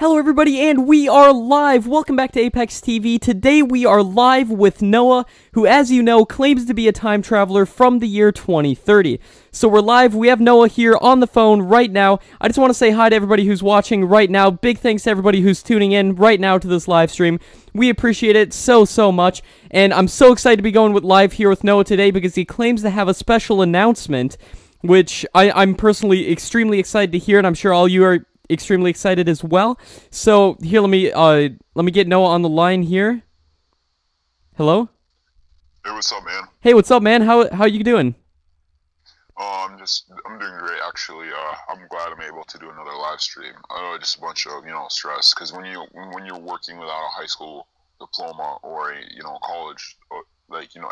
Hello everybody, and we are live! Welcome back to Apex TV. Today we are live with Noah, who, as you know, claims to be a time traveler from the year 2030. So we're live, we have Noah here on the phone right now. I just want to say hi to everybody who's watching right now. Big thanks to everybody who's tuning in right now to this live stream. We appreciate it so much, and I'm so excited to be going with live here with Noah today because he claims to have a special announcement, which I'm personally extremely excited to hear, and I'm sure all you are extremely excited as well. So here, let me get Noah on the line here. Hello? Hey, what's up, man? Hey, what's up, man? How you doing? I'm doing great, actually. I'm glad I'm able to do another live stream. Just a bunch of, stress, because when you're working without a high school diploma or a, college,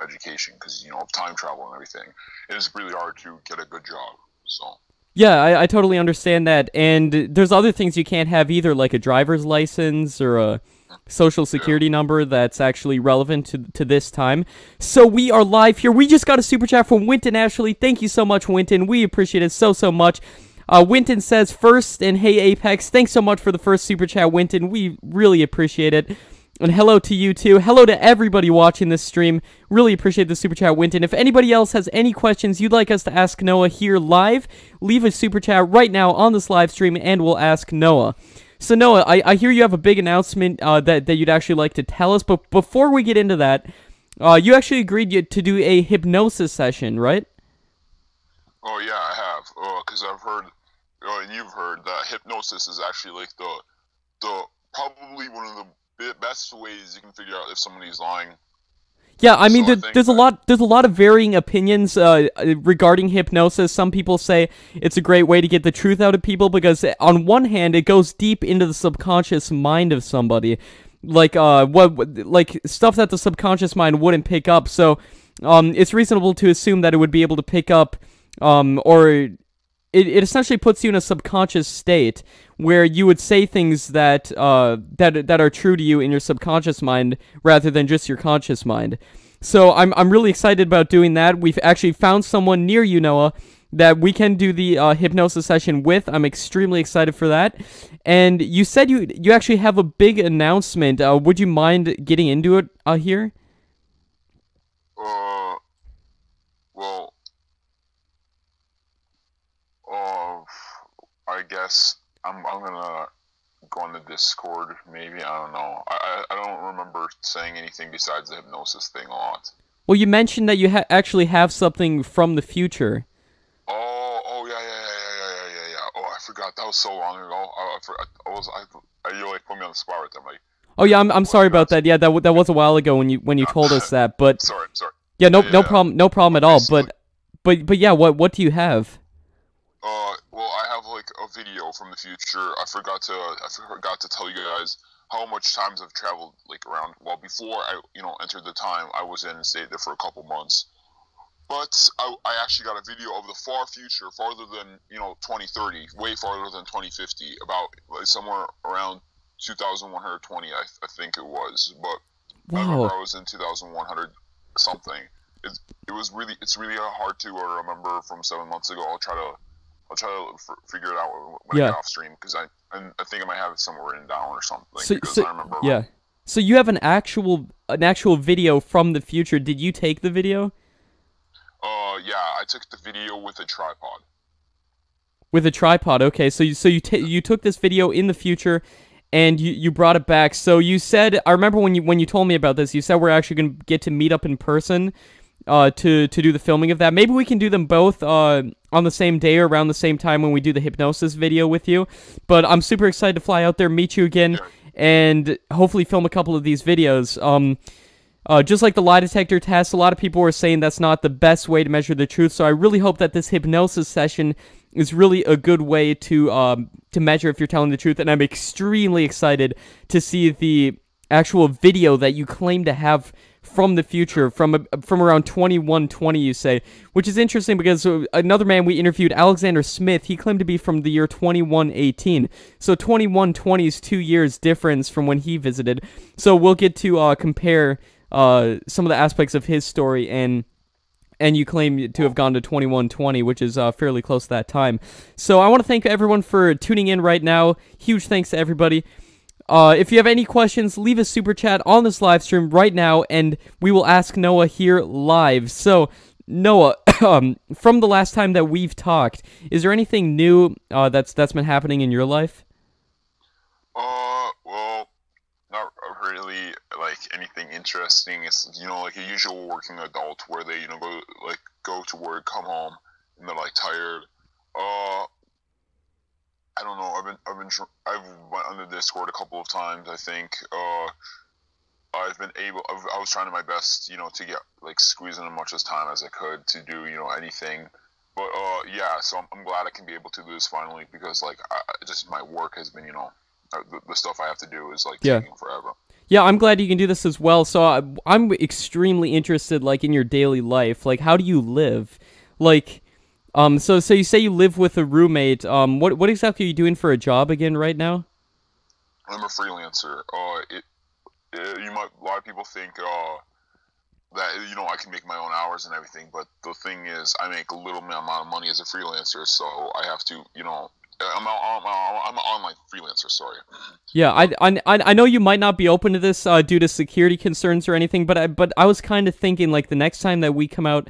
education, because, of time travel and everything, it is really hard to get a good job, so. Yeah, I totally understand that, and there's other things you can't have either, like a driver's license or a social security number that's actually relevant to this time. So we are live here. We just got a super chat from Winton Ashley. Thank you so much, Winton. We appreciate it so much. Winton says, first, and hey, Apex, thanks so much for the first super chat, Winton. We really appreciate it. And hello to you, too. Hello to everybody watching this stream. Really appreciate the super chat, Winton. If anybody else has any questions you'd like us to ask Noah here live, leave a super chat right now on this live stream, and we'll ask Noah. So, Noah, I hear you have a big announcement that you'd actually like to tell us, but before we get into that, you actually agreed to do a hypnosis session, right? Oh, yeah, I have. Because I've heard, and you've heard, that hypnosis is actually, like, the probably one of the best ways you can figure out if somebody's lying. Yeah, I mean, there's a lot of varying opinions regarding hypnosis. Some people say it's a great way to get the truth out of people because, on one hand, it goes deep into the subconscious mind of somebody, like stuff that the subconscious mind wouldn't pick up. So, it's reasonable to assume that it would be able to pick up, or it essentially puts you in a subconscious state where you would say things that are true to you in your subconscious mind rather than just your conscious mind. So I'm really excited about doing that. We've actually found someone near you, Noah, that we can do the hypnosis session with. I'm extremely excited for that. And you said you actually have a big announcement. Would you mind getting into it here? Well, I guess I'm gonna go on the Discord, maybe. I don't know. I don't remember saying anything besides the hypnosis thing a lot. Well, you mentioned that you actually have something from the future. Oh, yeah. Oh, I forgot. That was so long ago. You like put me on the spot right there, Mike. Oh yeah, I'm sorry about that. Yeah, that was a while ago when you told us that. But sorry. Yeah, no problem at all. But yeah, what do you have? Well, I have like a video from the future. I forgot to tell you guys how much times I've traveled like around. Well, before I entered the time, I was in and stayed there for a couple months. But I actually got a video of the far future, farther than 2030, way farther than 2050, about like somewhere around 2120, I think it was. But I remember I was in 2100 something. It's really hard to remember from 7 months ago. I'll try to figure it out when I get off stream, because I think I might have it somewhere written down or something. I remember. Yeah. So you have an actual video from the future. Did you take the video? Yeah, I took the video with a tripod. With a tripod, okay. So you took this video in the future, and you brought it back. So you said, I remember when you told me about this, you said we're actually gonna get to meet up in person to do the filming of that. Maybe we can do them both on the same day or around the same time when we do the hypnosis video with you. But I'm super excited to fly out there, meet you again, and hopefully film a couple of these videos. Just like the lie detector test, a lot of people were saying that's not the best way to measure the truth, so I really hope that this hypnosis session is really a good way to measure if you're telling the truth, and I'm extremely excited to see the actual video that you claim to have from the future, from around 2120, you say, which is interesting because another man we interviewed, Alexander Smith, he claimed to be from the year 2118, so 2120 is 2 years difference from when he visited, so we'll get to compare some of the aspects of his story, and you claim to have gone to 2120, which is fairly close to that time. So I want to thank everyone for tuning in right now. Huge thanks to everybody. if you have any questions, leave a super chat on this live stream right now, and we will ask Noah here live. So, Noah, from the last time that we've talked, is there anything new that's been happening in your life? Well, not really like anything interesting. It's like a usual working adult where they go to work, come home, and they're like tired. I don't know. I've went on the Discord a couple of times. I think I've been able. I was trying my best, to get squeeze in as much as time as I could to do anything. But yeah. So I'm glad I can be able to do this finally because just my work has been the stuff I have to do is taking forever. Yeah, I'm glad you can do this as well. So I'm extremely interested in your daily life. How do you live? So you say you live with a roommate. What exactly are you doing for a job again right now? I'm a freelancer. A lot of people think that I can make my own hours and everything, but the thing is, I make a little amount of money as a freelancer, so I have to, I'm an online freelancer. Sorry. Yeah, I know you might not be open to this due to security concerns or anything, but I was kind of thinking the next time that we come out.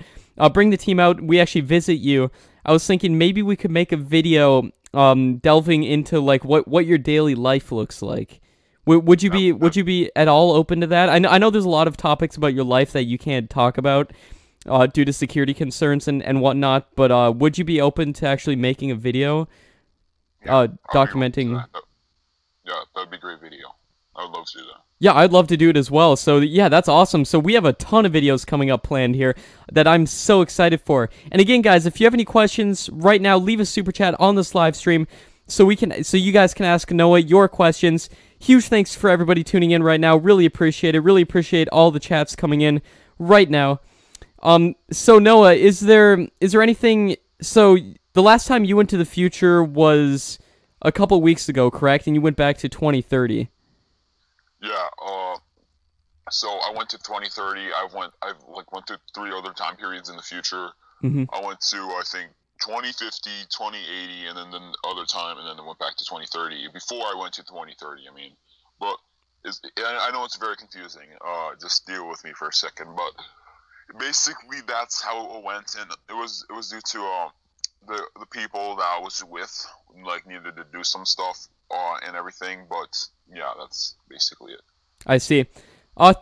Bring the team out, we actually visit you. I was thinking maybe we could make a video delving into what your daily life looks like. Would you be at all open to that? I know there's a lot of topics about your life that you can't talk about due to security concerns and whatnot, but would you be open to actually making a video documenting? Yeah, that'd be a great video. I would love to do that. Yeah, I'd love to do it as well. So, yeah, that's awesome. So, we have a ton of videos coming up planned here that I'm so excited for. And again, guys, if you have any questions right now, leave a super chat on this live stream so you guys can ask Noah your questions. Huge thanks for everybody tuning in right now. Really appreciate it. Really appreciate all the chats coming in right now. So Noah, is there anything? So the last time you went to the future was a couple weeks ago, correct? And you went back to 2030. Yeah, so I went to 2030. I went to 3 other time periods in the future. Mm-hmm. I went to, I think, 2050, 2080, and then the other time, and then I went back to 2030. Before I went to 2030, I mean. But I know it's very confusing. Just deal with me for a second. But basically, that's how it went, and it was due to the people that I was with needed to do some stuff and everything. But yeah, that's basically it. I see.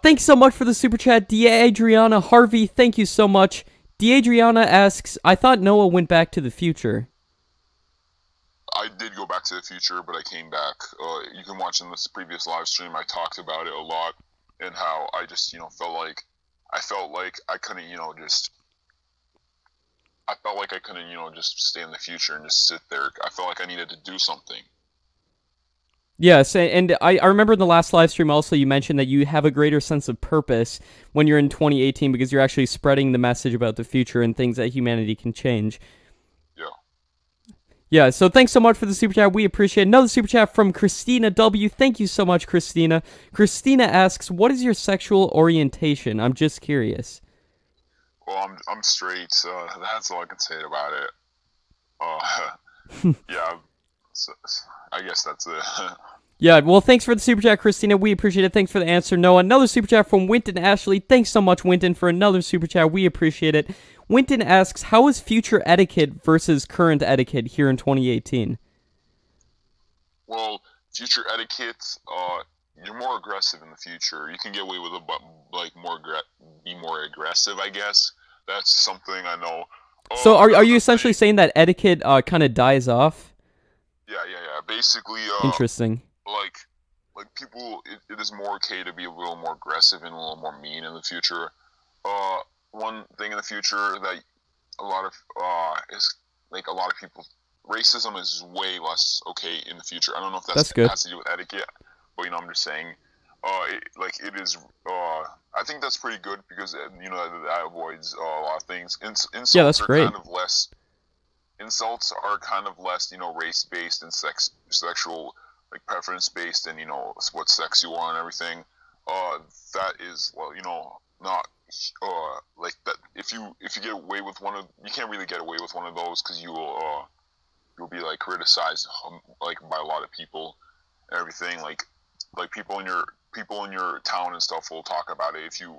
Thanks so much for the super chat, D'Adriana Harvey. Thank you so much. D'Adriana asks, I thought Noah went back to the future. I did go back to the future, but I came back. You can watch in this previous live stream. I talked about it a lot and how I just, felt like I couldn't, I felt like I couldn't, just stay in the future and just sit there. I felt like I needed to do something. Yes, and I remember in the last live stream also you mentioned that you have a greater sense of purpose when you're in 2018 because you're actually spreading the message about the future and things that humanity can change. Yeah. Yeah, so thanks so much for the super chat. We appreciate it. Another super chat from Christina W. Thank you so much, Christina. Christina asks, what is your sexual orientation? I'm just curious. Well, I'm straight, so that's all I can say about it. Yeah, so I guess that's it. Yeah, well, thanks for the super chat, Christina. We appreciate it. Thanks for the answer, Noah. Another super chat from Winton Ashley. Thanks so much, Winton, for another super chat. We appreciate it. Winton asks, how is future etiquette versus current etiquette here in 2018? Well, future etiquette, you're more aggressive in the future. You can get away with it, but be more aggressive, I guess. That's something I know. So are you essentially saying that etiquette kind of dies off? Yeah. Basically, interesting. Like people, it is more okay to be a little more aggressive and a little more mean in the future. One thing in the future that a lot of people, racism is way less okay in the future. I don't know if that's good. Has to do with etiquette, but I'm just saying, it is. I think that's pretty good because that avoids a lot of things. Insults that's great. Kind of less. Insults are kind of less, race-based and sexual, preference based, and what sex you are and everything. That is, not that. If you get away with you can't really get away with one of those because you'll be criticized by a lot of people and everything. like people in your town and stuff will talk about it if you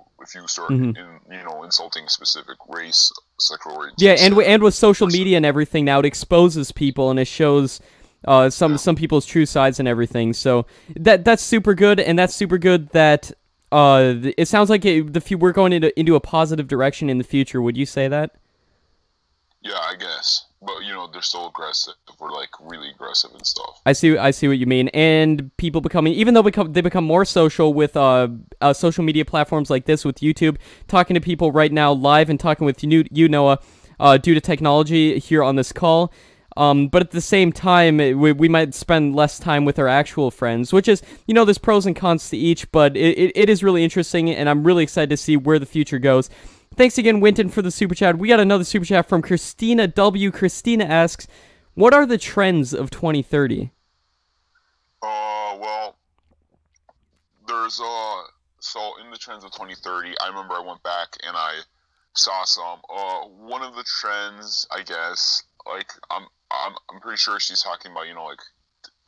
start Hmm. insulting specific race, sexual Yeah, orientation. and with social Person. media and everything now, it exposes people and it shows some people's true sides and everything. So that's super good, and that's super good that it sounds like we're going into a positive direction in the future. Would you say that? Yeah, I guess. But they're so aggressive. We're like really aggressive and stuff. I see what you mean. And people becoming, even though they become more social with social media platforms like this with YouTube, talking to people right now live and talking with you Noah, due to technology here on this call. But at the same time, we might spend less time with our actual friends, which is, there's pros and cons to each, but it is really interesting, and I'm really excited to see where the future goes. Thanks again, Winton, for the super chat. We got another super chat from Christina W. Christina asks, what are the trends of 2030? Well, there's so in the trends of 2030, I remember I went back and I saw some. One of the trends, I guess, like I'm pretty sure she's talking about, like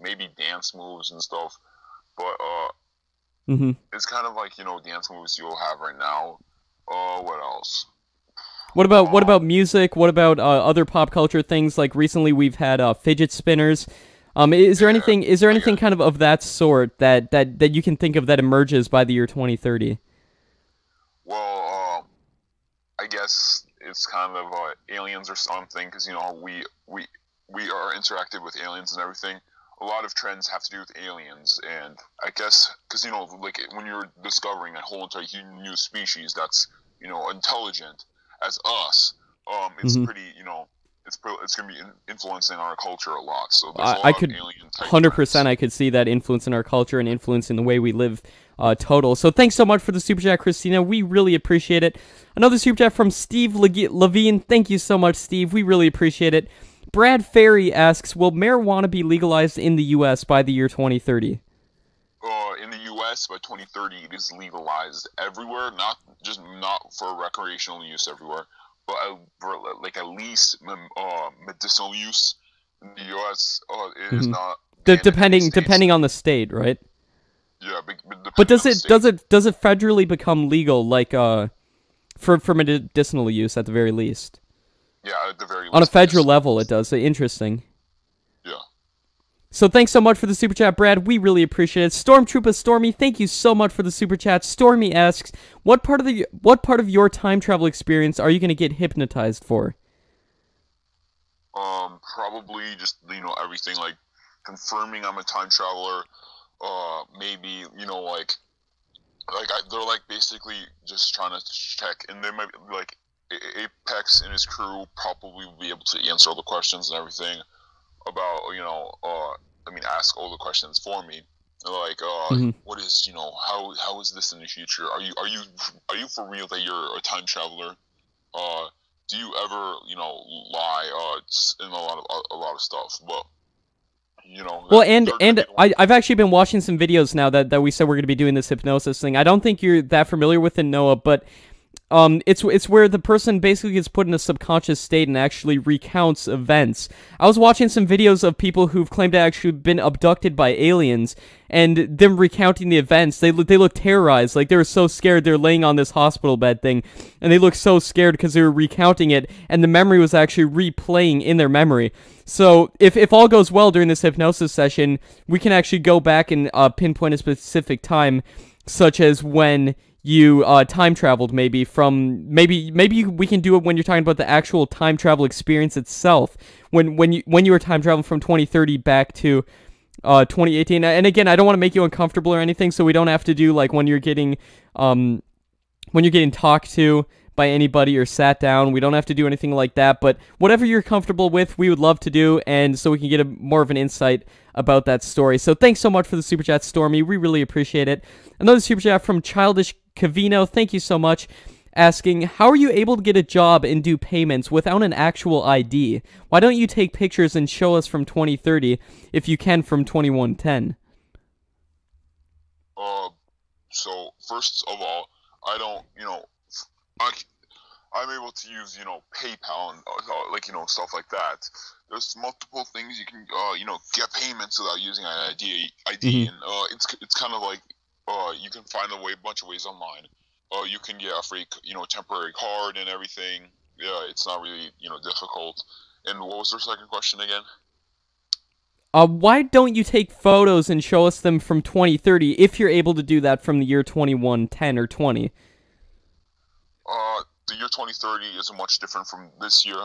maybe dance moves and stuff, but it's kind of like dance moves you'll have right now. What else? What about music? What about other pop culture things? Like recently, we've had fidget spinners. Is there anything? Is there anything kind of that sort that you can think of that emerges by the year 2030? Well, I guess it's kind of aliens or something, because we are interactive with aliens and everything. A lot of trends have to do with aliens, and I guess because like when you're discovering a whole entire new species that's intelligent as us, it's pretty it's gonna be influencing our culture a lot. So there's a lot I of could alien type 100%. I could see that influence in our culture and influence in the way we live. Total. So thanks so much for the super chat, Christina. We really appreciate it. Another super chat from Steve Levine. Thank you so much, Steve. We really appreciate it. Brad Ferry asks, will marijuana be legalized in the U.S. by the year 2030? In the U.S. by 2030, it is legalized everywhere. Not for recreational use everywhere, but for like at least medicinal use in the U.S. It is not. Depending on the state, right? Yeah, but does it federally become legal, like for medicinal use at the very least? Yeah, at the very least. On a federal level, it does. Interesting. Yeah. So thanks so much for the super chat, Brad. We really appreciate it. Stormtrooper Stormy, thank you so much for the super chat. Stormy asks, what part of your time travel experience are you going to get hypnotized for? Probably just everything, like confirming I'm a time traveler. Maybe they're like basically just trying to check, and they might be like Apex and his crew probably will be able to answer all the questions and everything about ask all the questions for me, like what is how is this in the future? Are you for real that you're a time traveler? Do you ever lie in a lot of stuff? But well, and I've actually been watching some videos now that we said we're going to be doing this hypnosis thing. I don't think you're that familiar with it, Noah, but it's where the person basically gets put in a subconscious state and actually recounts events. I was watching some videos of people who've claimed to actually been abducted by aliens, and them recounting the events. They look terrorized, like they were so scared. They're laying on this hospital bed thing, and they look so scared because they were recounting it, and the memory was actually replaying in their memory. So if all goes well during this hypnosis session, we can actually go back and pinpoint a specific time, such as when you time traveled, maybe we can do it when you're talking about the actual time travel experience itself, when you were time traveling from 2030 back to 2018. And again, I don't want to make you uncomfortable or anything, so we don't have to do like when you're getting talked to by anybody or sat down. We don't have to do anything like that, but whatever you're comfortable with, we would love to do, and so we can get more of an insight about that story. So thanks so much for the super chat, Stormy. We really appreciate it. Another super chat from Childish Cavino. Thank you so much. Asking, how are you able to get a job and do payments without an actual ID? Why don't you take pictures and show us from 2030 if you can from 2110? So first of all, I don't, I'm able to use, PayPal and stuff like that. there's multiple things you can get payments without using an ID, Mm-hmm. and it's kind of like you can find a bunch of ways online. You can get a free temporary card and everything. Yeah, it's not really difficult. And what was their second question again? Why don't you take photos and show us them from 2030 if you're able to do that from the year 2110 or 20? The year 2030 isn't much different from this year.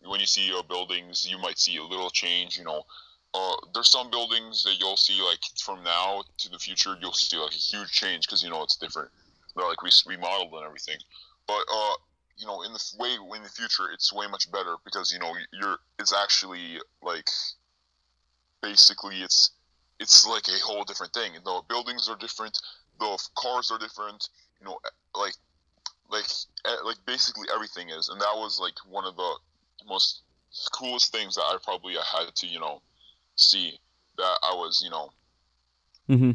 When you see buildings, you might see a little change. There's some buildings that you'll see like from now to the future, you'll see like a huge change because it's different. They're like remodeled and everything. But in the future, it's way much better because it's actually like basically it's like a whole different thing. The buildings are different, the cars are different. Like basically everything is, and that was like one of the most coolest things that I probably had to see, that I was Mm-hmm.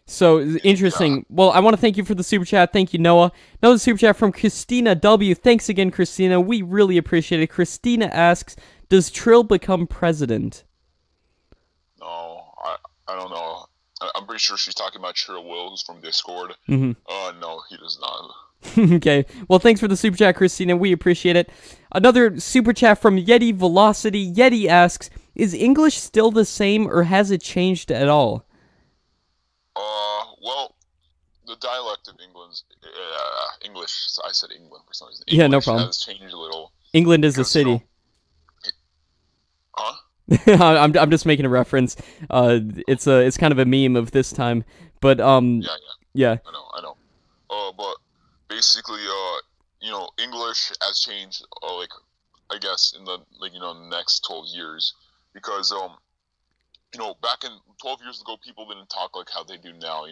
So interesting. yeah. Well, I want to thank you for the super chat. Thank you, Noah. Another super chat from Christina W. Thanks again, Christina. We really appreciate it. Christina asks, "Does Trill become president?" No, I don't know. I'm pretty sure she's talking about Trill Wills from Discord. Mm-hmm. No, he does not. Okay. Well, thanks for the super chat, Christina. We appreciate it. Another super chat from Yeti Velocity. Yeti asks, "Is English still the same, or has it changed at all?" Well, the dialect of English. I said England for some reason. Yeah, no English problem. has changed a little. England is a Because, city. Huh? I'm just making a reference. It's kind of a meme of this time, but Yeah. yeah. I know. But basically, English has changed. I guess in the next 12 years, because back in 12 years ago, people didn't talk like how they do now.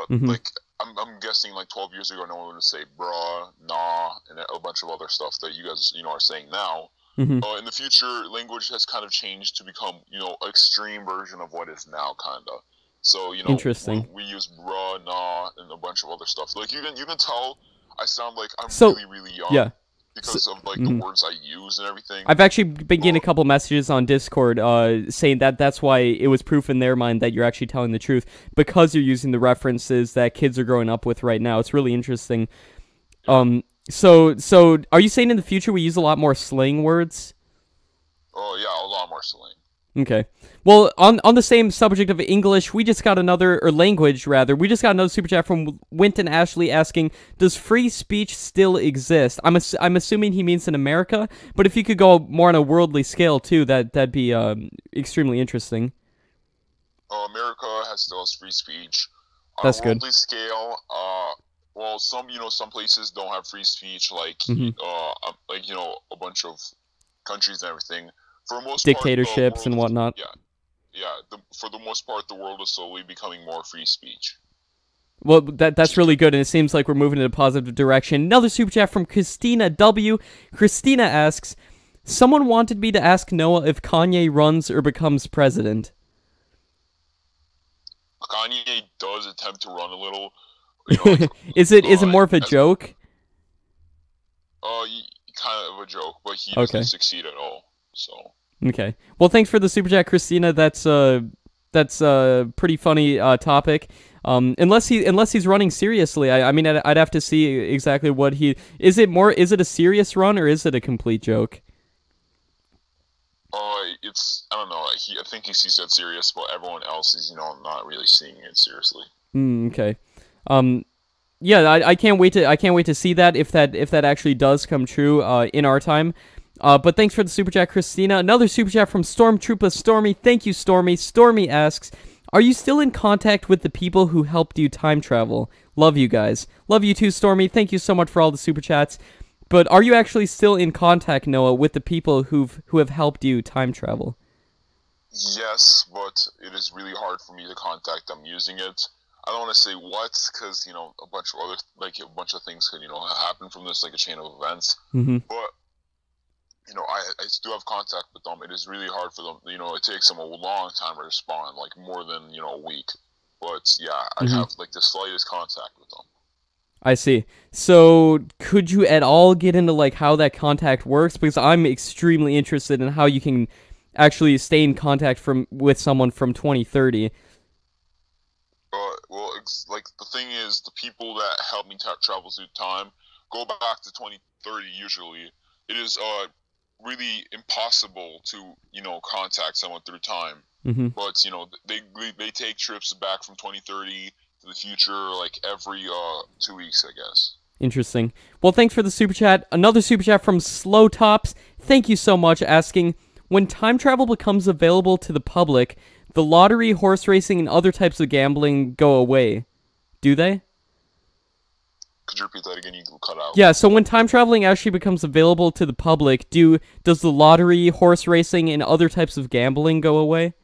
Mhm. Like I'm guessing like 12 years ago, no one would say bruh, nah, and a bunch of other stuff that you guys are saying now. Mhm. In the future, language has kind of changed to become extreme version of what is now, kinda. So Interesting. we use bruh, nah, and a bunch of other stuff. Like you can tell I sound like I'm So really young yeah. because of like the Mhm. words I use and everything. I've actually been getting a Well, couple messages on Discord saying that that's why it was proof in their mind that you're actually telling the truth, because you're using the references that kids are growing up with right now. It's really interesting. So are you saying in the future we use a lot more slang words? oh yeah, a lot more slang. Okay. Well, on the same subject of English, we just got another, or language rather, we just got another super chat from Winton Ashley asking, "Does free speech still exist?" I'm assuming he means in America, but if you could go more on a worldly scale too, that'd be extremely interesting. America still has free speech. On a That's good. worldly scale, well, some places don't have free speech, like Hmm. a bunch of countries and everything. For the most part, the Dictatorships world and is, whatnot. yeah. For the most part, the world is slowly becoming more free speech. Well, Which that's is really good. good, and it seems like we're moving in a positive direction. Another super chat from Christina W. Christina asks, "Someone wanted me to ask Noah if Kanye runs or becomes president." Kanye does attempt to run a little, like Is it more of a as joke? kind of a joke, but he doesn't Okay. succeed at all. So Okay. Well, thanks for the super chat, Christina. That's a pretty funny topic. Unless he's running seriously, I mean, I'd have to see exactly what he is. Is it a serious run, or is it a complete joke? I don't know. I think he sees that serious, but everyone else is not really seeing it seriously. Okay. Um, yeah, I can't wait to see that if that actually does come true in our time. But thanks for the super chat, Christina. Another super chat from Stormtrooper Stormy. Thank you, Stormy. Stormy asks, "Are you still in contact with the people who helped you time travel? Love you guys. Love you too, Stormy. Thank you so much for all the super chats. But are you actually still in contact, Noah, with the people who have helped you time travel?" Yes, but it is really hard for me to contact them using it. I don't want to say what, because a bunch of other a bunch of things could happen from this, like a chain of events. Mm-hmm. But I do have contact with them. It is really hard for them. It takes them a long time to respond, like more than a week. But yeah, I Mm-hmm. have like the slightest contact with them. I see. So, could you at all get into like how that contact works? Because I'm extremely interested in how you can actually stay in contact with someone from 2030. Well, like the thing is, the people that help me travel through time go back to 2030. Usually, it is really impossible to contact someone through time. Mm-hmm. But they take trips back from 2030 to the future like every 2 weeks, I guess. Interesting. Well, thanks for the super chat. Another super chat from Slow Tops. Thank you so much. Asking, when time travel becomes available to the public, the lottery, horse racing, and other types of gambling go away. Do they? Could you repeat that again? You cut out. Yeah, so when time traveling actually becomes available to the public, does the lottery, horse racing, and other types of gambling go away?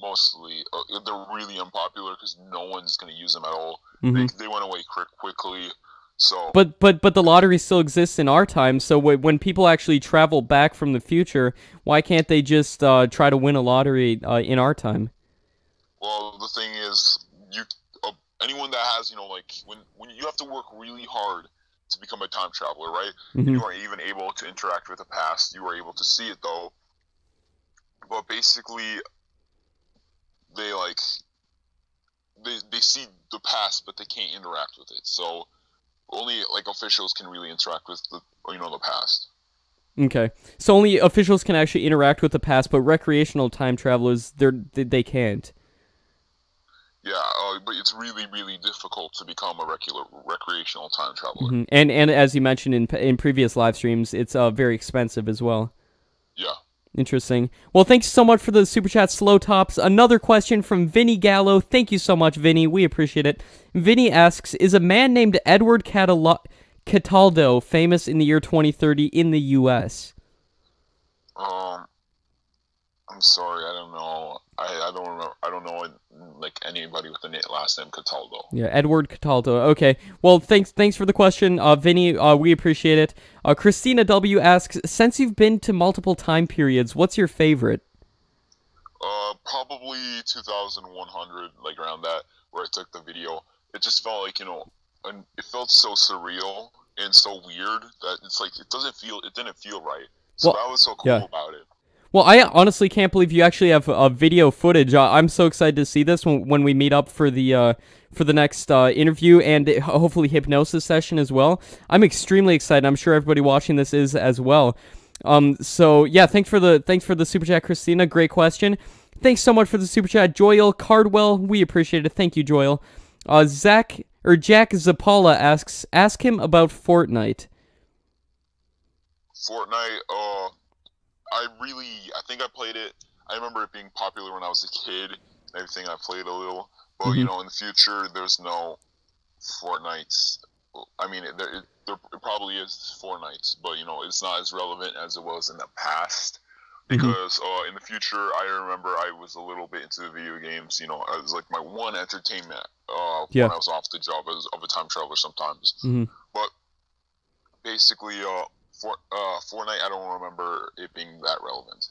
Mostly. They're really unpopular because no one's going to use them at all. Mm-hmm. They went away quickly. So. But the lottery still exists in our time. So when people actually travel back from the future, why can't they just try to win a lottery in our time? Well, the thing is, anyone that has when you have to work really hard to become a time traveler, right? Mm-hmm. You aren't even able to interact with the past. You are able to see it though. But basically, they see the past, but they can't interact with it. So only officials can really interact with the past. Okay, so only officials can actually interact with the past, but recreational time travelers they can't. Yeah, but it's really, really difficult to become a recreational time traveler. Mm-hmm. And as you mentioned in previous live streams, it's very expensive as well. Yeah. Interesting. Well, thanks so much for the super chat, Slow Tops. Another question from Vinny Gallo. Thank you so much, Vinny. We appreciate it. Vinny asks, is a man named Edward Cataldo famous in the year 2030 in the U.S.? I'm sorry, I don't know. I don't remember. I don't know anybody with the last name Cataldo. Yeah, Edward Cataldo. Okay. Well, thanks for the question, Vinny. We appreciate it. Christina W asks, since you've been to multiple time periods, what's your favorite? Probably 2100, around that, where I took the video. It just felt and it felt so surreal and so weird that it's it didn't feel right. So that was so cool about it. Well, I honestly can't believe you actually have video footage. I'm so excited to see this when we meet up for the next interview and hopefully hypnosis session as well. I'm extremely excited. I'm sure everybody watching this is as well. So yeah, thanks for the super chat, Christina. Great question. Thanks so much for the super chat, Joel Cardwell. We appreciate it. Thank you, Joel. Jack Zapala asks, ask him about Fortnite. Fortnite, I think I played it. I remember it being popular when I was a kid and everything. I played a little. But, in the future, there's no Fortnites. I mean, there probably is Fortnites, but, it's not as relevant as it was in the past. Because in the future, I remember I was a little bit into the video games. It was like my one entertainment when I was off the job of a time traveler sometimes. But basically, Fortnite, I don't remember it being that relevant.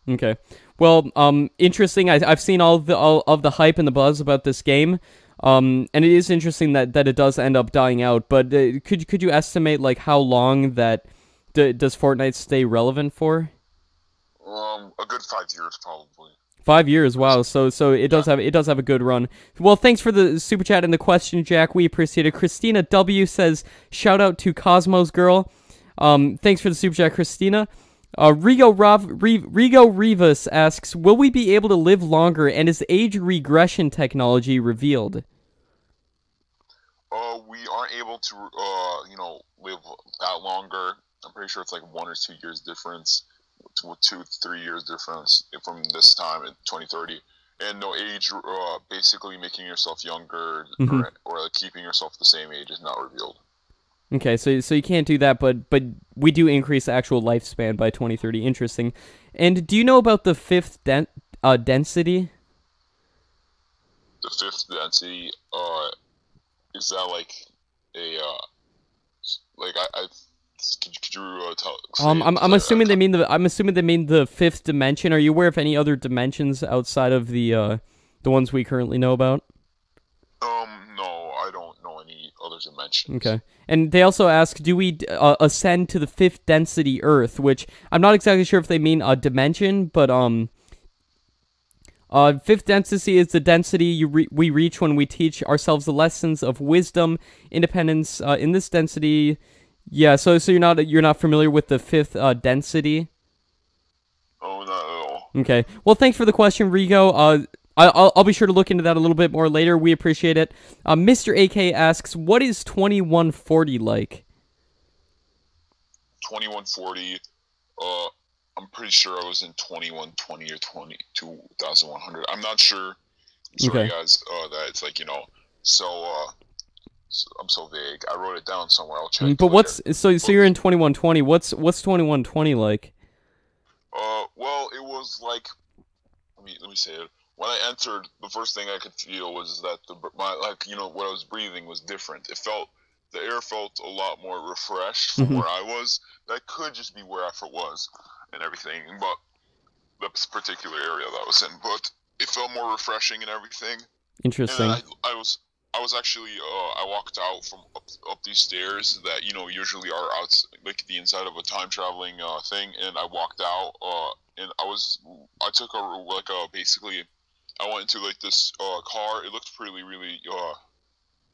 Okay, well, interesting. I've seen all of the hype and the buzz about this game, and it is interesting that it does end up dying out. But could you estimate how long that does Fortnite stay relevant for? A good 5 years probably. 5 years, wow. So it does have a good run. Well, thanks for the super chat and the question, Jack. We appreciate it. Christina W says, shout out to Cosmos Girl. Thanks for the super chat, Christina. Rigo Rivas asks, will we be able to live longer, and is age regression technology revealed? We aren't able to, live that longer. I'm pretty sure it's 1 or 2 years difference, 2-3 years difference from this time in 2030. And no age, basically making yourself younger or keeping yourself the same age is not revealed. Okay, so you can't do that, but we do increase the actual lifespan by 2030. Interesting. And do you know about the fifth density? The fifth density, is that could you tell? I'm assuming they mean the fifth dimension. Are you aware of any other dimensions outside of the ones we currently know about? No, I don't dimensions. Okay. And they also ask, do we ascend to the fifth density Earth? Which I'm not exactly sure if they mean a dimension, but fifth density is the density we reach when we teach ourselves the lessons of wisdom, independence. In this density, yeah. So you're not familiar with the fifth density? Oh, not at all. Okay. Well, thanks for the question, Rigo. I'll be sure to look into that a little bit more later. We appreciate it. Mr. AK asks, what is 2140 like? 2140. I'm pretty sure I was in 2120 or 22,100. I'm not sure. I'm sorry, guys. That it's like, so I'm so vague. I wrote it down somewhere. I'll check. But so you're in 2120. What's 2120 like? Well, it was like, let me say it. When I entered, the first thing I could feel was that what I was breathing was different. The air felt a lot more refreshed from where I was. That could just be where I was and everything, but this particular area that I was in. But it felt more refreshing and everything. Interesting. And I was actually I walked out from up these stairs that usually are out like the inside of a time traveling thing, and I walked out and I took basically I went into like this car. It looked really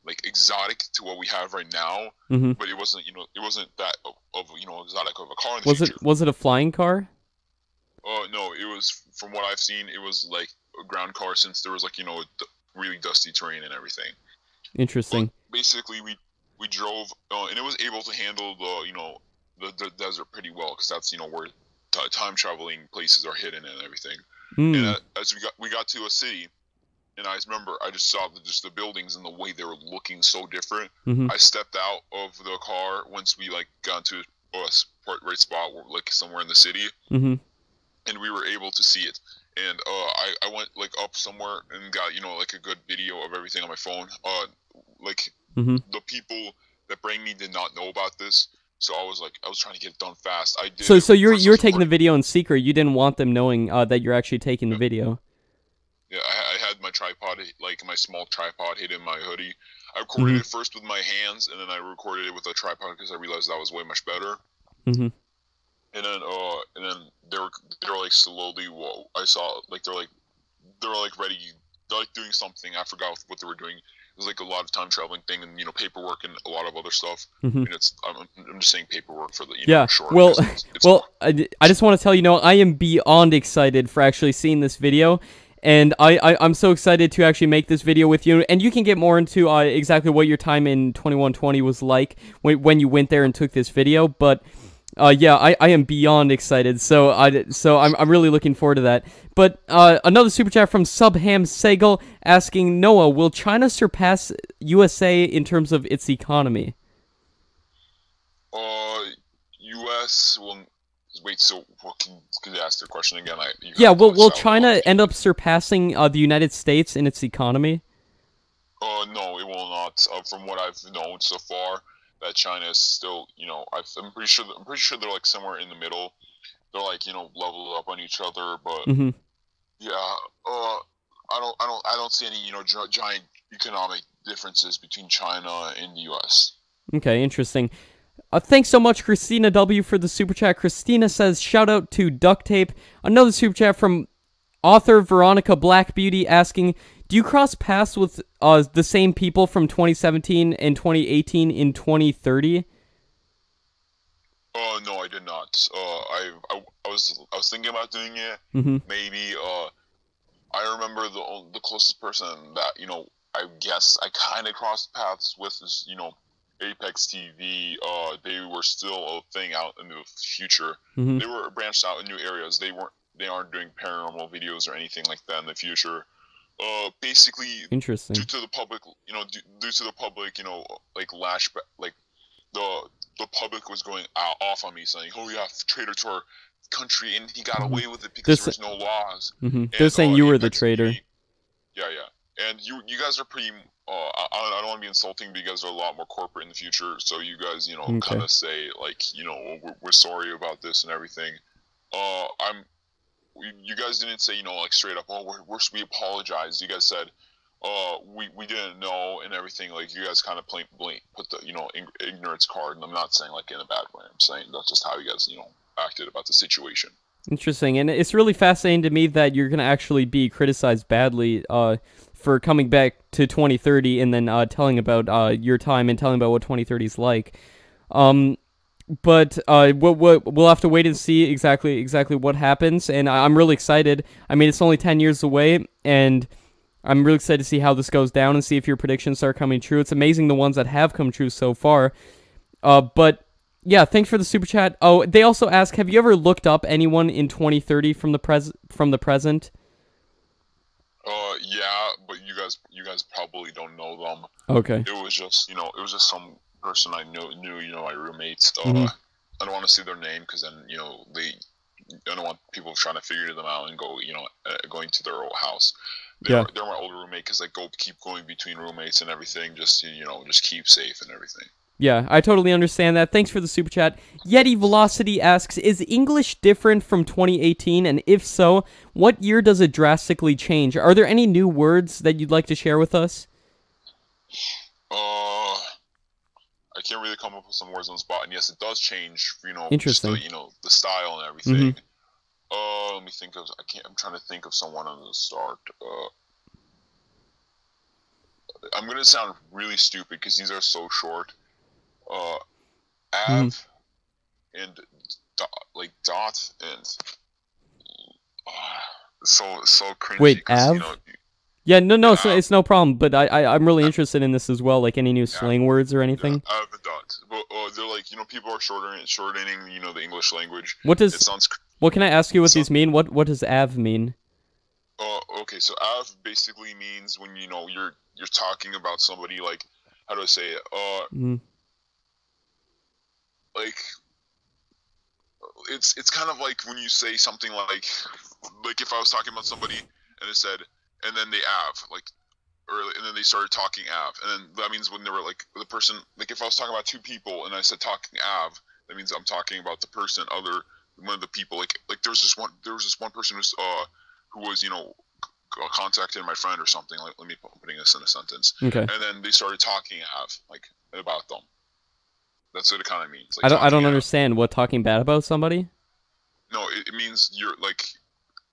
like exotic to what we have right now, but it wasn't it wasn't that of exotic of a car in the future. Was it a flying car? No, it was, from what I've seen, it was like a ground car, since there was like really dusty terrain and everything. Interesting. But basically, we drove, and it was able to handle the desert pretty well, because that's where time traveling places are hidden and everything. And as we got to a city, and I remember I just saw just the buildings and the way they were looking so different. I stepped out of the car once we like got to a right spot, like somewhere in the city, and we were able to see it. And I went like up somewhere and got like a good video of everything on my phone. The people that bring me did not know about this, so I was trying to get it done fast. I did. So you're taking the video in secret. You didn't want them knowing that you're actually taking the video. Yeah, I had my tripod, like my small tripod, hidden in my hoodie. I recorded it first with my hands, and then I recorded it with a tripod because I realized that was way much better. And then they were like slowly. I saw like they were like ready. They're like doing something. I forgot what they were doing. It was like a lot of time traveling thing, and paperwork and a lot of other stuff. And I'm just saying paperwork for the short. Well, I just want to tell I am beyond excited for actually seeing this video. And I'm so excited to actually make this video with you. And you can get more into exactly what your time in 2120 was like when you went there and took this video. But yeah, I am beyond excited. So I'm really looking forward to that. But another super chat from Subham Segal asking, Noah, will China surpass USA in terms of its economy? U.S. will. Wait, so could you ask the question again? Will China end up surpassing the United States in its economy? No, it will not. From what I've known so far, that China is still, I'm pretty sure they're like somewhere in the middle. They're like, leveled up on each other, but yeah, I don't see any, giant economic differences between China and the U.S. Okay, interesting. Thanks so much, Christina W, for the super chat. Christina says, shout out to Duct Tape. Another super chat from author Veronica Black Beauty asking, do you cross paths with the same people from 2017 and 2018 in 2030? No, I did not. I was thinking about doing it. Maybe. I remember the closest person that I guess I kind of crossed paths with is Apex TV. They were still a thing out in the future. They were branched out in new areas. They aren't doing paranormal videos or anything like that in the future. Basically, interesting. Due to the public, like the public was going off on me, saying, "Oh yeah, traitor to our country," and he got away with it because there was no laws. They're saying you were the traitor. Yeah. And you guys are pretty. I don't want to be insulting, but you guys are a lot more corporate in the future. So you guys, kind of say like, we're sorry about this and everything. You guys didn't say, like straight up, oh, we apologize. You guys said, we didn't know and everything. Like, you guys kind of put the, ignorance card, and I'm not saying like in a bad way. I'm saying that's just how you guys, acted about the situation. Interesting, and it's really fascinating to me that you're gonna actually be criticized badly for coming back to 2030 and then telling about your time and telling about what 2030 is like. But we'll have to wait and see exactly what happens, and I'm really excited. I mean, it's only 10 years away, and I'm really excited to see how this goes down and see if your predictions start coming true. It's amazing the ones that have come true so far. But yeah, thanks for the super chat. Oh, they also ask, have you ever looked up anyone in 2030 from the present? Yeah, but you guys probably don't know them. Okay. It was just some person I knew, my roommates. Mhm. I don't want to say their name because then, I don't want people trying to figure them out and go, going to their old house. They're my older roommate because I keep going between roommates and everything, just just keep safe and everything. Yeah, I totally understand that. Thanks for the super chat. Yeti Velocity asks, is English different from 2018? And if so, what year does it drastically change? Are there any new words that you'd like to share with us? I can't really come up with some words on the spot, and yes, it does change. Interesting. The style and everything. Let me think of. I'm trying to think of someone on the start. I'm gonna sound really stupid because these are so short. Av and Dot and so cringy. Wait, Av? Yeah, no, it's no problem. But I'm really interested in this as well. Like any new slang words or anything. Yeah, Av and Dot. But they're like people are shortening the English language. What can I ask you what these mean? What does Av mean? Okay, so Av basically means when you're talking about somebody, like, how do I say it? Like, it's kind of like when you say something like if I was talking about somebody and it said, and then they and then they started talking Av, and then that means when they were like the person, like if I was talking about two people and I said talking Av, that means I'm talking about the person, one of the people, like there was this one person who was contacted my friend or something, like, let me putting this in a sentence, okay, and then they started talking Av, like, about them. That's what it kind of means. Like, I don't understand what talking bad about somebody. No, it means you're like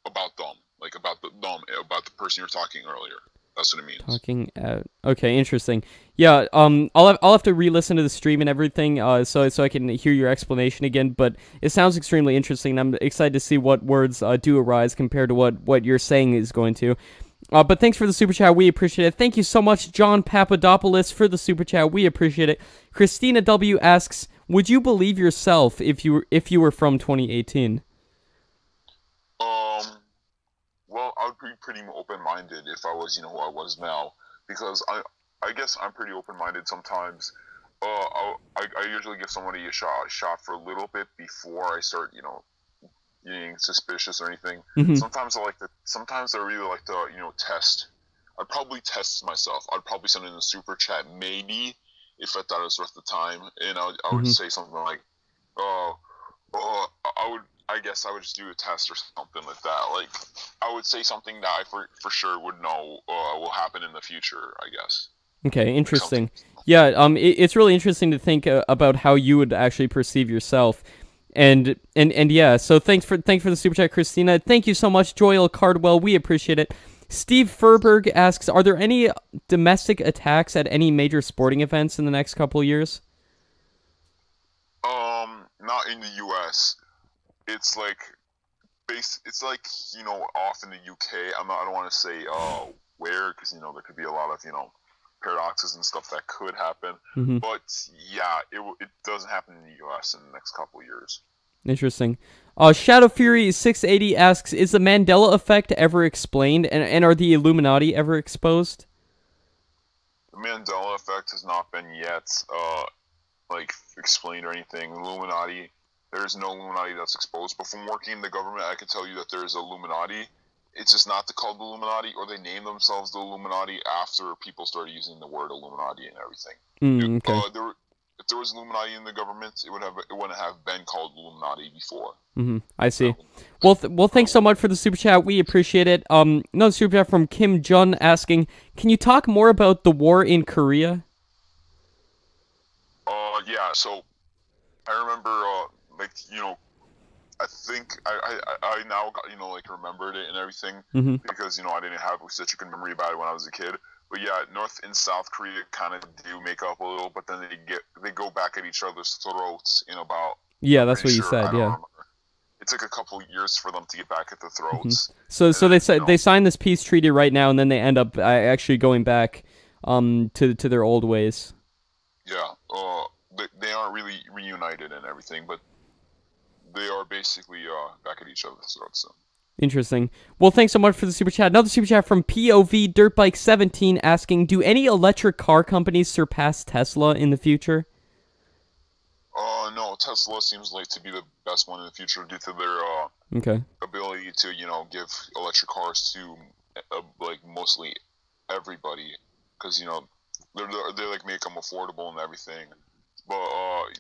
about them, like about the person you were talking earlier. That's what it means. Talking at. Okay, interesting. Yeah. I'll have to re-listen to the stream and everything. So I can hear your explanation again. But it sounds extremely interesting. And I'm excited to see what words do arise compared to what you're saying is going to. But thanks for the super chat. We appreciate it. Thank you so much, John Papadopoulos, for the super chat. We appreciate it. Christina W asks, would you believe yourself if you were from 2018? Well, I would be pretty open-minded if I was, who I was now, because I guess I'm pretty open-minded sometimes. I usually give somebody a shot for a little bit before I start, being suspicious or anything. Sometimes I really like to, test. I'd probably test myself. I'd probably send in a super chat, maybe, if I thought it was worth the time, and I would say something like, I guess I would just do a test or something like that. Like, I would say something that I for sure would know will happen in the future, I guess. Okay, interesting. Yeah, it's really interesting to think about how you would actually perceive yourself. And yeah, so thanks for the super chat, Christina. Thank you so much, Joel Cardwell. We appreciate it. Steve Furberg asks, are there any domestic attacks at any major sporting events in the next couple of years? Not in the U.S. It's like off in the UK. I don't want to say where, because there could be a lot of paradoxes and stuff that could happen. But yeah, it doesn't happen in the US in the next couple of years. Interesting. Shadow Fury 680 asks, is the Mandela effect ever explained, and are the Illuminati ever exposed? The Mandela effect has not been yet explained or anything. Illuminati, there's no Illuminati that's exposed, but from working in the government, I can tell you that there's Illuminati. It's just not called the Illuminati, or they name themselves the Illuminati after people started using the word Illuminati and everything. Okay. if there was Illuminati in the government, it wouldn't have been called Illuminati before. I see. Well, thanks so much for the super chat. We appreciate it. Another super chat from Kim Jun asking, can you talk more about the war in Korea? Yeah. So I remember, like, you know, I think I now got, you know, like, remembered it and everything because, you know, I didn't have such a good memory about it when I was a kid. But yeah, North and South Korea kind of do make up a little, but then they go back at each other's throats in about. Yeah, that's what you said. Yeah. Remember. It took a couple years for them to get back at the throats. So they said they signed this peace treaty right now, and then they end up actually going back to their old ways. Yeah. They aren't really reunited and everything, but they are basically back at each other's throats. So. Interesting. Well, thanks so much for the super chat. Another super chat from POV Dirtbike17 asking, do any electric car companies surpass Tesla in the future? No, Tesla seems like to be the best one in the future due to their ability to, you know, give electric cars to like mostly everybody, because, you know, they like make them affordable and everything. But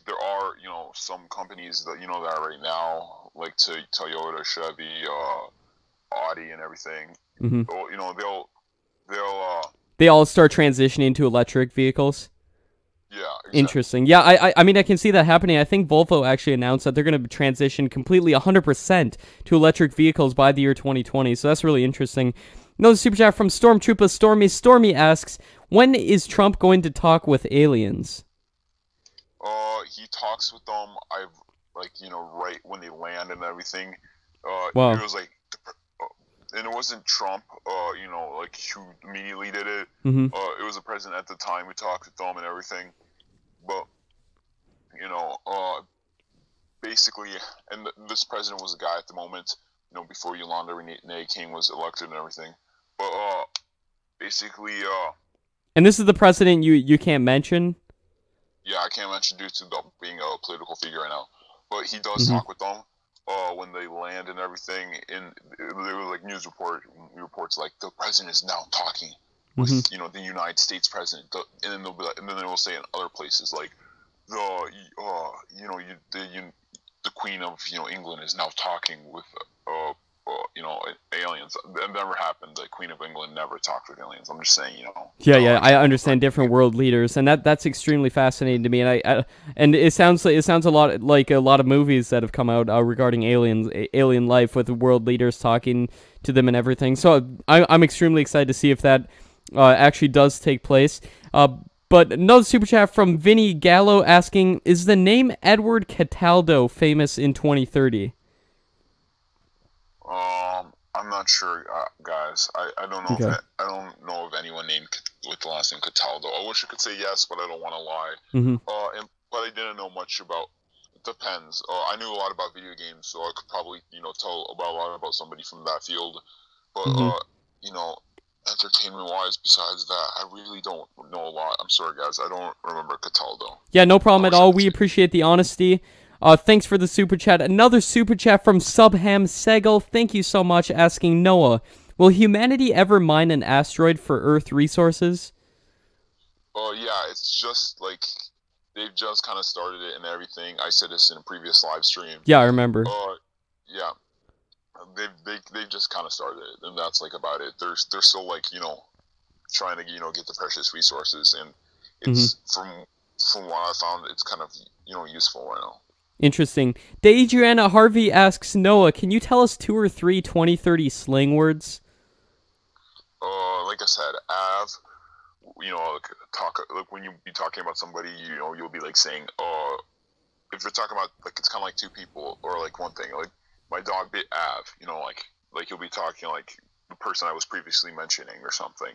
there are, you know, some companies that, you know, that right now, like Toyota, Chevy, Audi, and everything. You know, they all start transitioning to electric vehicles. Yeah. Exactly. Interesting. Yeah, I mean, I can see that happening. I think Volvo actually announced that they're going to transition completely 100% to electric vehicles by the year 2020. So that's really interesting. Another super chat from Stormtrooper Stormy. Stormy asks, when is Trump going to talk with aliens? He talks with them. Like, you know, right when they land and everything. Wow. It was like, and it wasn't Trump, you know, like, who immediately did it. It was the president at the time who talked with them and everything. But, you know, basically, and this president was the guy at the moment, you know, before Yolanda Renee King was elected and everything. But, basically, and this is the president you can't mention? Yeah, I can't mention due to being a political figure right now. But he does talk with them when they land and everything. And there were like news reports like the president is now talking with you know, the United States president. And then they'll be like, and then they will say in other places like the you know, the Queen of, you know, England is now talking with you know, aliens. That never happened. The Queen of England never talked with aliens. I'm just saying, you know. Yeah, I understand different world leaders, and that's extremely fascinating to me. And and it sounds a lot like a lot of movies that have come out regarding alien life with world leaders talking to them and everything. So I'm extremely excited to see if that actually does take place. But another super chat from Vinny Gallo asking, is the name Edward Cataldo famous in 2030? I'm not sure, guys. I don't know. Okay. I don't know of anyone named with the last name Cataldo. I wish I could say yes, but I don't want to lie. But I didn't know much about. It depends. I knew a lot about video games, so I could probably, you know, tell a lot about somebody from that field. But you know, entertainment-wise, besides that, I really don't know a lot. I'm sorry, guys. I don't remember Cataldo. Yeah, no problem at all. We appreciate the honesty. Thanks for the super chat. Another super chat from Subham Segal. Thank you so much. Asking Noah, will humanity ever mine an asteroid for Earth resources? Yeah, it's just like they've just kind of started it and everything. I said this in a previous live stream. Yeah, I remember. Yeah, they've just kind of started it, and that's like about it. They're still like, you know, trying to, you know, get the precious resources, and it's from what I found, it's kind of, you know, useful right now. Interesting. Deidreana Harvey asks Noah, can you tell us 2 or 3 2030 slang words? Like I said, you know, like when you be talking about somebody, you know, you'll be like saying, if you're talking about, like, it's kind of like 2 people or like one thing, like my dog bit Av, you know, like you'll be talking like the person I was previously mentioning or something.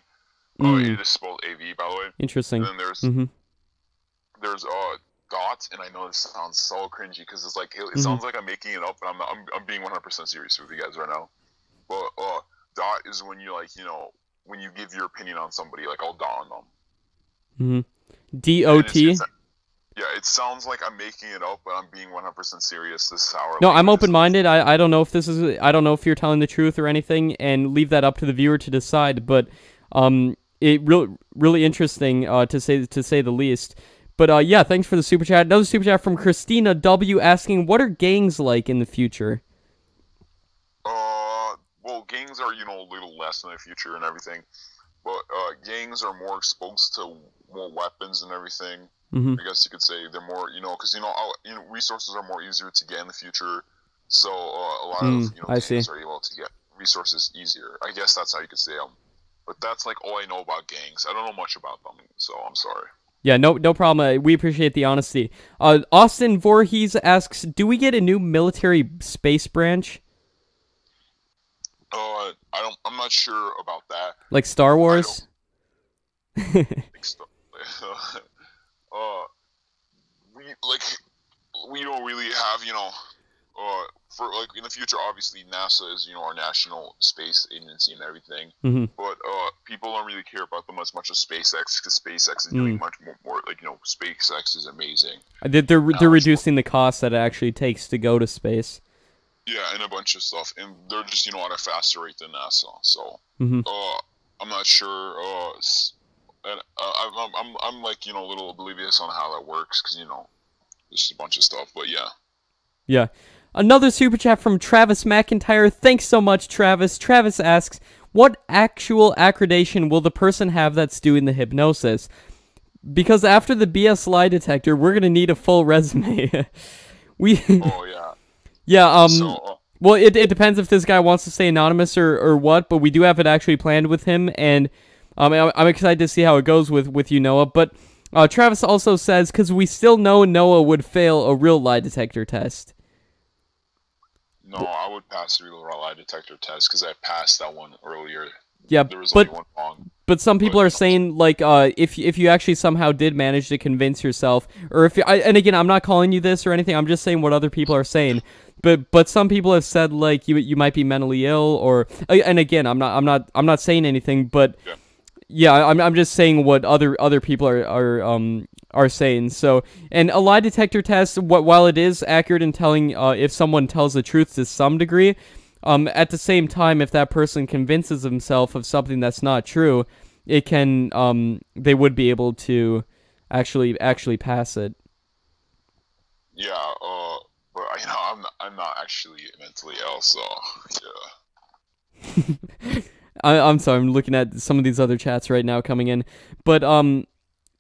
It is spelled AV, by the way. Interesting. And then there's Dot, and I know this sounds so cringy because it's like it sounds like I'm making it up, and I'm being 100% serious with you guys right now. But Dot is when you, like, you know, when you give your opinion on somebody, like, I'll dot on them. DOT. Yeah, it sounds like I'm making it up, but I'm being 100% serious. This is how. No, I'm open-minded. I don't know if this is. I don't know if you're telling the truth or anything, and leave that up to the viewer to decide. But it really interesting to say the least. But yeah, thanks for the super chat. Another super chat from Christina W asking, what are gangs like in the future? Well, gangs are, a little less in the future and everything, but gangs are more exposed to more weapons and everything. I guess you could say they're more, because resources are more easier to get in the future, so a lot of gangs are able to get resources easier. I guess that's how you could say them. But that's like all I know about gangs. I don't know much about them, so I'm sorry. Yeah, no problem. We appreciate the honesty. Austin Voorhees asks, do we get a new military space branch? I'm not sure about that. Like Star Wars? We don't really have, for like in the future, obviously NASA is, our national space agency and everything. But people don't really care about them as much as SpaceX, because SpaceX is doing much more. Like, SpaceX is amazing. They're reducing the cost that it actually takes to go to space. Yeah, and a bunch of stuff, and they're just at a faster rate than NASA. So I'm not sure. And I'm like a little oblivious on how that works, because there's a bunch of stuff. But yeah. Yeah. Another super chat from Travis McIntyre. Thanks so much, Travis. Travis asks, what actual accreditation will the person have that's doing the hypnosis? Because after the BS lie detector, we're going to need a full resume. Oh, yeah. Yeah, well, it depends if this guy wants to stay anonymous or what, but we do have it actually planned with him, and I'm excited to see how it goes with you, Noah. But Travis also says, because we still know Noah would fail a real lie detector test. No, I would pass the real lie detector test, because I passed that one earlier. Yeah, there was only one wrong. But some people are saying, like, if you actually somehow did manage to convince yourself, or if and again, I'm not calling you this or anything, I'm just saying what other people are saying. But some people have said, like, you might be mentally ill, or, and again, I'm not saying anything, but yeah, I'm just saying what other people are saying. So, and a lie detector test, while it is accurate in telling if someone tells the truth to some degree, at the same time, if that person convinces himself of something that's not true, it can they would be able to actually pass it. Yeah, but I'm not actually mentally ill, so yeah. I'm sorry, I'm looking at some of these other chats right now coming in, but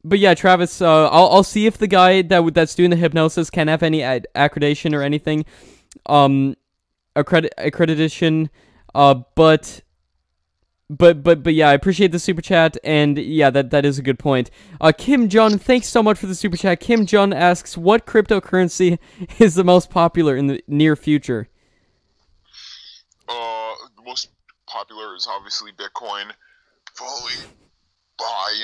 yeah, Travis, I'll see if the guy that's doing the hypnosis can have any accreditation or anything, accreditation, but yeah, I appreciate the super chat, and yeah, that is a good point. Kim Jun, thanks so much for the super chat. Kim Jun asks, what cryptocurrency is the most popular in the near future? The most popular is obviously Bitcoin, following by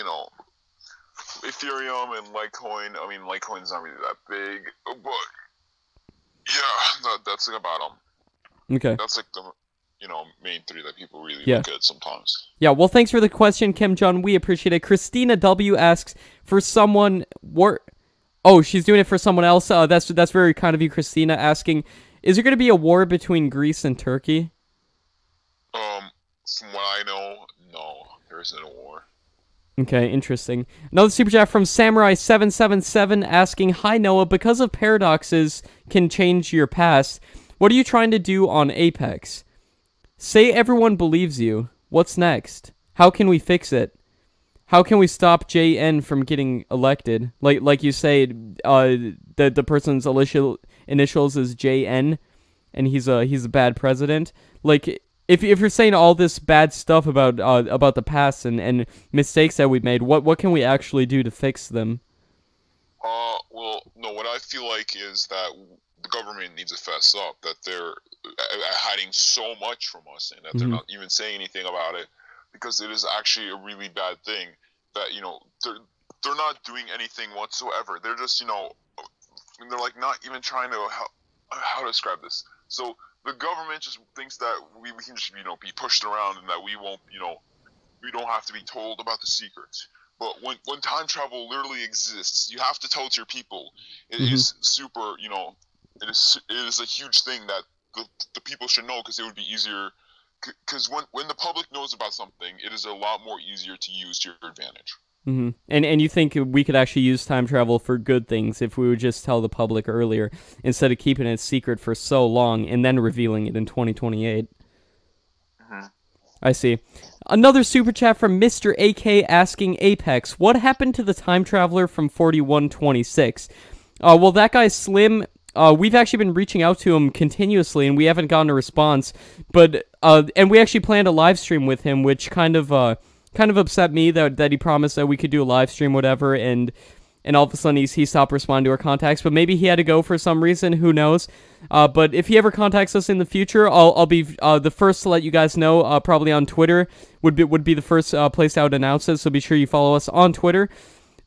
Ethereum and Litecoin. I mean, Litecoin's not really that big, but yeah, that's like about them. Okay. That's like the main three that people really look at sometimes. Yeah, well, thanks for the question, Kim Jun. We appreciate it. Christina W asks, for someone oh, she's doing it for someone else. That's very kind of you, Christina, asking, is there going to be a war between Greece and Turkey? From what I know, no, there isn't a war. Okay, interesting. Another super chat from Samurai777 asking, hi Noah, because of paradoxes can change your past, what are you trying to do on Apex? Say everyone believes you. What's next? How can we fix it? How can we stop JN from getting elected? Like you say, the person's initials is JN, and he's a bad president. Like, if you're saying all this bad stuff about the past and mistakes that we've made, what can we actually do to fix them? Well, no, what I feel like is that the government needs to fess up that they're hiding so much from us, and that they're not even saying anything about it, because it is actually a really bad thing that they're not doing anything whatsoever. They're just they're like not even trying to how to describe this. So the government just thinks that we can just be pushed around, and that we won't we don't have to be told about the secrets. But when time travel literally exists, you have to tell it to your people. It is super, it is a huge thing that the people should know, because it would be easier. Because when the public knows about something, it is a lot more easier to use to your advantage. And you think we could actually use time travel for good things if we would just tell the public earlier instead of keeping it secret for so long and then revealing it in 2028? I see. Another super chat from Mr. AK asking Apex, what happened to the time traveler from 4126? Well, that guy Slim, we've actually been reaching out to him continuously, and we haven't gotten a response. But and we actually planned a live stream with him, which kind of upset me that he promised that we could do a live stream, whatever, and all of a sudden he stopped responding to our contacts. But maybe he had to go for some reason. Who knows? But if he ever contacts us in the future, I'll be the first to let you guys know. Probably on Twitter would be the first place I would announce it. So be sure you follow us on Twitter.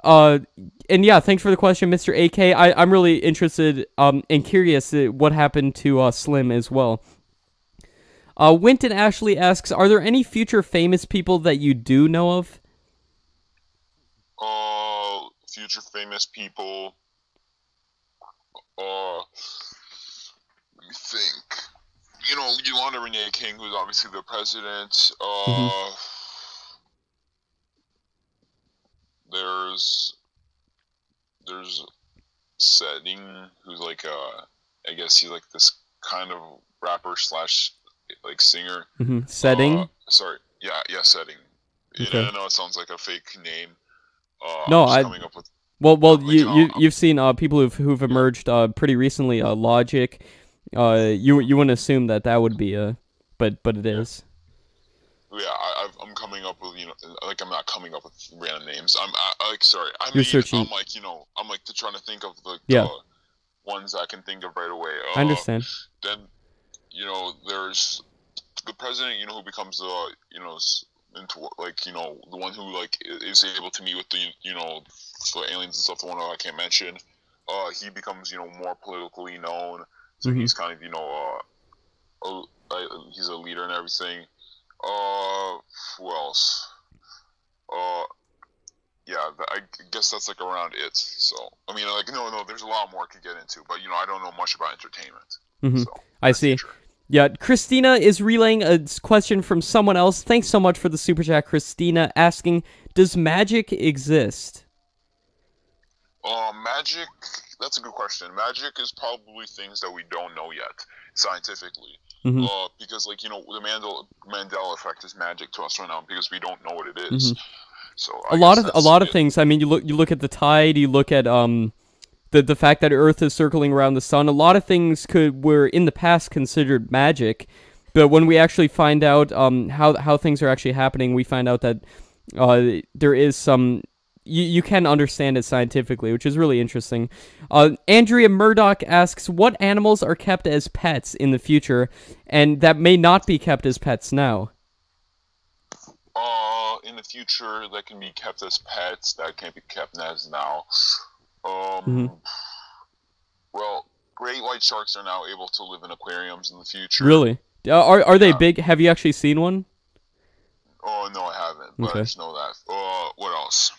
And yeah, thanks for the question, Mr. AK. I'm really interested and curious what happened to Slim as well. Winton Ashley asks, are there any future famous people that you do know of? Future famous people. Let me think. You know, Yolanda Renee King, who's obviously the president. There's Setting, who's like I guess he's like this kind of rapper slash like singer. Setting. Sorry, yeah, Setting. Okay. I know it sounds like a fake name. No, coming up with. Well, you've seen people who've emerged pretty recently. Logic. You wouldn't assume that would be but it is. Yeah, I'm coming up with, like, I'm not coming up with random names. I'm searching. I'm like, I'm like trying to think of the ones I can think of right away. I understand. Then, there's the president, who becomes into like, the one who like is able to meet with the, the aliens and stuff. The one I can't mention. He becomes, more politically known. So he's kind of, he's a leader and everything. Who else? Yeah, I guess that's like around it. So, I mean, like, no, there's a lot more I could get into, but, I don't know much about entertainment. So, I see. Yeah, Christina is relaying a question from someone else. Thanks so much for the super chat, Christina, asking, does magic exist? Magic, that's a good question. Magic is probably things that we don't know yet, scientifically. Because, like, the Mandela effect is magic to us right now because we don't know what it is. So a lot of things. I mean, you look at the tide. You look at the fact that Earth is circling around the sun. A lot of things were in the past considered magic, but when we actually find out how things are actually happening, we find out that there is some. You can understand it scientifically, which is really interesting. Andrea Murdoch asks, what animals are kept as pets in the future, and that may not be kept as pets now? In the future, that can be kept as pets, that can't be kept as now. Well, great white sharks are now able to live in aquariums in the future. Really? Are they big? Have you actually seen one? Oh, no, I haven't, but I just know that. What else?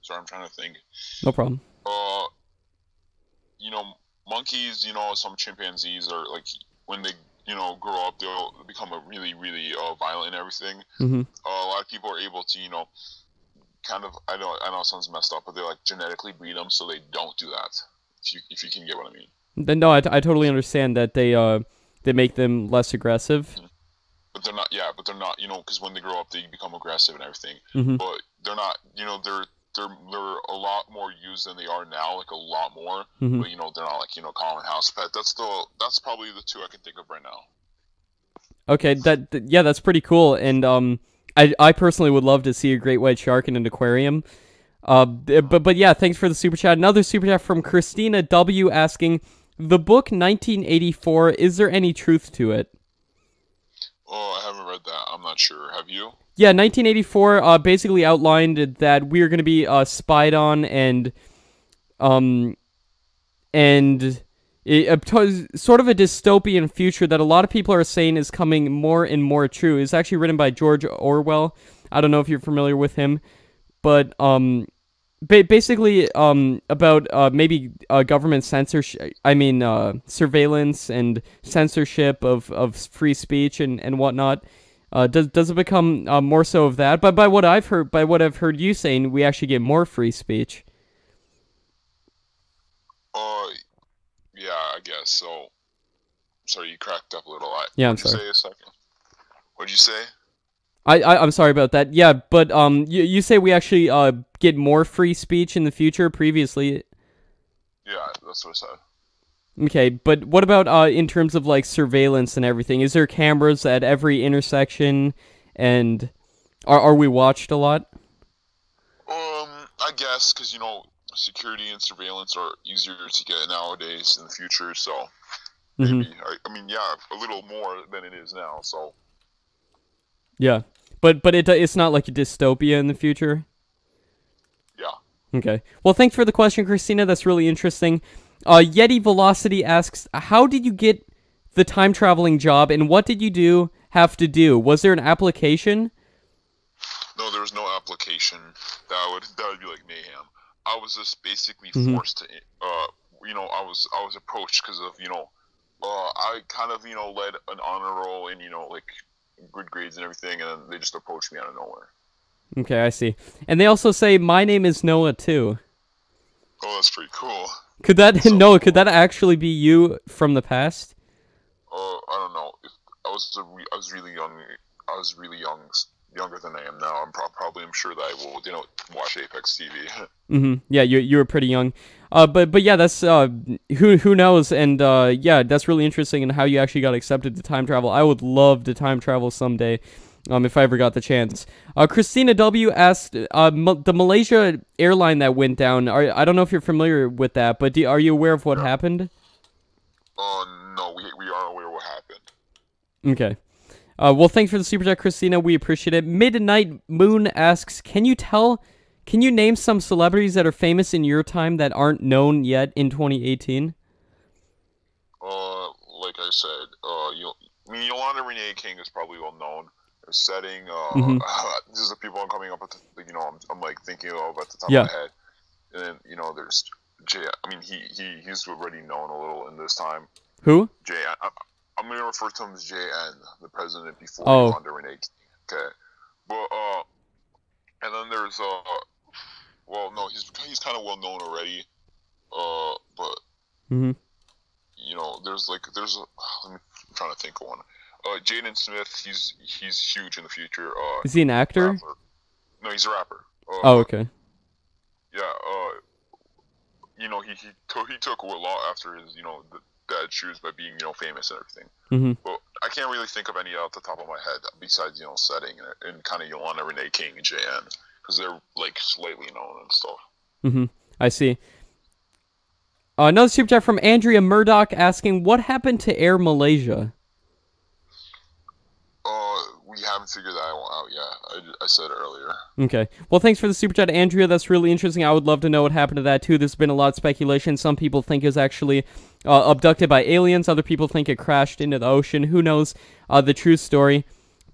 Sorry, I'm trying to think. No problem. Monkeys, some chimpanzees are, like, when they, grow up, they'll become a really, really violent and everything. A lot of people are able to, kind of, I know it sounds messed up, but they, like, genetically breed them so they don't do that, if you can get what I mean. Then, no, I totally understand that they make them less aggressive. But they're not, because when they grow up, they become aggressive and everything. But they're not, they're a lot more used than they are now, like a lot more. But they're not like common house pet. That's probably the two I can think of right now. Okay, that's pretty cool, and I personally would love to see a great white shark in an aquarium. But yeah, thanks for the super chat. Another super chat from Christina W asking, the book 1984, is there any truth to it? Oh, I haven't read that. I'm not sure. Have you? Yeah, 1984 basically outlined that we are going to be spied on and sort of a dystopian future that a lot of people are saying is coming more and more true. It's actually written by George Orwell. I don't know if you're familiar with him, but basically about maybe government censorship. I mean surveillance and censorship of free speech and whatnot. Does it become more so of that? But by what I've heard you saying, we actually get more free speech. Yeah, I guess so. Sorry, you cracked up a little. Yeah, I'm What'd you sorry. say a second? What'd you say? I'm sorry about that. Yeah, but you say we actually get more free speech in the future. Previously, Yeah, that's what I said. okay. But what about in terms of like surveillance and everything? Is there cameras at every intersection, and are we watched a lot? I guess because security and surveillance are easier to get nowadays in the future. So Mm-hmm. maybe I mean, yeah, a little more than it is now. So Yeah, but it's not like a dystopia in the future. yeah. Okay. Well, thanks for the question, Christina. That's really interesting. Yeti Velocity asks, how did you get the time traveling job, and what did you have to do? Was there an application? No, there was no application. That would be like mayhem. I was just basically Mhm. forced to, I was approached because of, I kind of, led an honor roll and, like good grades and everything, and then they just approached me out of nowhere. Okay, I see. And they also say, my name is Noah, too. Oh, that's pretty cool. Could that, So Noah, cool. could that actually be you from the past? I don't know. I was really young. I was really young, younger than I am now. I'm sure that I will, watch Apex TV. Mm-hmm. Yeah, you were pretty young. But yeah, that's who knows? And yeah, that's really interesting in how you actually got accepted to time travel. I would love to time travel someday, if I ever got the chance. Christina W asked, the Malaysia airline that went down. I don't know if you're familiar with that, but are you aware of what happened? No, we are aware what happened. Okay. Well, thanks for the super chat, Christina. We appreciate it. Midnight Moon asks, can you name some celebrities that are famous in your time that aren't known yet in 2018? Like I said, Yolanda Renee King is probably well known. Her setting, Mhm. this is the people I'm coming up with. I'm like thinking of at the top Yeah. of my head. And then there's Jay. I mean, he's already known a little in this time. Who? Jay. I'm gonna refer to him as JN, the president before Oh. Yolanda Renee King. Okay, but and then there's well, no, he's kind of well known already. But Mhm. there's I'm trying to think of one. Jaden Smith, he's huge in the future. Is he an actor? Rapper. No, he's a rapper. Oh, okay. Yeah. He took a lot after his the dad shoes by being famous and everything. Mhm. But I can't really think of any off the top of my head besides setting and kind of Yolanda Renee King and JN because they're like slightly known and stuff. Mhm. I see. Another super chat from Andrea Murdoch asking, what happened to Air Malaysia? We haven't figured that one out yet. I said earlier. Okay. Well, thanks for the super chat, Andrea. That's really interesting. I would love to know what happened to that, too. There's been a lot of speculation. Some people think it was actually abducted by aliens. Other people think it crashed into the ocean. Who knows the true story?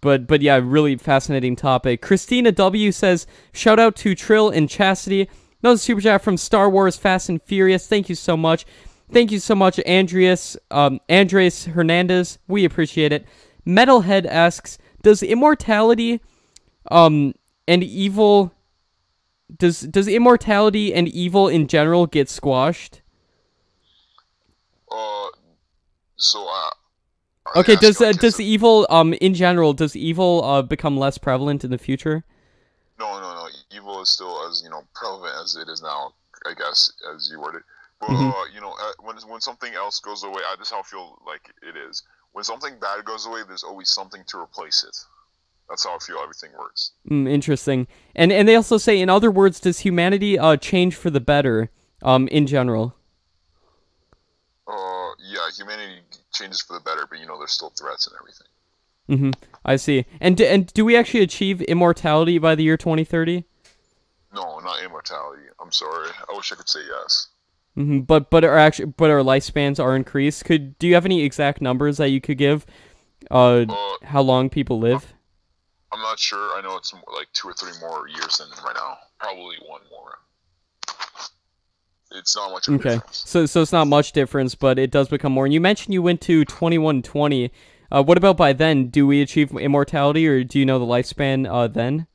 But yeah, really fascinating topic. Christina W says, shout out to Trill and Chastity. Another super chat from Star Wars Fast and Furious. Thank you so much. Thank you so much, Andres Hernandez. We appreciate it. Metalhead asks, does immortality and evil does immortality and evil in general get squashed? So Okay, does evil in general become less prevalent in the future? No. Evil is still as prevalent as it is now, I guess, as you worded. But when something else goes away, that's how I feel like it is. When something bad goes away, there's always something to replace it. That's how I feel everything works. Interesting. And they also say, in other words, does humanity change for the better in general? Yeah, humanity changes for the better, but there's still threats and everything. I see. And do we actually achieve immortality by the year 2030? No, not immortality. I'm sorry. I wish I could say yes. But our lifespans are increased. Do you have any exact numbers that you could give? How long people live? I'm not sure. I know it's like 2 or 3 more years than right now. Probably 1 more. It's not much of a difference. So it's not much difference, but it does become more. And you mentioned you went to 2120. What about by then? Do we achieve immortality, or do you know the lifespan then?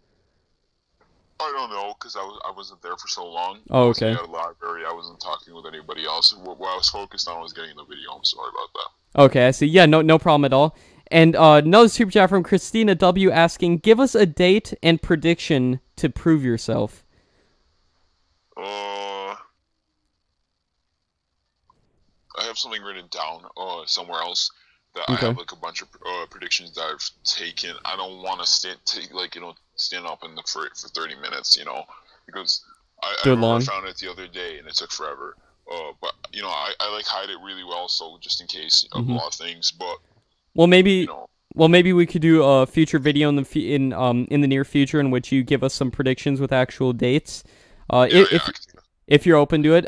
I don't know, because I wasn't there for so long. Oh, I was okay. at a library. I wasn't talking with anybody else. What I was focused on was getting the video. I'm sorry about that. Okay, I see. Yeah, no problem at all. And another super chat from Christina W asking, give us a date and prediction to prove yourself. I have something written down somewhere else that I Okay. have like a bunch of predictions that I've taken. I don't want to stand up in the for 30 minutes, because I Do it remember I long. found it the other day and it took forever. But I like hide it really well, so just in case of a lot of things. But Well, you maybe know, we could do a future video in the near future in which you give us some predictions with actual dates. yeah, If I can see that. if you're open to it,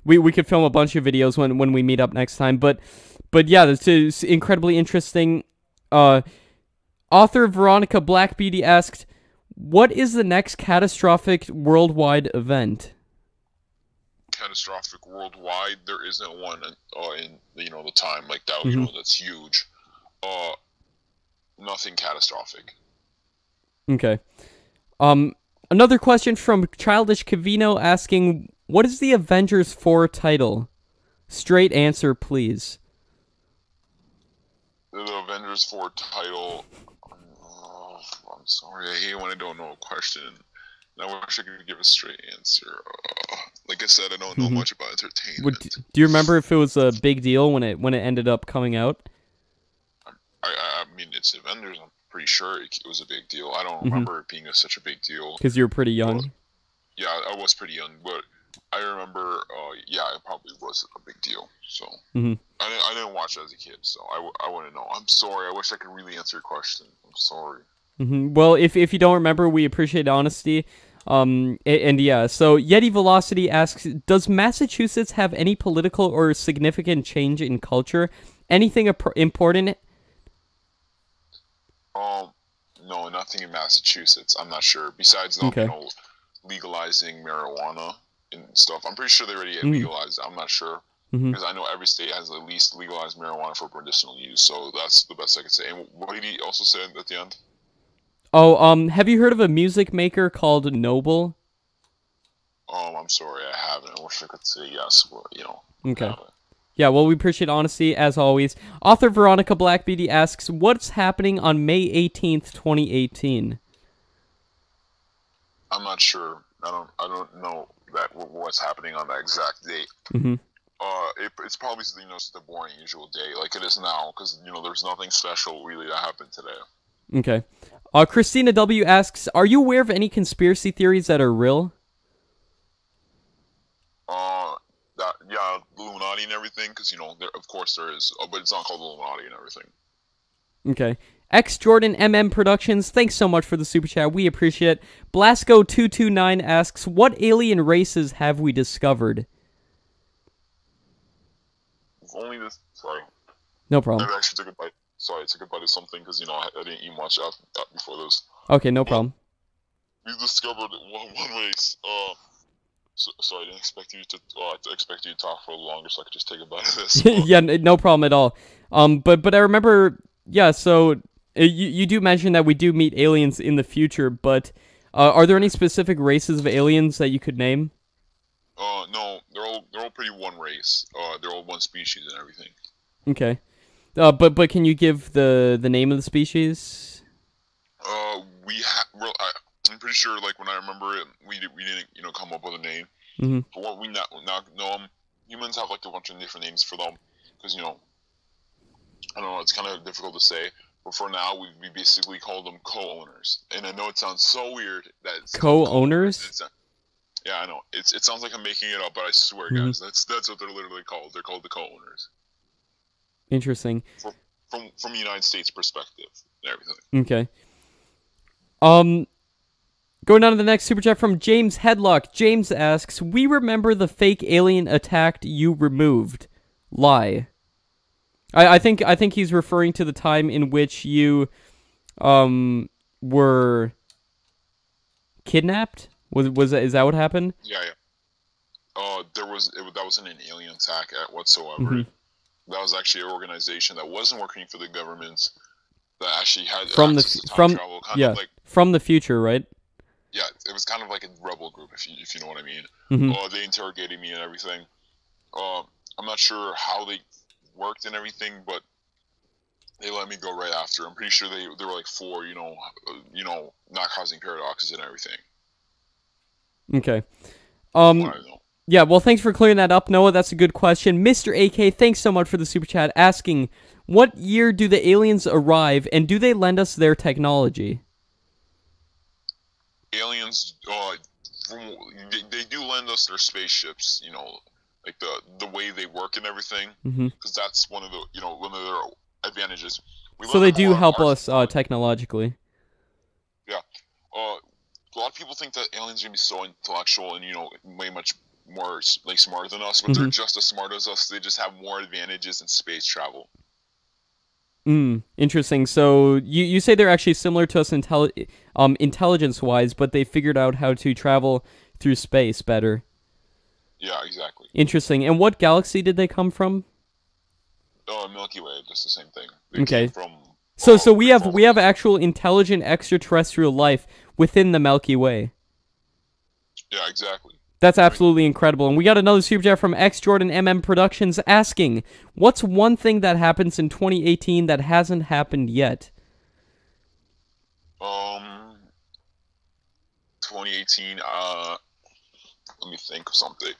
we could film a bunch of videos when we meet up next time. But yeah, this is incredibly interesting. Author Veronica Blackbeauty asked, "What is the next catastrophic worldwide event?" Catastrophic worldwide. There isn't one in the time like that. Mhm. That's huge. Nothing catastrophic. Okay. Another question from Childish Cavino asking, "What is the Avengers 4 title?" Straight answer, please. The Avengers 4 title. I'm sorry. I hate when I don't know a question. And I wish I could give a straight answer. Like I said, I don't know much about entertainment. Do you remember if it was a big deal when it ended up coming out? I mean, it's Avengers. I'm pretty sure it was a big deal. I don't remember it being such a big deal. Because you were pretty But, young. yeah, I was pretty young, but I remember. Yeah, it probably was a big deal. So I didn't watch it as a kid, so I wouldn't know. I'm sorry. I wish I could really answer your question. I'm sorry. Well, if you don't remember, we appreciate honesty. And yeah, so Yeti Velocity asks, does Massachusetts have any political or significant change in culture? Anything important? No, nothing in Massachusetts. I'm not sure. Besides them, Okay. legalizing marijuana and stuff. I'm pretty sure they already legalized it. I'm not sure. Because I know every state has at least legalized marijuana for medicinal use, so that's the best I could say. And what did he also say at the end? Oh, have you heard of a music maker called Noble? I'm sorry, I haven't. I wish I could say yes, but Okay. I haven't. Yeah, well, we appreciate honesty, as always. Author Veronica Blackbeauty asks, what's happening on May 18th, 2018? I'm not sure. I don't know what's happening on that exact date. It's probably just the boring usual day like it is now, because there's nothing special really that happened today. Okay. Christina W asks, are you aware of any conspiracy theories that are real? Yeah, Illuminati and everything, because of course there is, but it's not called Illuminati and everything. Okay. X Jordan MM Productions, thanks so much for the super chat. We appreciate it. Blasco229 asks, what alien races have we discovered? Only this. Sorry. No problem. I actually took a bite. Sorry, I took a bite of something because I didn't eat much before this. Okay, no problem. We discovered one race. Sorry, I didn't expect you to talk for a little longer, so I could just take a bite of this. Yeah, no problem at all. But I remember, yeah. So you do mention that we do meet aliens in the future, but are there any specific races of aliens that you could name? No, they're all pretty one race. They're all one species and everything. Okay. But can you give the name of the species? I'm pretty sure, like, when I remember it, we didn't come up with a name. But what we now know, humans have like a bunch of different names for them, because I don't know, it's kind of difficult to say. But for now, we basically call them co-owners. And I know it sounds so weird that it's Co-owners. Yeah, I know. It sounds like I'm making it up, but I swear, guys, that's what they're literally called. They're called the co-owners. Interesting. From the United States perspective and everything. Okay. Going on to the next super chat from James Headlock. James asks, we remember the fake alien attacked you removed. Lie. I think he's referring to the time in which you were kidnapped. Is that what happened? Yeah. That wasn't an alien attack whatsoever. that was actually an organization that wasn't working for the government, that actually had From access to the time travel, kind yeah, of like, from the future, right? yeah, it was kind of like a rebel group, if you know what I mean. Mm-hmm. They interrogated me and everything. I'm not sure how they worked and everything, but they let me go right after. I'm pretty sure they were like for not causing paradoxes and everything. Okay. From what I know. Yeah, well, thanks for clearing that up, Noah. That's a good question. Mr. AK, thanks so much for the super chat, asking, what year do the aliens arrive, and do they lend us their technology? Aliens, they do lend us their spaceships, like the way they work and everything, because that's one of their advantages. So they do help us technologically. Yeah. A lot of people think that aliens are gonna be so intellectual and way much more like smarter than us, but they're just as smart as us. They just have more advantages in space travel. Interesting. So you say they're actually similar to us intelligence-wise, but they figured out how to travel through space better. Yeah, exactly. Interesting. And what galaxy did they come from? Milky Way, just the same thing. They came from. So we have actual intelligent extraterrestrial life within the Milky Way. Yeah, exactly. That's absolutely incredible. And we got another super chat from X Jordan MM Productions asking, what's one thing that happens in 2018 that hasn't happened yet? 2018, let me think of something.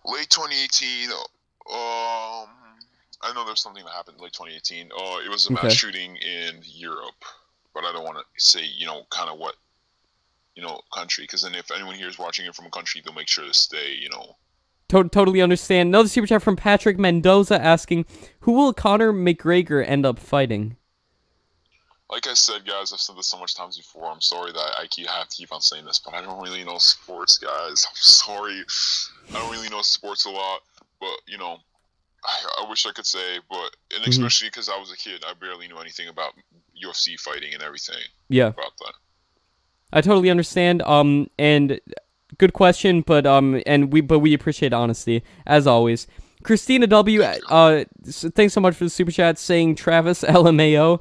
Late 2018, I know there's something that happened in late 2018. It was a mass shooting in Europe, but I don't want to say, kind of what, country, because then if anyone here is watching it from a country, they'll make sure to stay, Totally understand. Another super chat from Patrick Mendoza asking, who will Conor McGregor end up fighting? Like I said, guys, I've said this so much times before. I'm sorry that I have to keep on saying this, but I don't really know sports, guys. I'm sorry. I don't really know sports a lot, but, I wish I could say, and especially because I was a kid, I barely knew anything about UFC fighting and everything. Yeah. About that. I totally understand. And good question, but we appreciate honesty as always. Christina W. Thanks so much for the super chat saying Travis LMAO.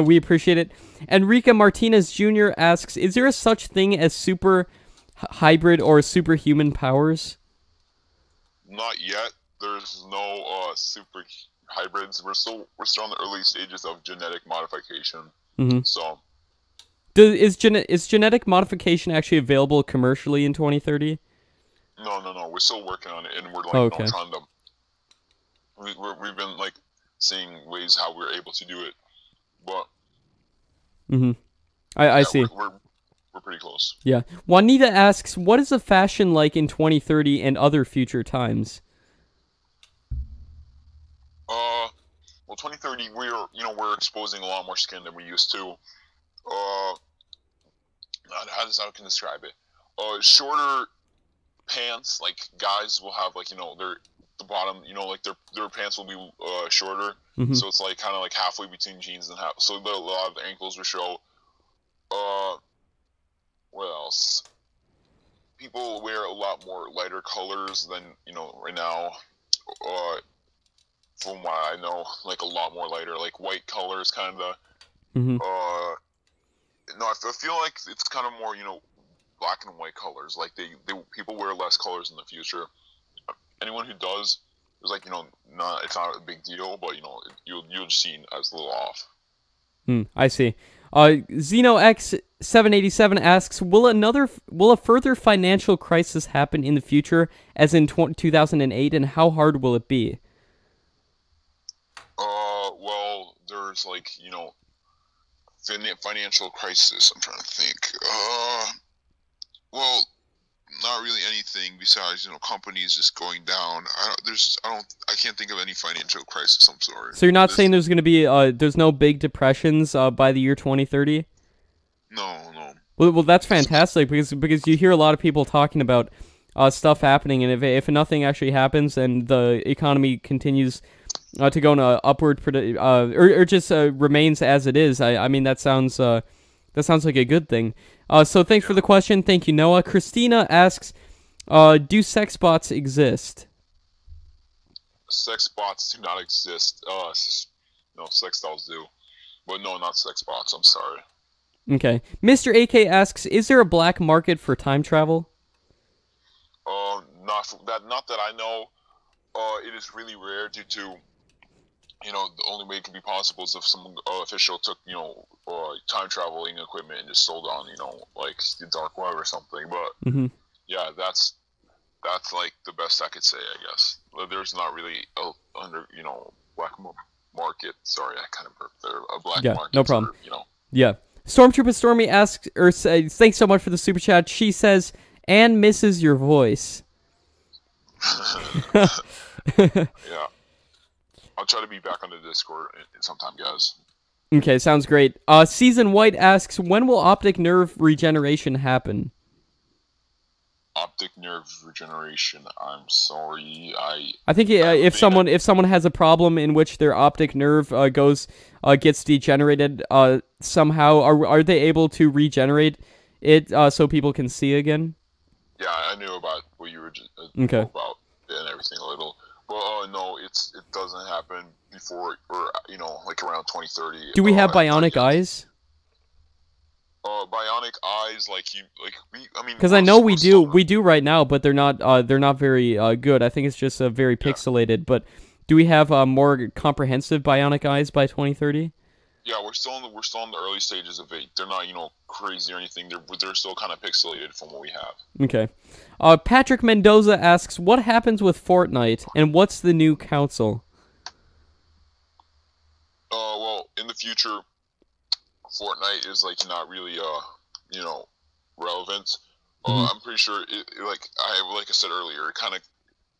We appreciate it. Enrique Martinez Jr. asks, is there a such thing as super hybrid or superhuman powers? Not yet. There's no super hybrids. We're still in the early stages of genetic modification. So. Is genetic modification actually available commercially in 2030? No. We're still working on it, and we're trying to. We've been seeing ways how we're able to do it, but. I see. We're pretty close. Yeah. Juanita asks, what is the fashion like in 2030 and other future times? Well, 2030 we're exposing a lot more skin than we used to. How can I describe it? Shorter pants, like guys will have the bottom, their pants will be shorter, so it's kind of halfway between jeans and half. So a lot of the ankles will show. What else? People wear a lot more lighter colors than right now. From what I know, a lot more lighter, white colors, kind of. No, I feel like it's kind of more, black and white colors. People wear less colors in the future. Anyone who does, is it's not a big deal, but you'll just see as a little off. I see. XenoX787 asks, will a further financial crisis happen in the future, as in 2008, and how hard will it be? Well, there's financial crisis. I'm trying to think. Well, not really anything besides companies just going down. I can't think of any financial crisis. I'm sorry. So you're not saying there's going to be there's no big depressions by the year 2030? No. Well, that's fantastic because you hear a lot of people talking about stuff happening, and if nothing actually happens and the economy continues to go in a upward or just remains as it is, I mean that sounds like a good thing. So thanks for the question. Thank you, Noah. Christina asks, do sex bots exist? sex bots do not exist. No, sex dolls do. But no, not sex bots. I'm sorry. Okay. Mr. AK asks, is there a black market for time travel? Not that I know. It is really rare due to, the only way it can be possible is if some official took, time traveling equipment and just sold on, like the dark web or something. But yeah, that's like the best I could say, I guess. There's not really black market. Sorry, I kind of burped there. A black market. No problem. For, Yeah. Stormtrooper Stormy asks, or says, thanks so much for the super chat. She says, Anne misses your voice. Yeah. I'll try to be back on the Discord sometime, guys. Okay, sounds great. Season White asks, when will optic nerve regeneration happen? Optic nerve regeneration. I'm sorry. I think if someone has a problem in which their optic nerve gets degenerated somehow, are they able to regenerate it so people can see again? Yeah, I knew about what you were about and everything a little. But no, it doesn't happen before or like around 2030. Do we have bionic eyes? Bionic eyes, because I know we do right now, but they're not very good. I think it's just very pixelated. But do we have more comprehensive bionic eyes by 2030? Yeah, we're still in the early stages of it. They're not crazy or anything. They're still kind of pixelated from what we have. Okay. Patrick Mendoza asks, what happens with Fortnite and what's the new council? Well, in the future, Fortnite is not really relevant. I'm pretty sure like I said earlier, it kind of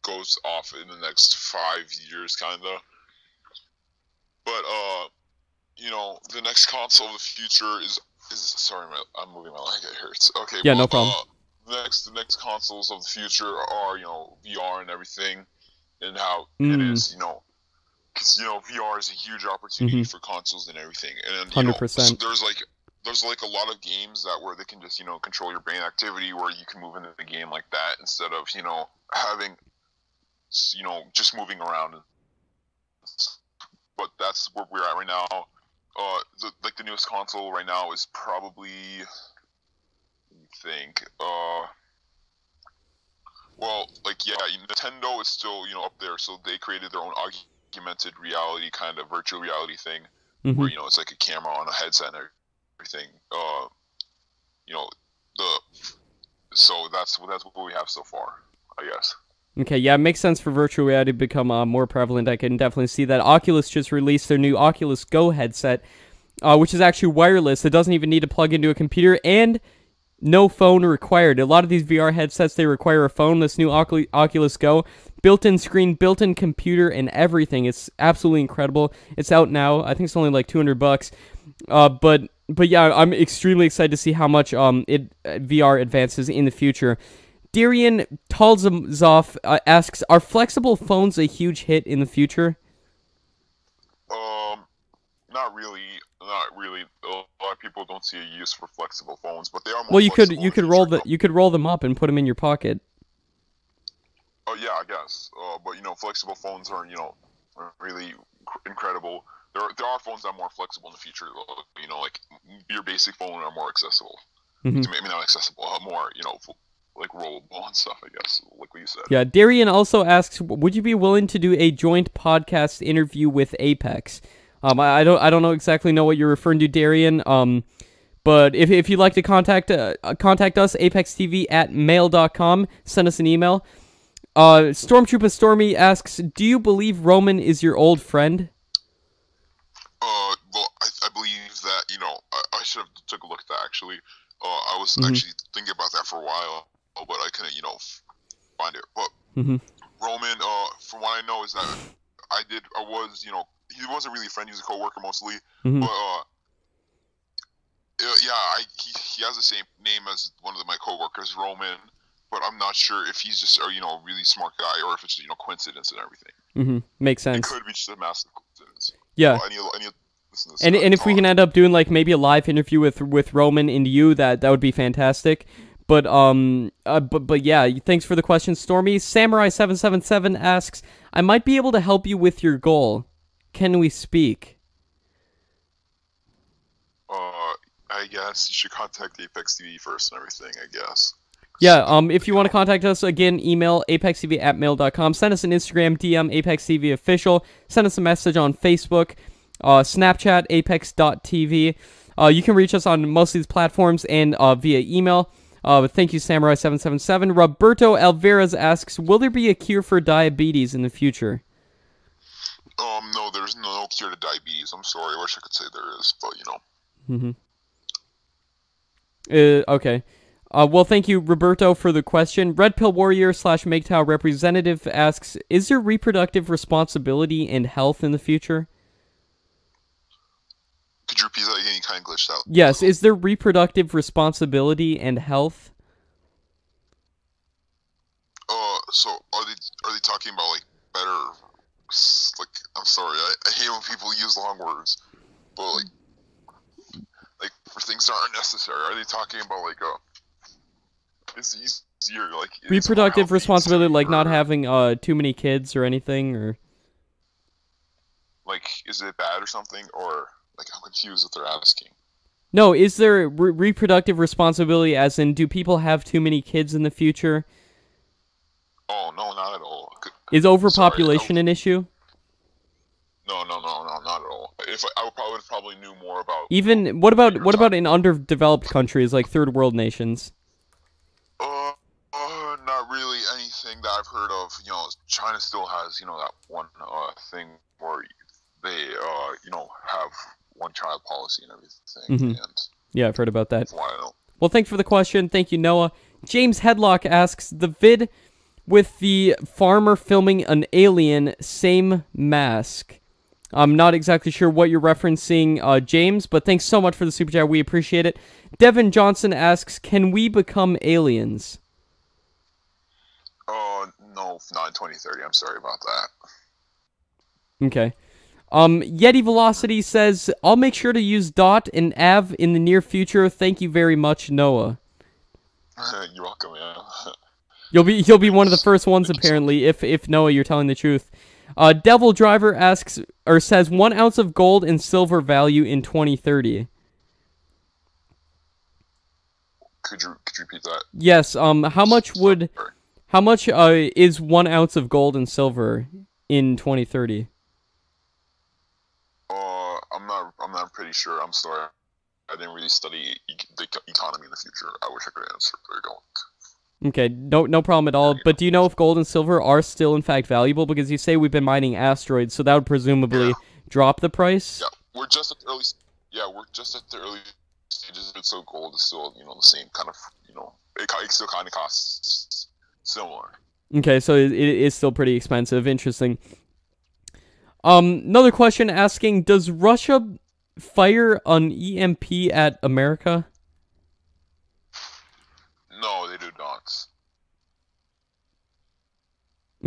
goes off in the next 5 years, kind of. But the next console of the future is sorry, I'm moving my leg. It hurts. Okay. Yeah, no problem. The next consoles of the future are VR and everything, and how it is because VR is a huge opportunity for consoles and everything, and 100%. So there's a lot of games where they can just control your brain activity, where you can move into the game like that instead of having just moving around. But that's where we're at right now. The newest console right now is probably, Nintendo is still up there, so they created their own augmented reality kind of virtual reality thing, where it's like a camera on a headset and everything. So that's what we have so far, I guess. Okay, yeah, it makes sense for virtual reality to become more prevalent. I can definitely see that. Oculus just released their new Oculus Go headset, which is actually wireless. It doesn't even need to plug into a computer, and no phone required. A lot of these VR headsets, they require a phone. This new Oculus Go, built-in screen, built-in computer, and everything. It's absolutely incredible. It's out now. I think it's only like $200. But yeah, I'm extremely excited to see how much VR advances in the future. Darian Talzamzov asks, are flexible phones a huge hit in the future? Not really. A lot of people don't see a use for flexible phones, but they are more. Well, you could roll them up and put them in your pocket. Oh yeah, I guess. But flexible phones are really incredible. There are phones that are more flexible in the future. Like your basic phone are more accessible. Maybe not accessible, more like rollable and stuff, I guess, like what you said. Yeah, Darian also asks, would you be willing to do a joint podcast interview with Apex? I don't exactly know what you're referring to, Darian. But if you'd like to contact us, apextv@mail.com. Send us an email. Stormtrooper Stormy asks, do you believe Roman is your old friend? Well, I believe that, I should have took a look at that, actually. I was actually thinking about that for a while, but I couldn't, find it. But Roman, from what I know, is that he wasn't really a friend. He was a coworker mostly. But he has the same name as one of my coworkers, Roman. But I'm not sure if he's just a really smart guy or if it's just coincidence and everything. Makes sense. It could be just a massive coincidence. Yeah. And if we can end up doing like maybe a live interview with Roman and you, that would be fantastic. But yeah, thanks for the question, Stormy. Samurai777 asks, I might be able to help you with your goal. Can we speak? I guess you should contact Apex TV first and everything, I guess. Yeah, if you want to contact us, again, email apextv@mail.com. Send us an Instagram DM, ApexTV Official. Send us a message on Facebook, Snapchat, apex.tv. You can reach us on most of these platforms and via email. Thank you, Samurai777. Roberto Alvarez asks, will there be a cure for diabetes in the future? No, there's no cure to diabetes. I'm sorry. I wish I could say there is, but, you know. Okay. Well, thank you, Roberto, for the question. Red Pill Warrior / MGTOW representative asks, is there reproductive responsibility and health in the future? Could you repeat that again? You kind of glitched out. Yes, is there reproductive responsibility and health? So are they talking about like better? Like, I'm sorry, I hate when people use long words, but like for things that aren't necessary. Are they talking about like is easier like reproductive responsibility, like not having too many kids or anything, or like is it bad or something, or like I'm confused what they're asking. No, is there reproductive responsibility as in do people have too many kids in the future? Oh, no, not at all. Is overpopulation an issue? No, not at all. If I would probably knew more about. Even what about in underdeveloped countries like third world nations? Not really anything that I've heard of. You know, China still has that one thing where they have one child policy and everything. And yeah, I've heard about that. Well, thanks for the question. Thank you, Noah. James Headlock asks, the vid with the farmer filming an alien, same mask. I'm not exactly sure what you're referencing, James, but thanks so much for the super chat. We appreciate it. Devin Johnson asks, can we become aliens? No, not in 2030. I'm sorry about that. Okay. Yeti Velocity says, I'll make sure to use Dot and Av in the near future. Thank you very much, Noah. You're welcome, yeah. You'll be one of the first ones, apparently, if Noah, you're telling the truth. Devil Driver asks, or says, 1 ounce of gold and silver value in 2030. Could you repeat that? Yes, how much is 1 ounce of gold and silver in 2030? I'm not pretty sure. I'm sorry. I didn't really study the economy in the future. I wish I could answer, but I don't. Okay, no problem at all. But do you know if gold and silver are still in fact valuable? Because you say we've been mining asteroids, so that would presumably drop the price. Yeah, we're just at the early. Stages. So gold is still the same kind of it still kind of costs similar. Okay, so it is still pretty expensive. Interesting. Another question asking, does Russia fire an EMP at America? No, they do not.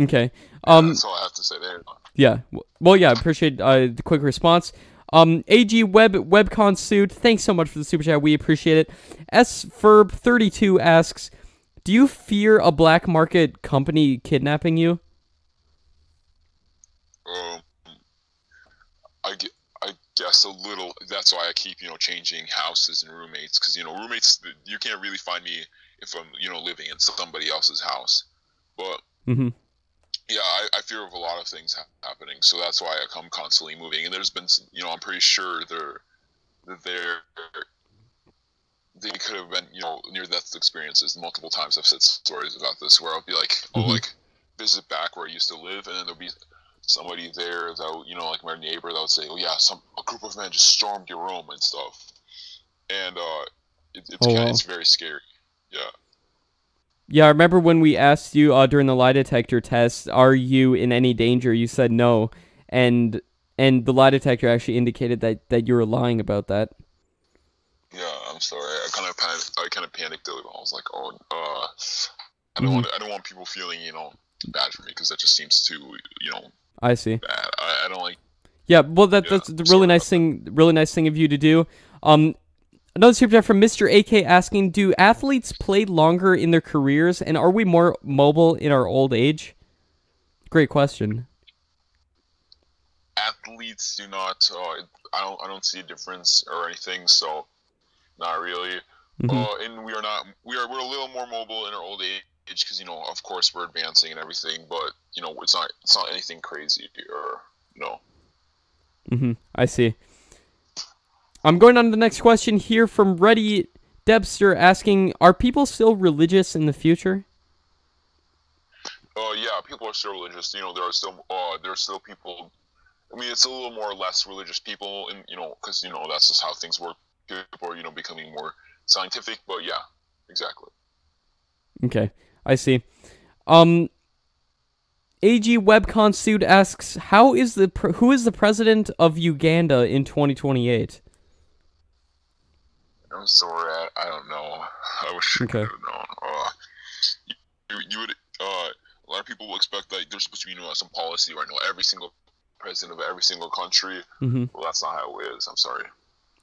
Okay. That's all I have to say there. Yeah. Well, yeah, I appreciate the quick response. AG Webcon Suit, thanks so much for the super chat. We appreciate it. SFerb32 asks, do you fear a black market company kidnapping you? I guess a little. That's why I keep changing houses and roommates, because roommates, you can't really find me if I'm living in somebody else's house. But yeah, I fear of a lot of things happening, so that's why I'm constantly moving. And there's been I'm pretty sure they could have been near death experiences multiple times. I've said stories about this where I'll be like, visit back where I used to live, and then there'll be somebody there that like my neighbor that would say, oh yeah, a group of men just stormed your room and stuff, and it's very scary. Yeah, I remember when we asked you during the lie detector test, are you in any danger? You said no, and the lie detector actually indicated that you were lying about that. Yeah, I'm sorry. I kind of panicked a little. I was like, I don't want people feeling bad for me, because that just seems too I see. bad. I don't like. Yeah, well, that's a really nice thing of you to do. Another super chat from Mr. AK asking, do athletes play longer in their careers, and are we more mobile in our old age? Great question. Athletes do not. I don't see a difference or anything. So not really. And we are not. We're a little more mobile in our old age because of course we're advancing and everything. But it's not anything crazy or I see. I'm going on to the next question here from Reddy Debster asking, are people still religious in the future? Yeah, people are still religious. There are still people. I mean, it's a little more or less religious people, and because that's just how things work. People are becoming more scientific, but yeah, exactly. Okay, I see. AG Webcon Suit asks, who is the president of Uganda in 2028? I'm sorry, I don't know. I wish I could have known. You would. A lot of people will expect that there's supposed to be some policy right now. Every single president of every single country. Well, that's not how it is. I'm sorry.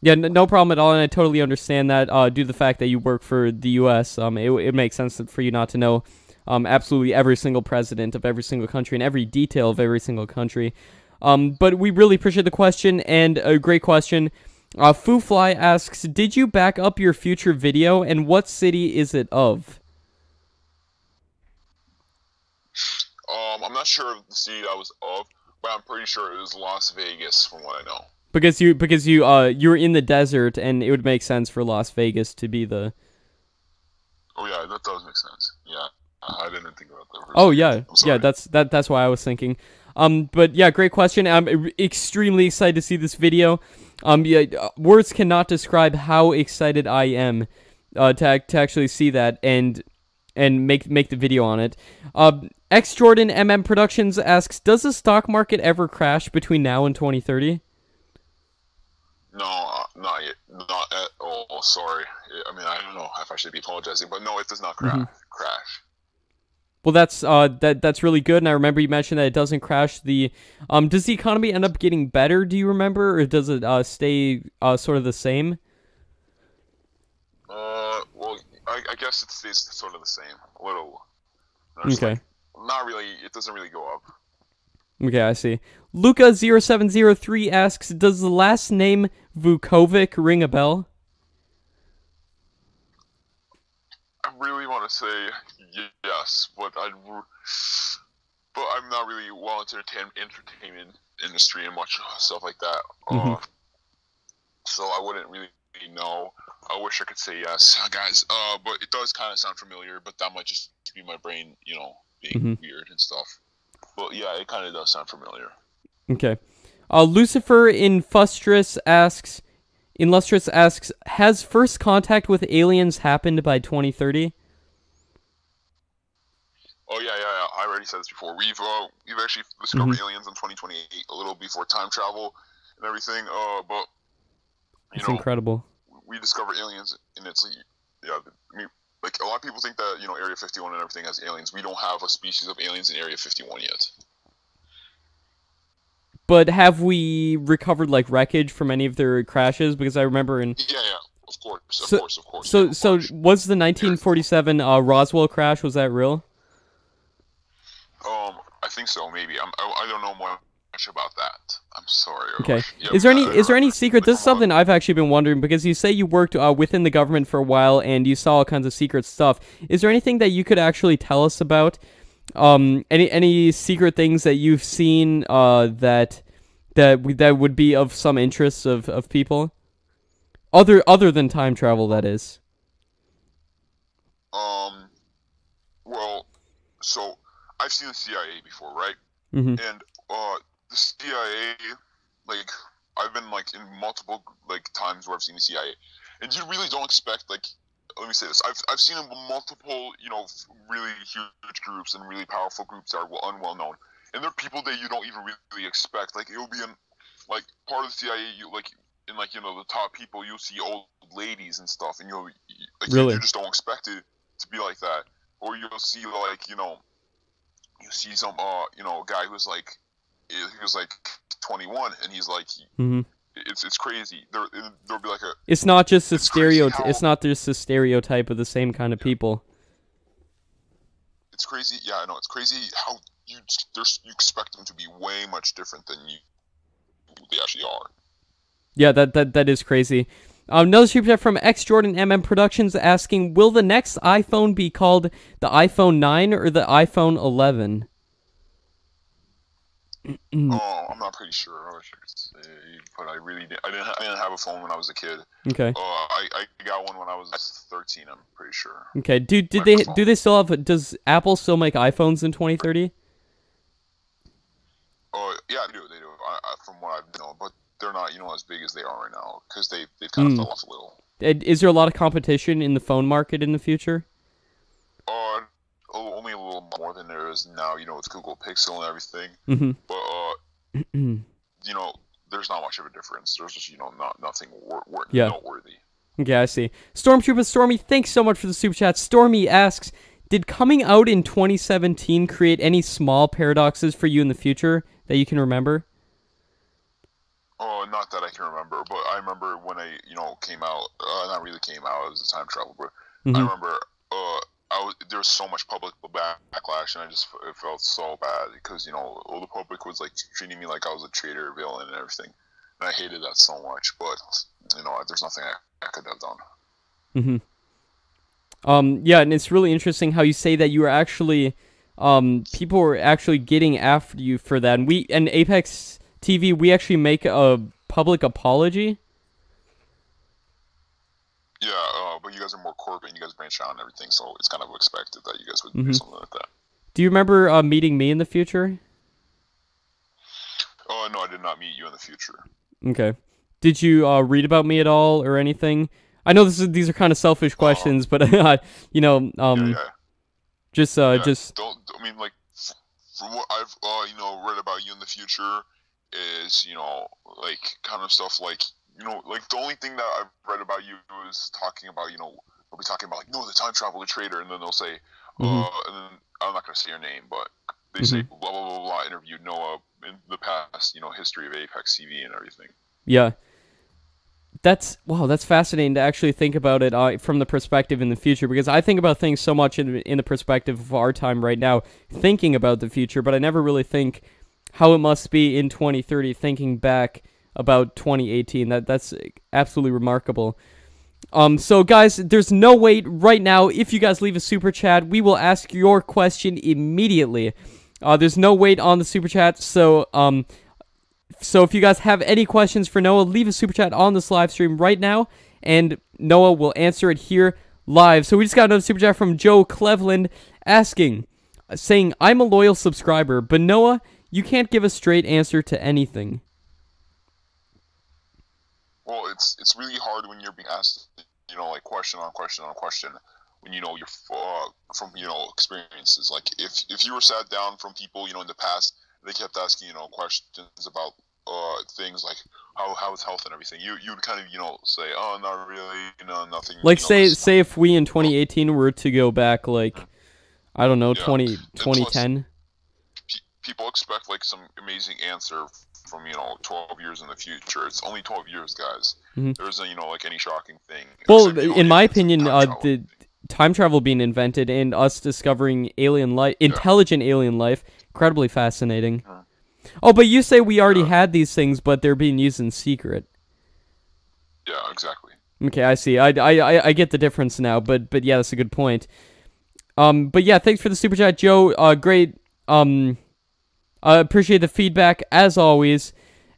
Yeah, no problem at all, and I totally understand that. Due to the fact that you work for the U.S., it makes sense for you not to know absolutely every single president of every single country and every detail of every single country. But we really appreciate the question, and a great question. Foofly asks, did you back up your future video, and what city is it of? I'm not sure of the city I was of, but I'm pretty sure it was Las Vegas, from what I know. Because you're in the desert, and it would make sense for Las Vegas to be the. Oh yeah, that does make sense. Yeah, I didn't think about that. Oh yeah, yeah. That's why I was thinking. But yeah, great question. I'm extremely excited to see this video. Yeah, words cannot describe how excited I am to actually see that and make the video on it. X Jordan MM Productions asks, does the stock market ever crash between now and 2030? No, not yet. Not at all. Sorry. I mean, I don't know if I should be apologizing, but no, it does not crash. Well, that's really good, and I remember you mentioned that it doesn't crash. Does the economy end up getting better? Do you remember, or does it stay sort of the same? Well, I guess it stays sort of the same. A little. Okay. Not really. It doesn't really go up. Okay, I see. Luca0703 asks, does the last name Vukovic ring a bell? I really want to say yes, but I'm not really well into the entertainment industry and much stuff like that. So I wouldn't really know. I wish I could say yes, guys. But it does kind of sound familiar, but that might just be my brain, being weird and stuff. But yeah, it kind of does sound familiar. Okay. Lucifer in Lustrous asks, has first contact with aliens happened by 2030? Oh yeah. I already said this before. We've actually discovered aliens in 2028, a little before time travel and everything. But it's incredible. We discovered aliens, and it's like a lot of people think that Area 51 and everything has aliens. We don't have a species of aliens in Area 51 yet. But have we recovered wreckage from any of their crashes? Because I remember in of course. So was the 1947 Roswell crash, was that real? I think so. Maybe I don't know much about that. I'm sorry. Okay. Is there any secret? This is something I've actually been wondering, because you say you worked within the government for a while and you saw all kinds of secret stuff. Is there anything that you could actually tell us about? Any secret things that you've seen that would be of some interest of people, other than time travel, that is? Well, so I've seen the CIA before, right? And the CIA, I've been in multiple times where I've seen the CIA, and you really don't expect let me say this. I've seen multiple really huge groups and really powerful groups that are unwell known, and they're people that you don't even really expect. It'll be in part of the CIA. In the top people, you'll see old ladies and stuff, and really? You just don't expect it to be like that. Or you'll see you see some guy who's he was 21, and he's it's crazy. There'll be like a. It's not just a It's crazy stereotype. how It's not just a stereotype of the same kind of people. it's crazy. Yeah, I know. It's crazy how you expect them to be way much different than they actually are. Yeah, that is crazy. Another super chat from X Jordan MM Productions asking, will the next iPhone be called the iPhone 9 or the iPhone 11? Oh, I'm not pretty sure. I wish I could say, but I didn't have a phone when I was a kid. Okay. I got one when I was 13. I'm pretty sure. Okay. Do Microphone. they still have? Does Apple still make iPhones in 2030? Yeah, they do. From what I know, but they're not as big as they are right now because they kind of fell off a little. Is there a lot of competition in the phone market in the future? Only a little more than there is now, with Google Pixel and everything. Mm-hmm. But there's not much of a difference. There's just nothing Yeah. noteworthy. Okay, I see. Stormtrooper Stormy, thanks so much for the super chat. Stormy asks, did coming out in 2017 create any small paradoxes for you in the future that you can remember? Oh, not that I can remember, but I remember when I came out. Not really came out. It was a time travel, but I remember there was so much public backlash, and it felt so bad because all the public was like treating me like I was a traitor, villain, and everything, and I hated that so much. But there's nothing I could have done. Yeah, and it's really interesting how you say that you were actually, people were actually getting after you for that, and Apex TV, we actually make a public apology. Yeah, but you guys are more corporate, and you guys branch out and everything, so it's kind of expected that you guys would do something like that. Do you remember meeting me in the future? Oh, no, I did not meet you in the future. Okay. Did you read about me at all or anything? I know these are kind of selfish questions, but just Don't. I mean, like, from what I've read about you in the future is like kind of stuff like like the only thing that I've read about you is talking about we'll be talking about like the time traveler traitor, and then they'll say and then I'm not gonna say your name, but they say blah blah blah blah interviewed Noah in the past history of Apex TV and everything. Yeah. That's fascinating to actually think about it from the perspective in the future, because I think about things so much in the perspective of our time right now, thinking about the future, but I never really think how it must be in 2030, thinking back about 2018. That's absolutely remarkable. So guys, there's no wait right now. If you guys leave a super chat, we will ask your question immediately. There's no wait on the super chat, so if you guys have any questions for Noah, leave a super chat on this live stream right now, and Noah will answer it here live. So we just got another super chat from Joe Cleveland saying, I'm a loyal subscriber, but Noah, you can't give a straight answer to anything. Well, it's really hard when you're being asked, like question on question on question, when you're from experiences. Like if you were sat down from people in the past, they kept asking questions about things like how is health and everything. You'd kind of say, oh, not really, nothing. Like say if we in 2018 were to go back, like I don't know, 2010. People expect like some amazing answer from 12 years in the future. It's only 12 years, guys. There isn't like any shocking thing. Well, in my opinion, the time travel being invented and us discovering alien life, intelligent alien life, incredibly fascinating. Oh, but you say we already had these things, but they're being used in secret. Yeah, exactly. Okay, I see. I get the difference now, but yeah, that's a good point. But yeah, thanks for the super chat, Joe. Great. Appreciate the feedback as always,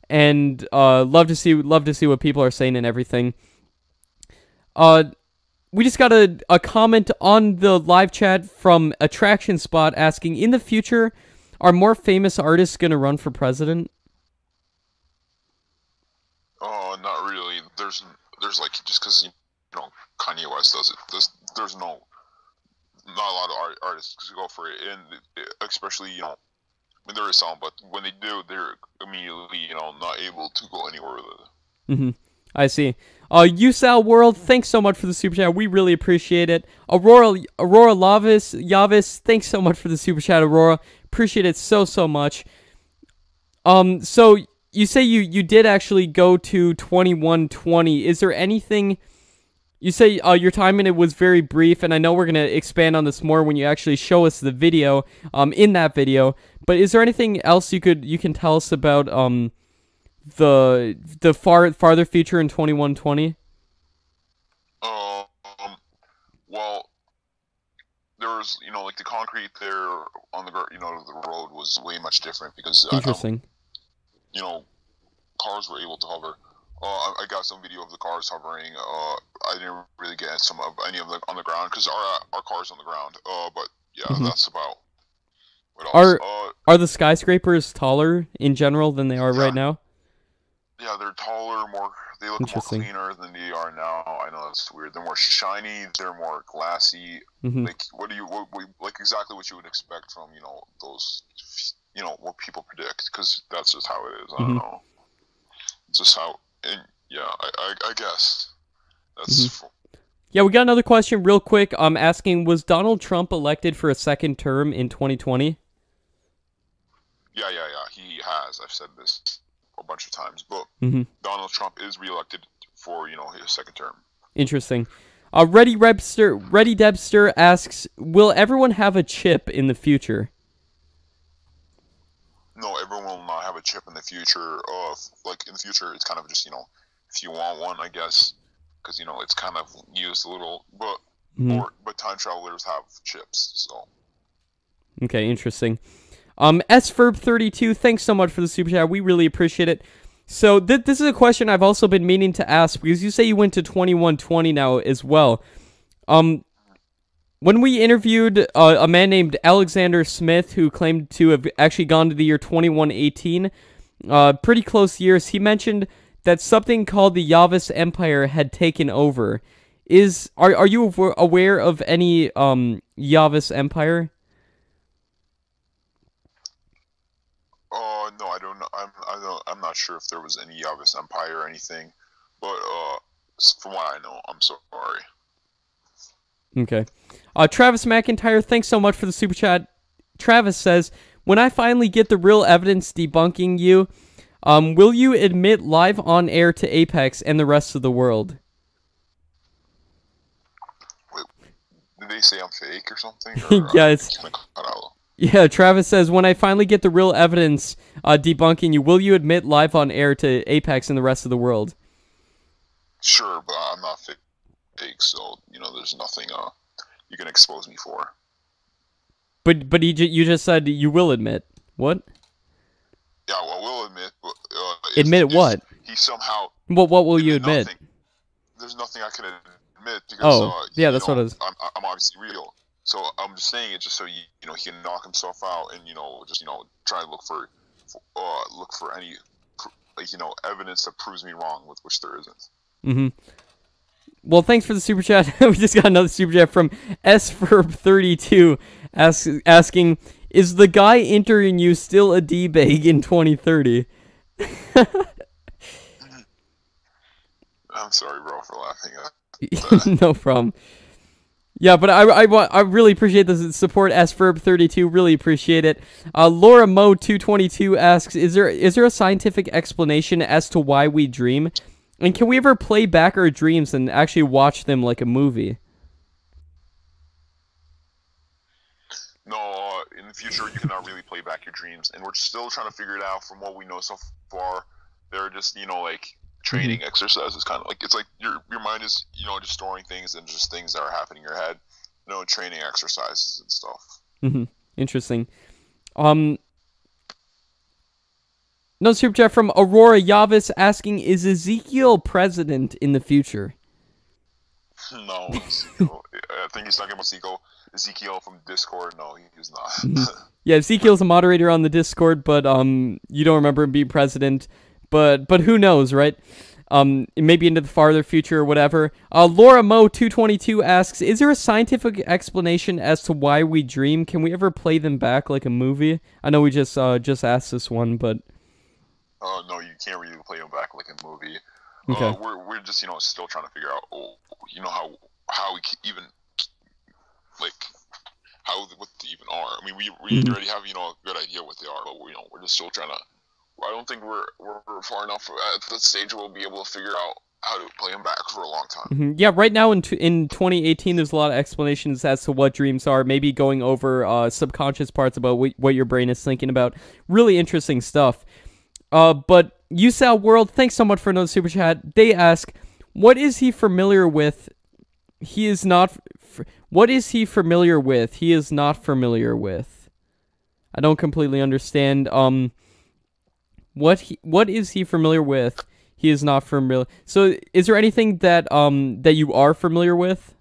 and love to see what people are saying and everything. We just got a comment on the live chat from Attraction Spot asking, in the future, are more famous artists gonna run for president? Oh, not really. There's like, just because Kanye West does it. There's not a lot of artists who go for it, and especially I mean, there is some, but when they do, they're immediately not able to go anywhere with it. I see. USAL World, thanks so much for the super chat. We really appreciate it. Aurora Yavis, thanks so much for the super chat, Aurora. Appreciate it so much. So you say you did actually go to 2120. Is there anything? You say your time in it was very brief, and I know we're gonna expand on this more when you actually show us the video. In that video, but is there anything else you can tell us about the farther future in 2120? Well, there was, like the concrete there on the road was way much different because Interesting. Cars were able to hover. I got some video of the cars hovering. I didn't really get any of them on the ground because our car's on the ground. But yeah, that's about. What else? Are the skyscrapers taller in general than they are right now? Yeah, they're taller, they look more cleaner than they are now. I know that's weird. They're more shiny, they're more glassy. Like like exactly what you would expect from, those, what people predict, because that's just how it is. I don't know. It's just how, and yeah, I guess that's. Yeah, we got another question real quick. I'm asking, was Donald Trump elected for a second term in 2020? Yeah, he has. I've said this a bunch of times, but Donald Trump is reelected for, his second term. Interesting. Reddy Debster asks, will everyone have a chip in the future? No, everyone will not have a chip in the future. Like in the future, it's kind of just, if you want one, I guess, because it's kind of used a little, but time travelers have chips, so. Okay, interesting. SFerb32, thanks so much for the super chat. We really appreciate it. So this is a question I've also been meaning to ask, because you say you went to 2120 now as well. When we interviewed a man named Alexander Smith, who claimed to have actually gone to the year 2118, pretty close years, he mentioned that something called the Yavis Empire had taken over. Are you aware of any Yavis Empire? No, I don't know. I'm not sure if there was any Yavis Empire or anything, but from what I know, I'm so sorry. Okay. Travis McIntyre, thanks so much for the super chat. Travis says, when I finally get the real evidence debunking you, will you admit live on air to Apex and the rest of the world? Wait, did they say I'm fake or something? Or, Yeah, yeah, Travis says, when I finally get the real evidence debunking you, will you admit live on air to Apex and the rest of the world? Sure, but I'm not fake, so, there's nothing you can expose me for. But you just said you will admit. What? Yeah, well, we'll admit. But, admit what? He somehow. What will you admit? There's nothing I can admit because. Yeah, that's what it is. I'm obviously real, so I'm just saying it just so he can knock himself out and just try to look for any evidence that proves me wrong, with which there isn't. Well, thanks for the super chat. We just got another super chat from SFerb32 asking, is the guy entering you still a D-bag in 2030? I'm sorry, bro, for laughing at that. No problem. Yeah, but I really appreciate the support, SFerb32. Really appreciate it. Laura Mo 222 asks, is there a scientific explanation as to why we dream? And can we ever play back our dreams and actually watch them like a movie? No, in the future you cannot really play back your dreams, and we're still trying to figure it out. From what we know so far, they're just like training exercises, kind of like it's like your mind is just storing things and just things that are happening in your head, training exercises and stuff. Interesting. No super chat from Aurora Yavis asking, is Ezekiel president in the future? No, I think he's talking about Ezekiel from Discord. No, he's not. Yeah, Ezekiel's a moderator on the Discord, but you don't remember him being president. But who knows, right? Maybe into the farther future or whatever. Laura Mo 222 asks, is there a scientific explanation as to why we dream? Can we ever play them back like a movie? I know we just asked this one, but. No, you can't really play them back like a movie. Okay. We're just still trying to figure out how we can even what they even are. I mean, we already have a good idea what they are, but we're just still trying to don't think we're far enough at that stage where we'll be able to figure out how to play them back for a long time. Yeah, right now in 2018, there's a lot of explanations as to what dreams are. Maybe going over subconscious parts about what your brain is thinking about. Really interesting stuff. But USAL World, thanks so much for another super chat. They ask, what is he familiar with? He is not. What is he familiar with? He is not familiar with. I don't completely understand. What is he familiar with? He is not familiar. So, is there anything that that you are familiar with?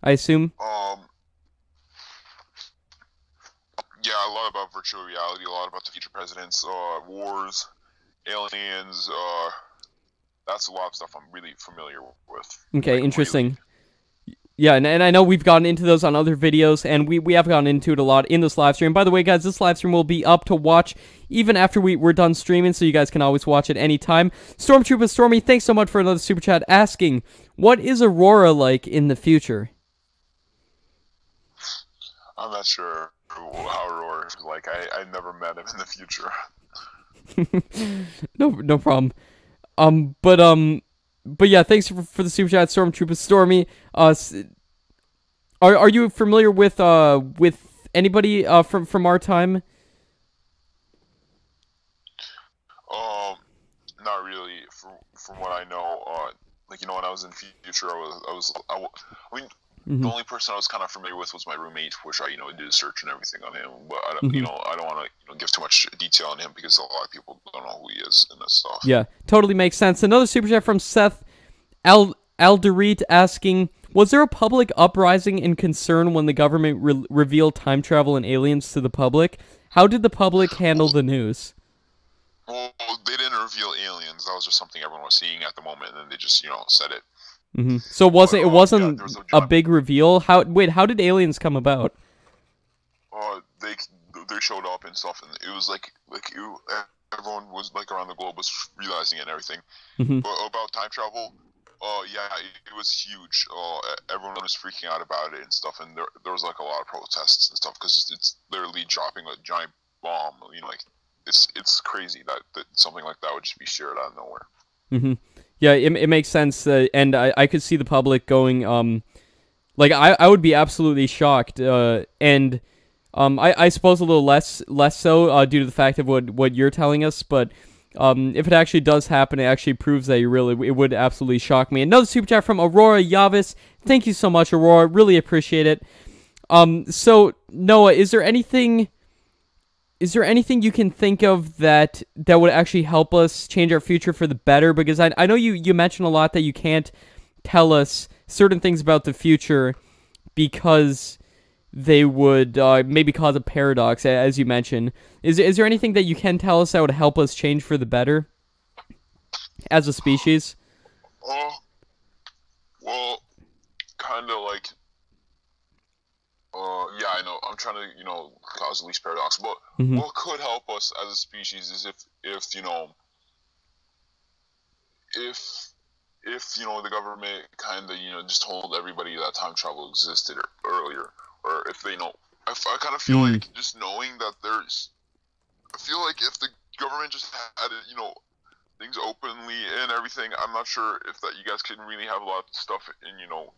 I assume. Yeah, a lot about virtual reality, a lot about the future presidents, wars, aliens. That's a lot of stuff I'm really familiar with. Okay, like, interesting. Really. Yeah, and I know we've gotten into those on other videos, and we have gotten into it a lot in this live stream. By the way, guys, this live stream will be up to watch even after we're done streaming, so you guys can always watch it anytime. Stormtrooper Stormy, thanks so much for another super chat asking, what is Aurora like in the future? I'm not sure how Aurora is like. I never met him in the future. No problem. But yeah, thanks for the super chat, Stormtrooper Stormy. Are you familiar with anybody from our time? Not really. From what I know, like, you know, when I was in future, I mean, the only person I was kind of familiar with was my roommate, which I, you know, did a search and everything on him. But I don't, you know, I don't want to give too much detail on him because a lot of people don't know who he is and that stuff. Yeah, totally makes sense. Another super chat from Seth Alderit asking, was there a public uprising and concern when the government revealed time travel and aliens to the public? How did the public handle the news? Well, they didn't reveal aliens. That was just something everyone was seeing at the moment, and they just, you know, said it. So it wasn't a big reveal? How did aliens come about? They showed up and stuff, and it was like everyone was, like, around the globe was realizing it and everything. But about time travel, yeah, it was huge. Everyone was freaking out about it and stuff, and there was, like, a lot of protests and stuff because it's literally dropping a giant bomb. You know, like, it's crazy that something like that would just be shared out of nowhere. Yeah, it makes sense, and I could see the public going, like, I would be absolutely shocked, and I suppose a little less so due to the fact of what you're telling us, but if it actually does happen, it actually proves that it would absolutely shock me. Another super chat from Aurora Yavis. Thank you so much, Aurora. Really appreciate it. So Noah, is there anything you can think of that would actually help us change our future for the better? Because I know you mentioned a lot that you can't tell us certain things about the future because they would maybe cause a paradox, as you mentioned. Is there anything that you can tell us that would help us change for the better as a species? Well, kind of like, yeah, I know. I'm trying to, you know, cause the least paradox, but what could help us as a species is if you know, if you know, the government kind of, you know, just told everybody that time travel existed earlier, or if they know. I kind of feel like just knowing that I feel like if the government just had it, you know, things openly and everything, I'm not sure if that you guys can really have a lot of stuff in, you know,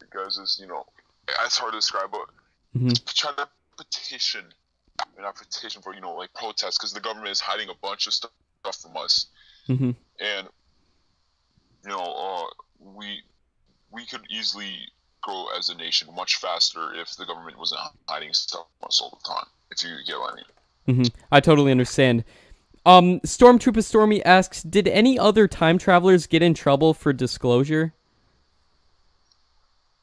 you guys is, you know, it's hard to describe, but try to petition for, you know, like, protests, because the government is hiding a bunch of stuff from us, and, you know, we could easily grow as a nation much faster if the government wasn't hiding stuff from us all the time, if you get what I mean. I totally understand. Stormtrooper Stormy asks, did any other time travelers get in trouble for disclosure?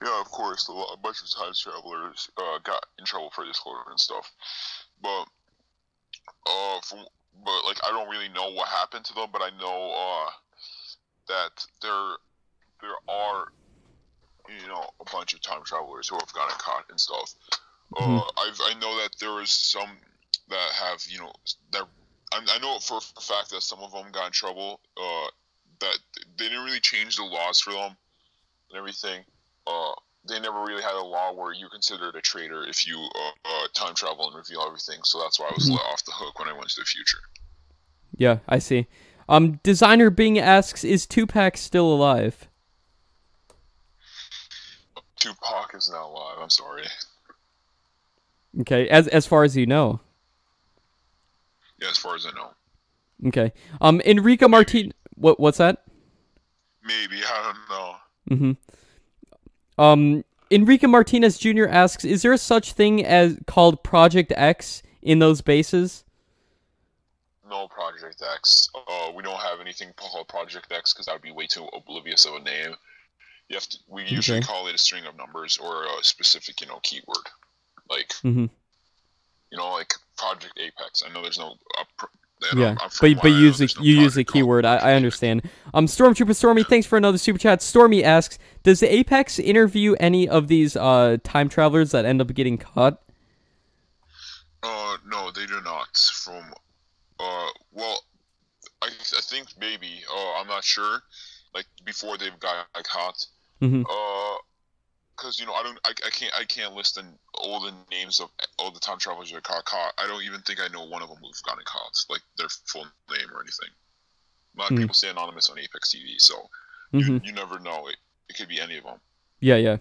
Yeah, of course, a bunch of time travelers got in trouble for disclosure and stuff, but like, I don't really know what happened to them, but I know that there are, you know, a bunch of time travelers who have gotten caught and stuff. I know that there was some that have, you know, that I know for a fact that some of them got in trouble. That they didn't really change the laws for them and everything. they never really had a law where you considered a traitor if you time travel and reveal everything. So that's why I was let off the hook when I went to the future. Yeah, I see. Designer Bing asks, is Tupac still alive? Tupac is not alive. I'm sorry. Okay, as far as you know. Yeah, as far as I know. Okay. Enrico Martin. What's that? Maybe, I Mm-hmm. don't know. Enrique Martinez Jr. asks, is there a such thing as called Project X in those bases? No Project X. We don't have anything called Project X because that would be way too oblivious of a name. We usually call it a string of numbers or a specific, keyword. Like, like Project Apex. I know there's no... but you use a keyword. I understand. Stormtrooper Stormy, thanks for another super chat. Stormy asks, does the Apex interview any of these time travelers that end up getting caught? No, they do not. Well, I think maybe. I'm not sure. Like before they've got caught. Because I can't list all the names of all the time travelers that got caught. I don't even think I know one of them who's gotten caught, like their full name or anything. A lot of people say anonymous on Apex TV, so you never know. It could be any of them. Yeah.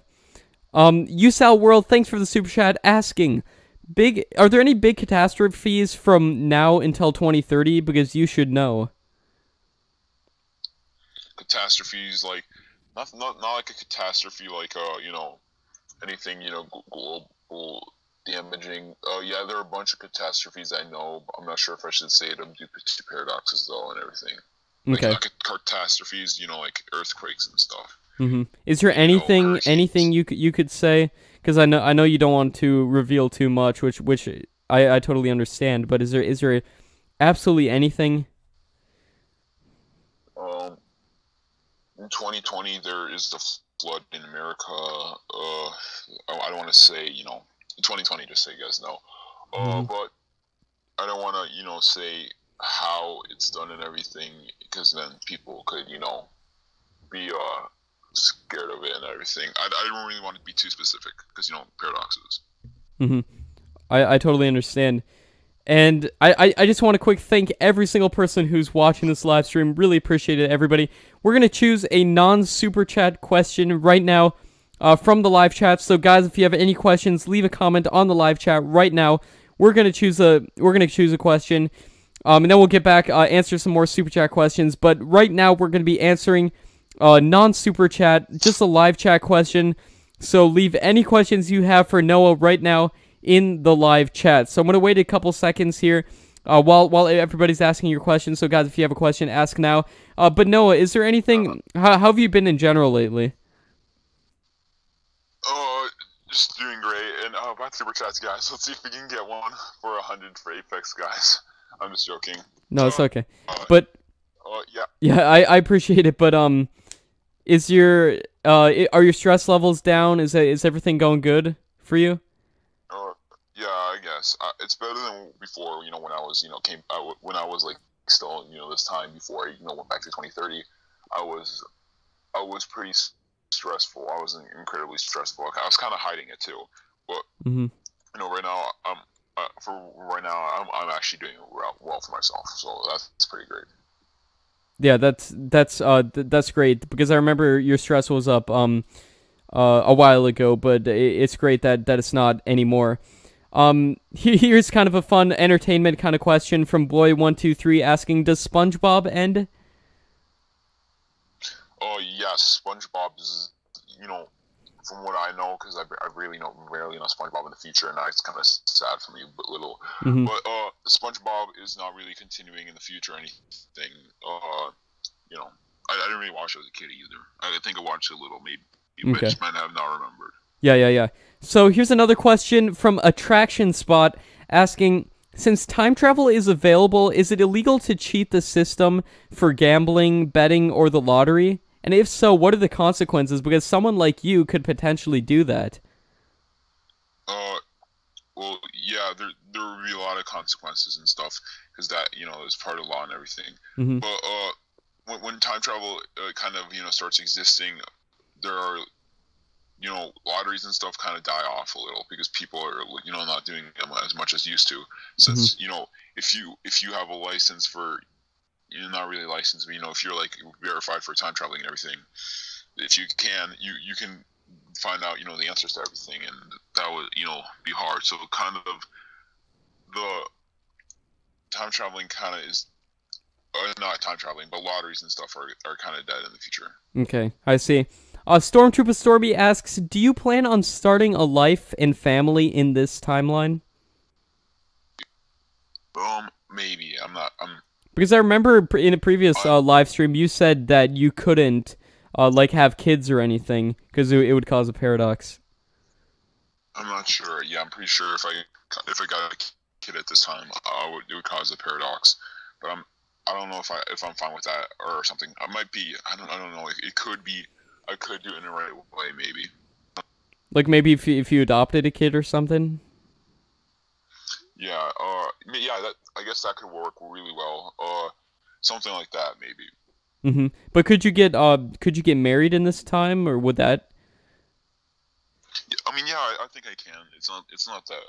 USAL World, thanks for the super chat. Asking, are there any big catastrophes from now until 2030? Because you should know. Catastrophes like. Not like a catastrophe, like anything global damaging. Yeah, there are a bunch of catastrophes I know. But I'm not sure if I should say them due to paradoxes though and everything. Like catastrophes, like earthquakes and stuff. Is there anything you could say? Because I know you don't want to reveal too much, which I totally understand. But is there absolutely anything? In 2020, there is the flood in America. I don't want to say, in 2020, just so you guys know. But I don't want to, say how it's done and everything, because then people could, be scared of it and everything. I don't really want to be too specific, because, paradoxes. I totally understand. And I just want to quick thank every single person who's watching this live stream. Really appreciate it, everybody. We're going to choose a non-super chat question right now from the live chat. So guys, if you have any questions, leave a comment on the live chat right now. We're going to choose a question. And then we'll get back, answer some more super chat questions. But right now, we're going to be answering non-super chat, just a live chat question. So leave any questions you have for Noah right now in the live chat. So I'm going to wait a couple seconds here while everybody's asking your questions. So guys, if you have a question, ask now. But Noah, is there anything, how have you been in general lately? Just doing great. And about super chats, guys, let's see if we can get one for 100 for Apex, guys. I'm just joking. No, it's okay. But yeah, I appreciate it. But is your are your stress levels down? Is everything going good for you? Yeah, I guess it's better than before. When I was, when I was like still, this time before I, went back to 2030, I was pretty stressful. I was incredibly stressful. I was kind of hiding it too, but right now I'm actually doing well for myself. So that's pretty great. Yeah, that's great, because I remember your stress was up a while ago, but it's great that it's not anymore. Here's kind of a fun entertainment kind of question from Boy123 asking, does SpongeBob end? Oh, yes, SpongeBob is, from what I know, because I rarely know SpongeBob in the future, and it's kind of sad for me, but little. But SpongeBob is not really continuing in the future or anything. I didn't really watch it as a kid either. I think I watched it a little, maybe, but I just might have not remembered. Yeah. So here's another question from Attraction Spot asking, since time travel is available, is it illegal to cheat the system for gambling, betting, or the lottery? And if so, what are the consequences? Because someone like you could potentially do that. Well, yeah, there would be a lot of consequences and stuff, because that, is part of law and everything. But when time travel kind of, starts existing, there are lotteries and stuff kind of die off a little because people are not doing them as much as used to. Mm-hmm. Since if you have a license for, not really licensed, but if you're like verified for time traveling and everything, if you can find out the answers to everything, and that would be hard. So kind of the time traveling kind of is not time traveling, but lotteries and stuff are kind of dead in the future. Okay, I see. Stormtrooper Stormy asks, do you plan on starting a life and family in this timeline? Maybe. Because I remember in a previous live stream, you said that you couldn't like have kids or anything because it would cause a paradox. I'm not sure. Yeah, I'm pretty sure if I got a kid at this time, it would cause a paradox. But I don't know if I'm fine with that or something. I might be. I don't know. It could be. I could do it in the right way, maybe. Like maybe if you adopted a kid or something. Yeah. Yeah. I guess that could work really well. Something like that, maybe. Mm-hmm. But could you get married in this time, or would that? I mean, yeah. I think I can. It's not that.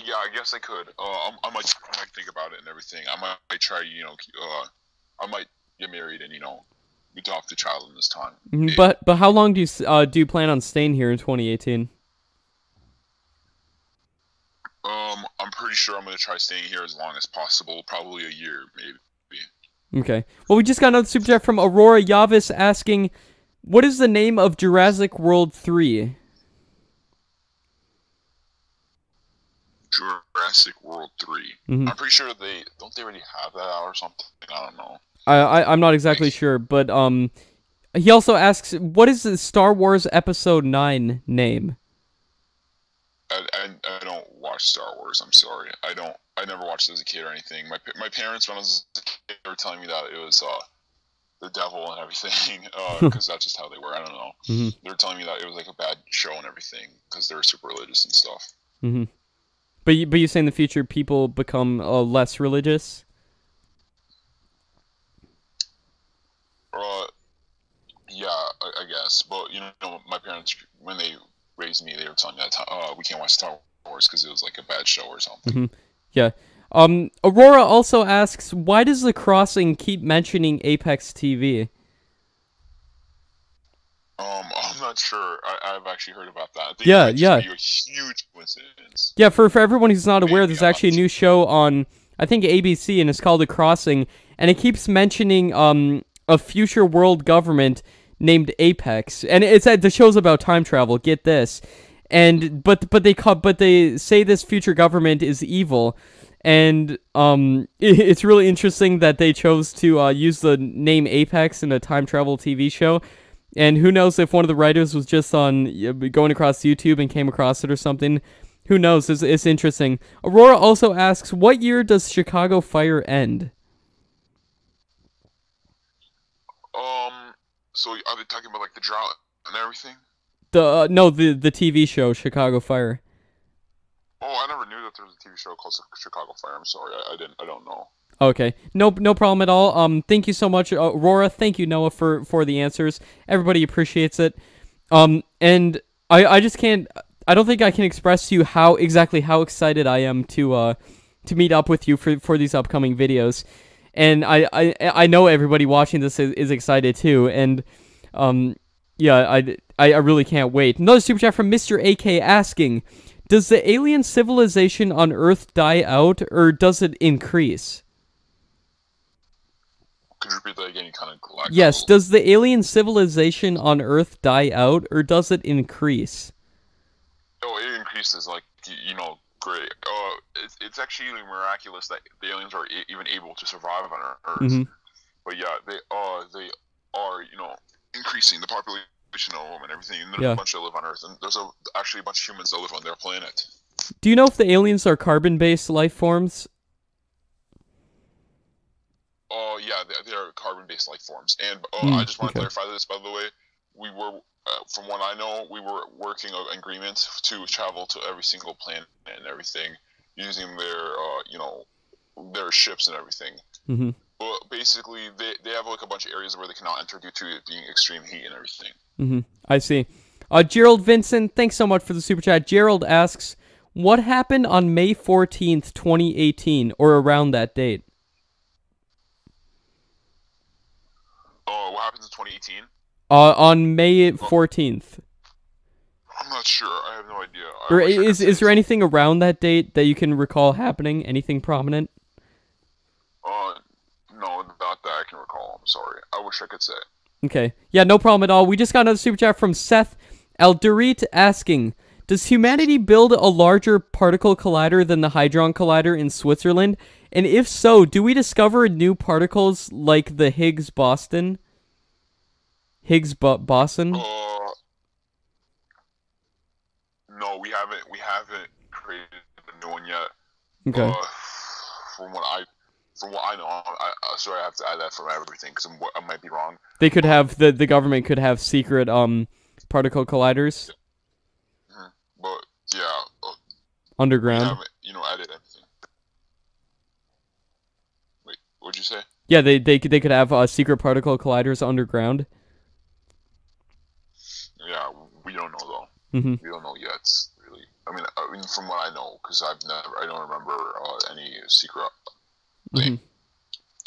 Yeah, I guess I could. I might think about it and everything. I might try. I might get married and adopt a child in this time. Mm-hmm. But how long do you plan on staying here in 2018? I'm pretty sure I'm gonna try staying here as long as possible. Probably a year, maybe. Okay. Well, we just got another super chat from Aurora Yavis asking, "What is the name of Jurassic World 3?" Jurassic World 3. Mm-hmm. I'm pretty sure they already have that out or something. I don't know. I'm not exactly sure, but he also asks, "What is the Star Wars Episode 9 name?" I don't watch Star Wars. I'm sorry. I never watched it as a kid or anything. My parents, when I was a kid, they were telling me that it was the devil and everything, because that's just how they were. I don't know. Mm-hmm. They were telling me that it was like a bad show and everything because they were super religious and stuff. Mm-hmm. But you say in the future people become less religious? Yeah, I guess. But my parents, when they raised me, they were telling me that we can't watch Star Wars because it was like a bad show or something. Mm-hmm. Yeah. Aurora also asks, why does The Crossing keep mentioning Apex TV? I'm not sure. I've actually heard about that. I think yeah. It might just be a huge coincidence. Yeah, for everyone who's not aware, there's actually a new show on, I think, ABC, and it's called The Crossing, and it keeps mentioning a future world government named Apex, and the show's about time travel. Get this, and but they say this future government is evil, and it's really interesting that they chose to use the name Apex in a time travel TV show. And who knows if one of the writers was just on going across YouTube and came across it or something. Who knows? It's interesting. Aurora also asks, what year does Chicago Fire end? So are they talking about like the drought and everything? No, the TV show Chicago Fire. Oh, I never knew that there was a TV show called Chicago Fire. I'm sorry, I don't know. Okay, no problem at all. Thank you so much, Aurora. Thank you, Noah, for the answers. Everybody appreciates it. And I just can't. I don't think I can express to you how excited I am to meet up with you for these upcoming videos. And I know everybody watching this is excited too. And yeah, I really can't wait. Another super chat from Mr. AK asking, does the alien civilization on Earth die out or does it increase? Could you repeat that again? You kind of yes, does the alien civilization on Earth die out, or does it increase? Oh, it increases, like, great. It's actually miraculous that the aliens are even able to survive on Earth. Mm-hmm. But yeah, they are, increasing the population of them and everything. And there's yeah. a bunch that live on Earth, and there's actually a bunch of humans that live on their planet. Do you know if the aliens are carbon-based life forms? Oh, yeah, they are carbon-based life forms. And I just want to clarify this, by the way. We were, from what I know, we were working on agreements to travel to every single planet and everything, using their ships and everything. Mm-hmm. But basically, they have like a bunch of areas where they cannot enter due to it being extreme heat and everything. Mm-hmm. I see. Gerald Vincent, thanks so much for the super chat. Gerald asks, what happened on May 14th, 2018, or around that date? Oh, what happened in 2018? On May 14th. I'm not sure. I have no idea. Or is there anything around that date that you can recall happening? Anything prominent? No, not that I can recall. I'm sorry. I wish I could say. Okay. Yeah, no problem at all. We just got another super chat from Seth Eldorit asking, does humanity build a larger particle collider than the Hadron Collider in Switzerland? And if so, do we discover new particles like the Higgs boson? No, we haven't created a new one yet. Okay. From what I know, sorry, I have to add that from everything because I might be wrong. They could have the government could have secret particle colliders. But yeah, underground. We haven't, added anything. Wait, what'd you say? Yeah, they could have secret particle colliders underground. Yeah, we don't know though. Mm-hmm. We don't know yet, really. I mean, from what I know, because I don't remember any secret thing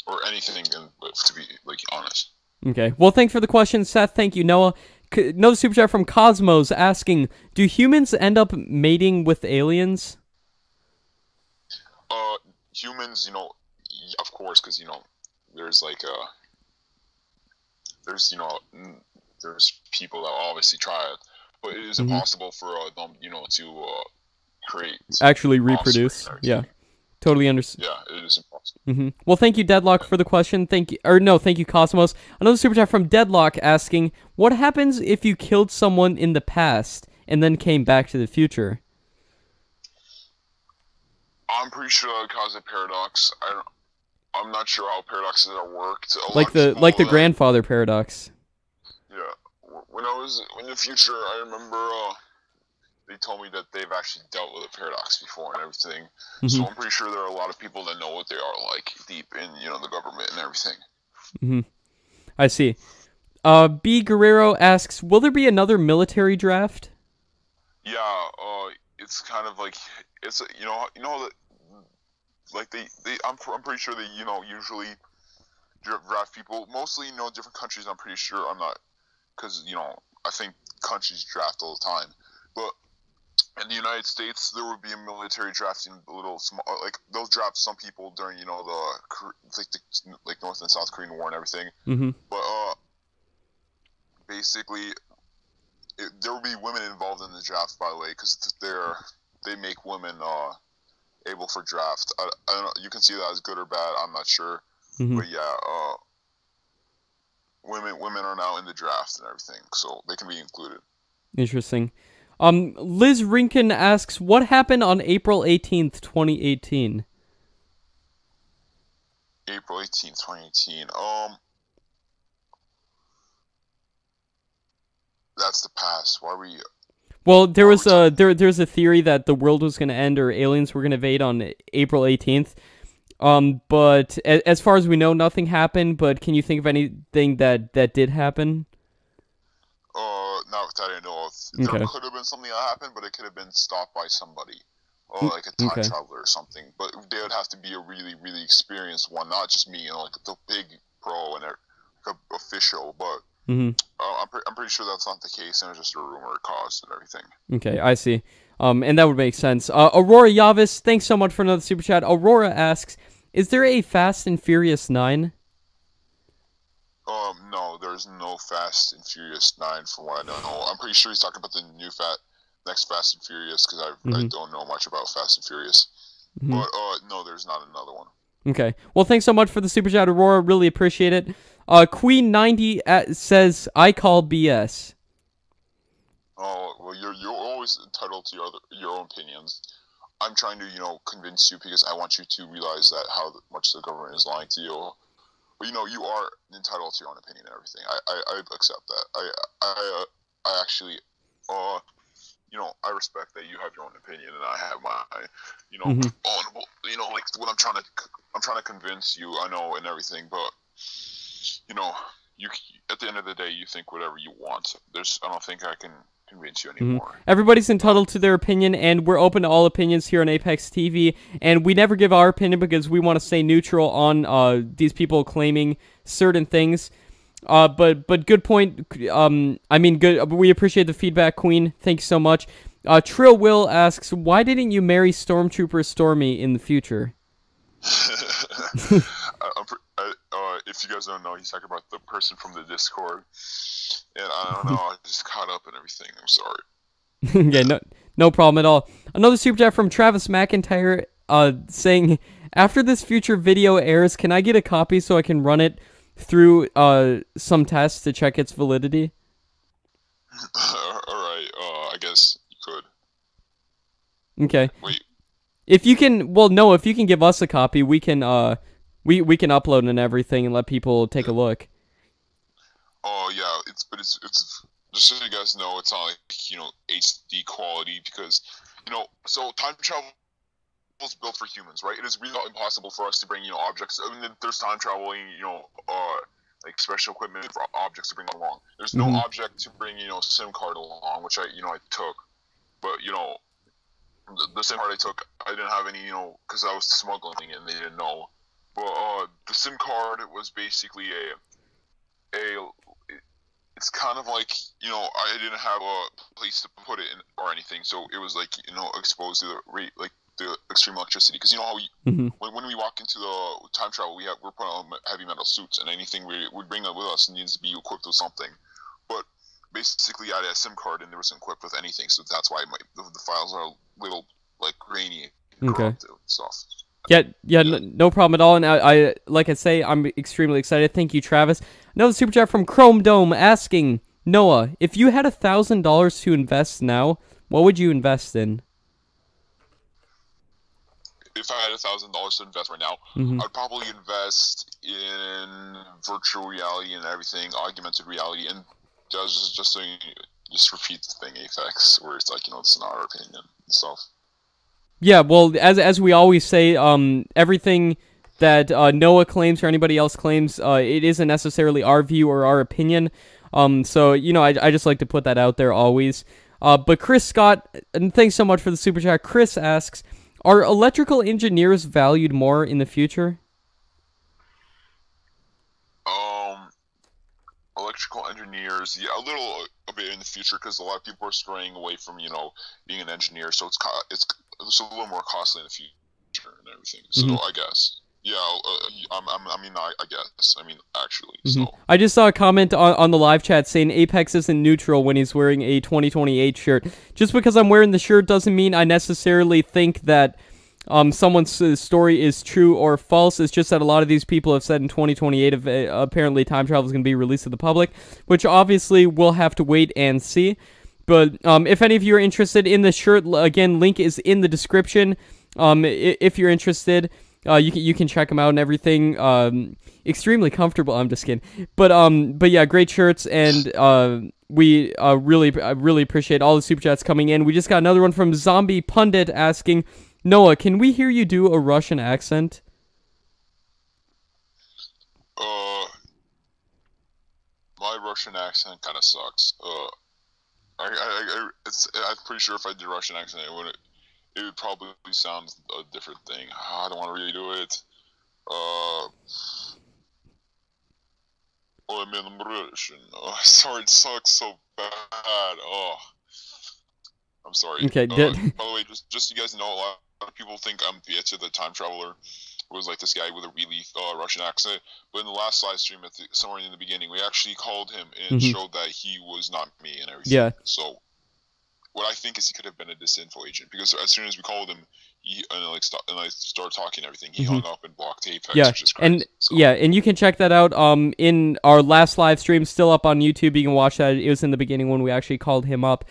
or anything. To be honest. Okay. Well, thanks for the question, Seth. Thank you, Noah. Another super chat from Cosmos asking, do humans end up mating with aliens? Humans, of course, because there's there's people that obviously try it, but it is impossible for them, to create actually reproduce. Yeah, totally understand. Yeah, it is impossible. Well, thank you, Deadlock, for the question. Thank you, Cosmos. Another super chat from Deadlock asking, what happens if you killed someone in the past and then came back to the future? I'm pretty sure that would cause a paradox. I'm not sure how paradoxes are worked. Like the grandfather paradox. Yeah, when I was in the future, I remember they told me that they've actually dealt with a paradox before and everything. So I'm pretty sure there are a lot of people that know what they are like deep in the government and everything. I see. B Guerrero asks, will there be another military draft? Yeah, it's kind of like it's that I'm pretty sure they usually draft people mostly different countries. I'm pretty sure because I think countries draft all the time, but in the United States there would be a military draft in a little small, they'll draft some people during the North and South Korean War and everything. But basically there will be women involved in the draft, by the way, because they make women able for draft. I don't know, you can see that as good or bad, I'm not sure. But yeah, women are now in the draft and everything, so they can be included. Interesting. Liz Rinkin asks, what happened on April 18th, 2018? April 18th, 2018. That's the past. Why were you... Well, there's a theory that the world was going to end or aliens were going to invade on April 18th. But as far as we know, nothing happened. But can you think of anything that did happen? Not that I know of. There could have been something that happened, but it could have been stopped by somebody, like a time traveler or something. But they would have to be a really, really experienced one, not just me, like the big pro and official. But I'm pretty sure that's not the case, and it's just a rumor caused and everything. Okay, I see. And that would make sense. Aurora Yavis, thanks so much for another super chat. Aurora asks, is there a Fast and Furious 9? No, there's no Fast and Furious 9 from what I know. I'm pretty sure he's talking about the next Fast and Furious, because I don't know much about Fast and Furious. But no, there's not another one. Okay. Well, thanks so much for the super chat, Aurora. Really appreciate it. Queen90 says, I call BS. Oh, well, you're always entitled to your own opinions. I'm trying to, convince you because I want you to realize that how much the government is lying to you. But, you are entitled to your own opinion and everything. I accept that. I actually, I respect that you have your own opinion and I have my, own, like what I'm trying to convince you, I know, and everything, but, you at the end of the day, you think whatever you want. I don't think I can convince you anymore. Everybody's entitled to their opinion, and we're open to all opinions here on Apex TV. And we never give our opinion because we want to stay neutral on these people claiming certain things. But good point. I mean, good. We appreciate the feedback, Queen. Thanks so much. Trill Will asks, why didn't you marry Stormtrooper Stormy in the future? If you guys don't know, he's talking about the person from the Discord, and I don't know, I just caught up and everything. I'm sorry. Okay, no problem at all. Another super chat from Travis McIntyre, saying, after this future video airs, can I get a copy so I can run it through some tests to check its validity? Alright, I guess you could. Okay. Wait. If you can, well, no, if you can give us a copy, we can we can upload and everything and let people take a look. Oh yeah, it's just so you guys know, it's not like, HD quality, because so time travel is built for humans, right? It is really impossible for us to bring objects. I mean, there's time traveling, like special equipment for objects to bring along. There's no object to bring SIM card along, which I took, but the SIM card I took, I didn't have any, because I was smuggling it and they didn't know. But the SIM card, it was basically it's kind of like, I didn't have a place to put it in or anything, so it was like, exposed to the extreme electricity. Because how when we walk into the time travel, we're putting on heavy metal suits, and anything we bring that with us needs to be equipped with something. But basically, I had a SIM card and it wasn't equipped with anything, so that's why the files are a little grainy and corrupted and stuff. Yeah, no problem at all. And I like I say, I'm extremely excited. Thank you, Travis. Another super chat from Chrome Dome asking, Noah, if you had $1,000 to invest now, what would you invest in? If I had $1,000 to invest right now, I'd probably invest in virtual reality and everything, augmented reality, and just repeat the thing, Apex, where it's like, it's not our opinion and stuff. Yeah, well, as we always say, everything that Noah claims or anybody else claims, it isn't necessarily our view or our opinion. So, I just like to put that out there always. But Chris Scott, and thanks so much for the super chat. Chris asks, are electrical engineers valued more in the future? Electrical engineers, yeah, a bit in the future, because a lot of people are straying away from being an engineer, so it's a little more costly in the future and everything. So I guess, yeah, I guess, actually. So I just saw a comment on the live chat saying Apex isn't neutral when he's wearing a 2028 shirt. Just because I'm wearing the shirt doesn't mean I necessarily think that someone's story is true or false. It's just that a lot of these people have said in 2028 apparently time travel is going to be released to the public, which obviously we'll have to wait and see. But if any of you are interested in the shirt, again, link is in the description. If you're interested, you can check them out and everything. Extremely comfortable. I'm just kidding. But yeah, great shirts, and we really appreciate all the super chats coming in. We just got another one from Zombie Pundit asking, Noah, can we hear you do a Russian accent? My Russian accent kind of sucks. I'm pretty sure if I did a Russian accent, it would probably sound a different thing. I don't want to really do it. I'm Russian. Sorry, it sucks so bad. I'm sorry. Okay. By the way, just so you guys know, a lot of people think I'm Viecha the Time Traveler. It was like this guy with a really Russian accent. But in the last live stream, somewhere in the beginning, we actually called him and showed that he was not me and everything. Yeah. So what I think is he could have been a disinfo agent, because as soon as we called him, I started talking and everything, he hung up and blocked Apex, yeah. which is crazy. And you can check that out in our last live stream, still up on YouTube. You can watch that. It was in the beginning when we actually called him up.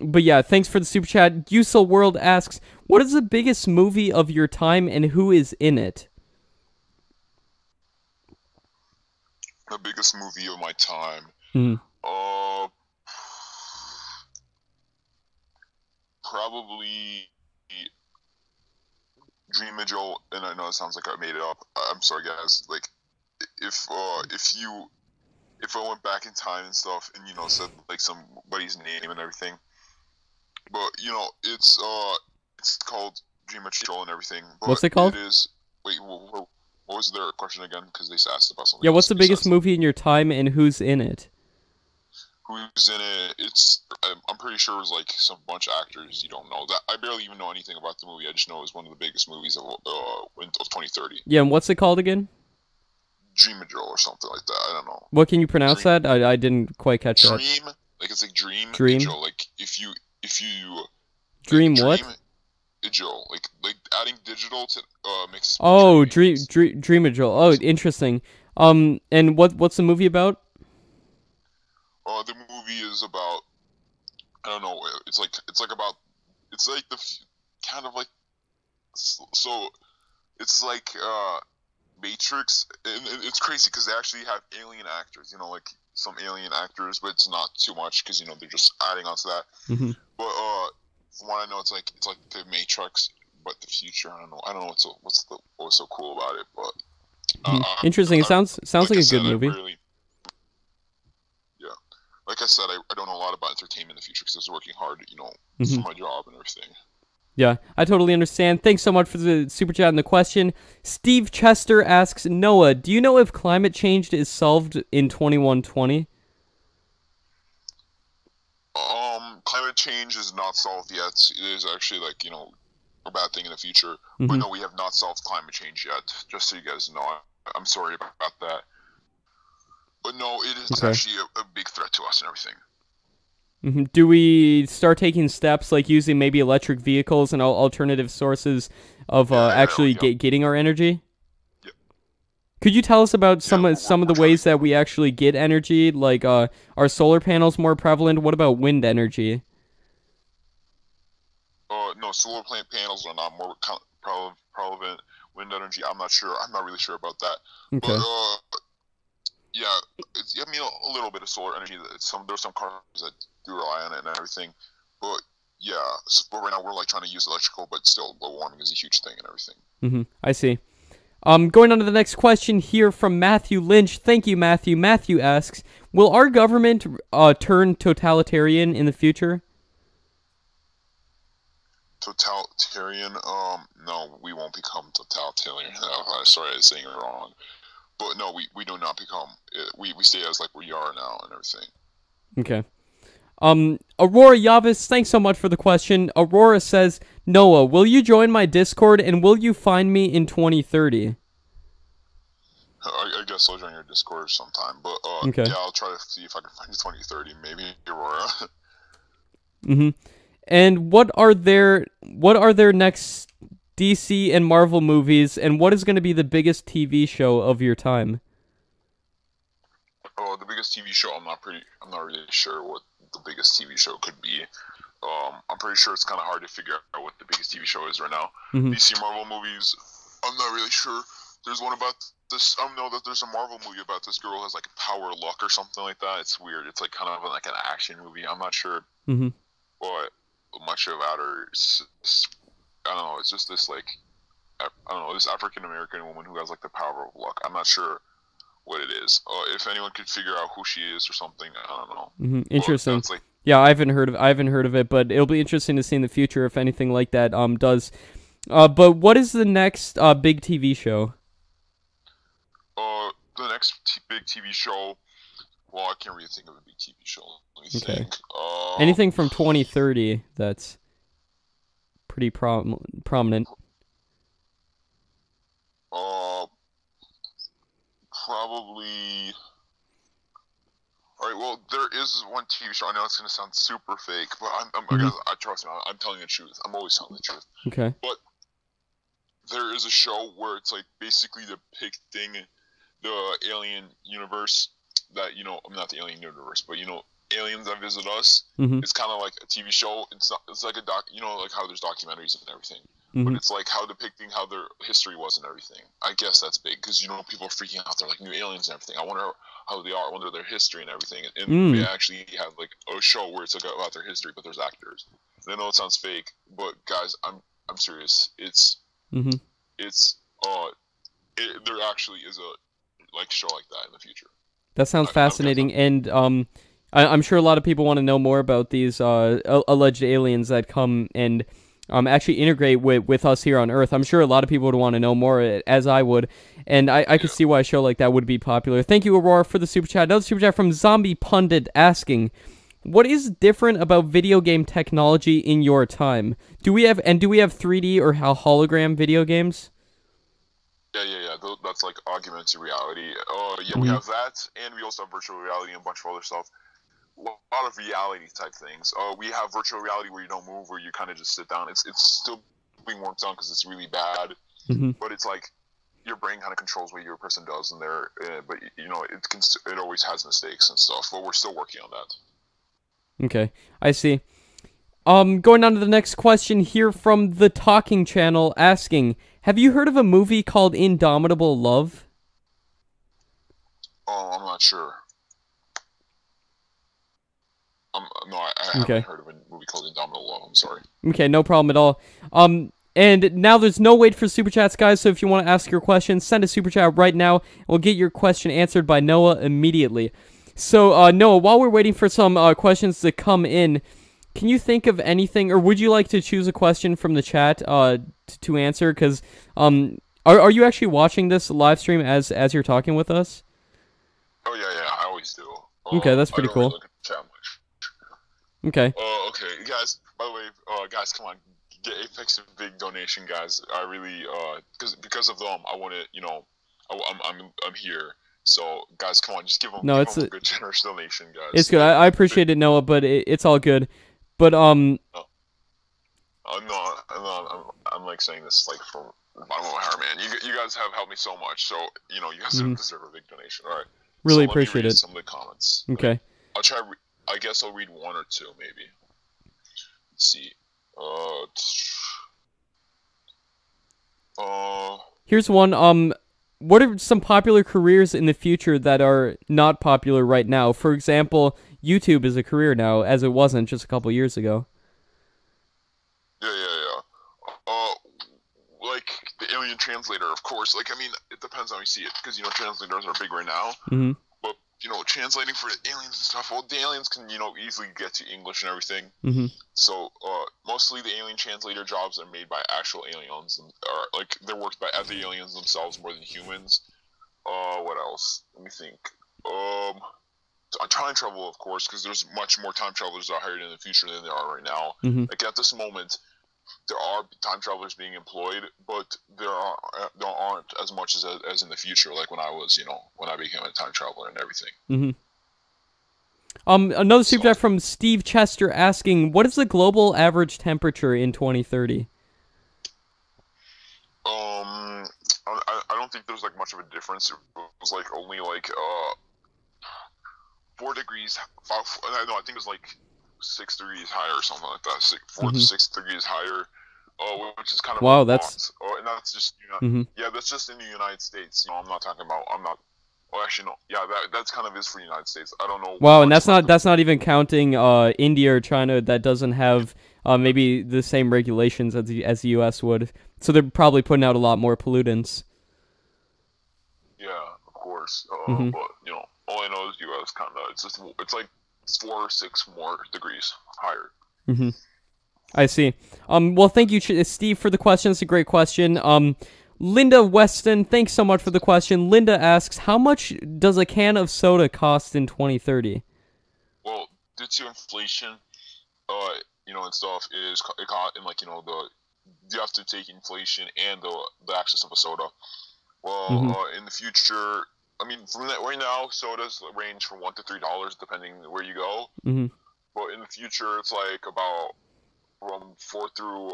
But yeah, thanks for the super chat. Usel World asks, what is the biggest movie of your time and who is in it? The biggest movie of my time? Probably Dream of Joe, and I know it sounds like I made it up. I'm sorry, guys. Like, if if I went back in time and stuff, and said like somebody's name and everything. But it's called Dream Patrol and everything. But What's it called? It is. Wait, what was their question again? Because they asked about something. Yeah, what's else the biggest besides movie in your time, and who's in it? who's in it? I'm pretty sure it was like some bunch of actors you don't know. That I barely even know anything about the movie. I just know it was one of the biggest movies of 2030. Yeah, and what's it called again? Dream Patrol or something like that. I don't know. What, can you pronounce Dream, that? I didn't quite catch that. Dream, like it's like Dream. Dream. Patrol, like if you Dream like, what? Patrol, like adding digital to makes. Oh, Dreamagel. Oh, interesting. And what's the movie about? The movie is about, I don't know. It's like the kind of like, so it's like Matrix, and it's crazy because they actually have alien actors. Like some alien actors, but it's not too much because they're just adding onto that. Mm-hmm. But from what I know, it's like the Matrix, but the future. I don't know what's so cool about it, but interesting. It sounds like a good movie. Yeah, like I said, I don't know a lot about entertainment in the future because I was working hard, Mm-hmm. for my job and everything. Yeah, I totally understand. Thanks so much for the super chat and the question. Steve Chester asks, Noah, do you know if climate change is solved in 2120? Climate change is not solved yet. It is actually like, a bad thing in the future. Mm-hmm. But no, we have not solved climate change yet. Just so you guys know, I'm sorry about that. But no, it is actually a big threat to us and everything. Mm-hmm. Do we start taking steps like using maybe electric vehicles and alternative sources of getting our energy? Yeah. Could you tell us about some of the ways that we actually get energy? Like, are solar panels more prevalent? What about wind energy? No, solar panels are not more prevalent. Wind energy, I'm not sure. I'm not really sure about that. Okay. But yeah, a little bit of solar energy. There's some cars that do rely on it and everything. But yeah, but right now we're like trying to use electrical, but still global warming is a huge thing and everything. Mm-hmm. I see. Going on to the next question here from Matthew Lynch. Thank you, Matthew. Matthew asks, will our government turn totalitarian in the future? Totalitarian? No, we won't become totalitarian. Sorry, I was saying it wrong. But no, we do not become. We stay as like we are now and everything. Okay. Aurora Yavis, thanks so much for the question. Aurora says, Noah, will you join my Discord and will you find me in 2030? I guess I'll join your Discord sometime. But okay. Yeah, I'll try to see if I can find you 2030. Maybe Aurora. Mm-hmm. And what are their next DC and Marvel movies, and what is going to be the biggest TV show of your time? Oh, the biggest TV show, I'm not really sure what the biggest TV show could be. I'm pretty sure it's kind of hard to figure out what the biggest TV show is right now. Mm-hmm. DC Marvel movies, I'm not really sure. There's one about this. I know that there's a Marvel movie about this girl who has like power luck or something like that. It's weird. It's like kind of like an action movie. I'm not sure what much about her. I don't know. It's just this like, I don't know, this African American woman who has like the power of luck. I'm not sure what it is. If anyone could figure out who she is or something, I don't know. Mm-hmm. Interesting. Yeah, I haven't heard of it, but it'll be interesting to see in the future if anything like that does. But what is the next big TV show? The next big TV show. Well, I can't really think of a big TV show. Let me think. Anything from 2030 that's pretty prominent. Probably. Alright, well, there is one TV show. I know it's going to sound super fake, but I trust me, I'm telling the truth. I'm always telling the truth. Okay. But there is a show where it's like basically depicting the alien universe that, not the alien universe, but, aliens that visit us. Mm-hmm. It's kind of like a TV show. It's like a like how there's documentaries and everything. Mm-hmm. But it's like how depicting how their history was and everything. I guess that's big because people are freaking out. They're like new aliens and everything. I wonder how they are. I wonder their history and everything. And we actually have like a show where it's like about their history, but there's actors. And I know it sounds fake, but guys, I'm serious. There actually is a like show like that in the future. That sounds fascinating, and I'm sure a lot of people want to know more about these alleged aliens that come and actually integrate with us here on Earth. I'm sure a lot of people would want to know more, as I would, and I could see why a show like that would be popular. Thank you, Aurora, for the super chat. Another super chat from Zombie Pundit asking, what is different about video game technology in your time? Do we have 3D or hologram video games? Yeah. That's like augmented reality. Yeah, we have that, and we also have virtual reality and a bunch of other stuff. A lot of reality type things. We have virtual reality where you don't move, where you kind of just sit down. It's still being worked on because it's really bad, but it's like your brain kind of controls what your person does in there. But you know, it always has mistakes and stuff. But we're still working on that. Okay, I see. Going on to the next question here from the Talking Channel asking, have you heard of a movie called Indomitable Love? I'm not sure. No, I haven't heard of a movie called Indomitable Love. I'm sorry. Okay, no problem at all. And now there's no wait for super chats, guys. So if you want to ask your question, send a super chat right now. We'll get your question answered by Noah immediately. So Noah, while we're waiting for some questions to come in, can you think of anything, or would you like to choose a question from the chat to answer? Because are you actually watching this live stream as you're talking with us? Oh yeah, I always do. Okay, that's pretty cool. Really look at the chat much. Okay. Okay, guys. By the way, guys, come on, get Apex a big donation, guys. I really, because of them, I want to, you know, I'm here. So, guys, come on, just give them a good generous donation, guys. It's good. I appreciate it, Noah, but it's all good. But I'm like saying this like from the bottom of my heart, man. You guys have helped me so much, so you know you guys deserve a big donation. All right. Really appreciate it. Some of the comments. Okay. I'll try. I guess I'll read one or two, maybe. Let's see. Here's one. What are some popular careers in the future that are not popular right now? For example, YouTube is a career now, as it wasn't just a couple years ago. Yeah. Like the alien translator, of course. Like, I mean, it depends how you see it, because, you know, translators are big right now. But, you know, translating for the aliens and stuff, well, the aliens can, you know, easily get to English and everything. So, mostly the alien translator jobs are made by actual aliens, or, like, they're worked by other aliens themselves more than humans. What else? Let me think. Time travel, of course, because there's much more time travelers that are hired in the future than there are right now. Like, at this moment, there are time travelers being employed, but there aren't as much as in the future, like when I became a time traveler and everything. Another super chat from Steve Chester asking, what is the global average temperature in 2030? I don't think there's like much of a difference. It was like only like 4 degrees. I think it was like 6 degrees higher or something like that. 4 to 6 degrees higher, which is kind of wow. That's and that's just yeah, that's just in the United States. You know, I'm not talking about. Well, actually, no. Yeah, that's kind of is for the United States. I don't know. Wow, and that's not even counting India or China that doesn't have maybe the same regulations as the U.S. would. So they're probably putting out a lot more pollutants. Yeah, of course. But you know, all I know is U.S. kind of it's like 4 or 6 more degrees higher. I see. Well, thank you, Steve, for the question. It's a great question. Linda Weston, thanks so much for the question. Linda asks, how much does a can of soda cost in 2030? Well, due to inflation, you know, and stuff, it cost, and like, you know, you have to take inflation and the access of a soda. Well, in the future, I mean, from that right now, sodas range from $1 to $3 depending where you go. But in the future, it's like about from $4 through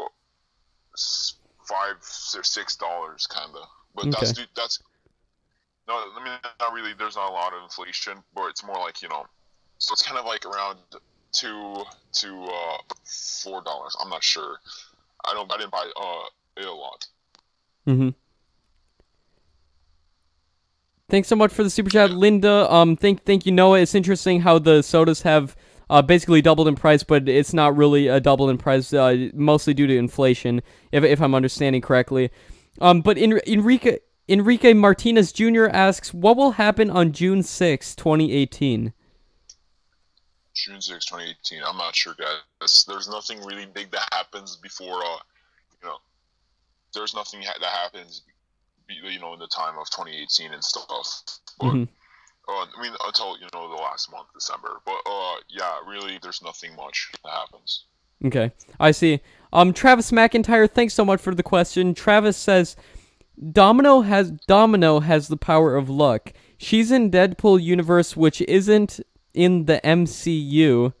$5 or $6 kind of. But that's no, I mean, not really. There's not a lot of inflation, but it's more like, you know, so it's kind of like around $2 to $4. I'm not sure. I didn't buy it a lot. Thanks so much for the super chat, Linda. Thank you, Noah. It's interesting how the sodas have basically doubled in price, but it's not really a double in price, mostly due to inflation, if I'm understanding correctly. But Enrique Martinez Jr. asks, what will happen on June 6, 2018? June 6, 2018. I'm not sure, guys. There's nothing really big that happens before, there's nothing that happens, in the time of 2018 and stuff. But, Mm-hmm. Until, the last month, December. But, yeah, really, there's nothing much that happens. Okay, I see. Travis McIntyre, thanks so much for the question. Travis says, Domino has the power of luck. She's in Deadpool universe, which isn't in the MCU.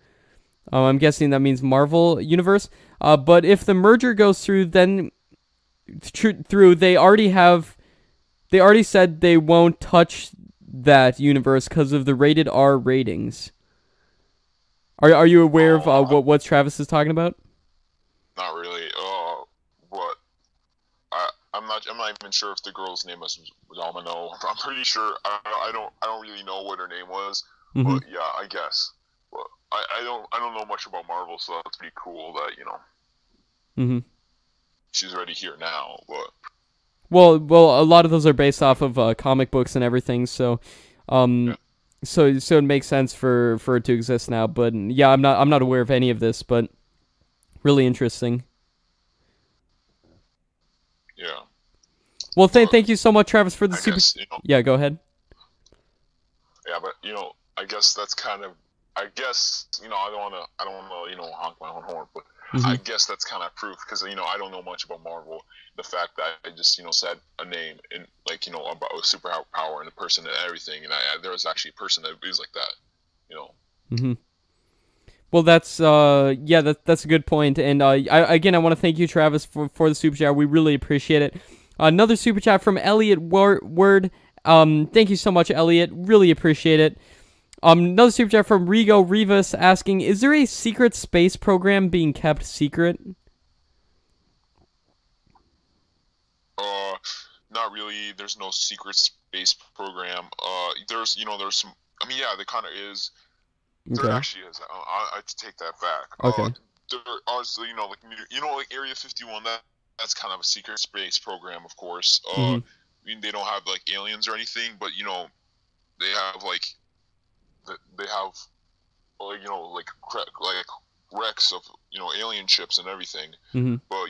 I'm guessing that means Marvel universe. But if the merger goes through, then they already said they won't touch that universe because of the rated R ratings. Are you aware of what Travis is talking about? Not really. But I'm not even sure if the girl's name was Domino. I'm pretty sure. I don't really know what her name was. Mm-hmm. But yeah, I guess. But I don't know much about Marvel, so that's pretty cool that Mm-hmm. she's already here now. But well, a lot of those are based off of comic books and everything. So, yeah. so it makes sense for it to exist now. But yeah, I'm not aware of any of this, but really interesting. Yeah. Well, thank you so much, Travis, for the I super. guess, Yeah, go ahead. Yeah, but I guess that's kind of. I guess I don't want to honk my own horn, but Mm-hmm. I guess that's kind of proof because I don't know much about Marvel. The fact that I just said a name and about a superpower and a person and everything, and there was actually a person that is like that. Mm-hmm. Well, that's that's a good point, and I want to thank you, Travis, for the super chat. We really appreciate it. Another super chat from Elliot Word. Thank you so much, Elliot. Really appreciate it. Another super chat from Rigo Rivas asking, is there a secret space program being kept secret? Not really. There's no secret space program. There's some. I mean, yeah, there kind of is. There Okay. actually is. I take that back. Okay. There are, like Area 51. That's kind of a secret space program, of course. Mm-hmm. I mean, they don't have like aliens or anything, but they have like wrecks of alien ships and everything. Mm-hmm. But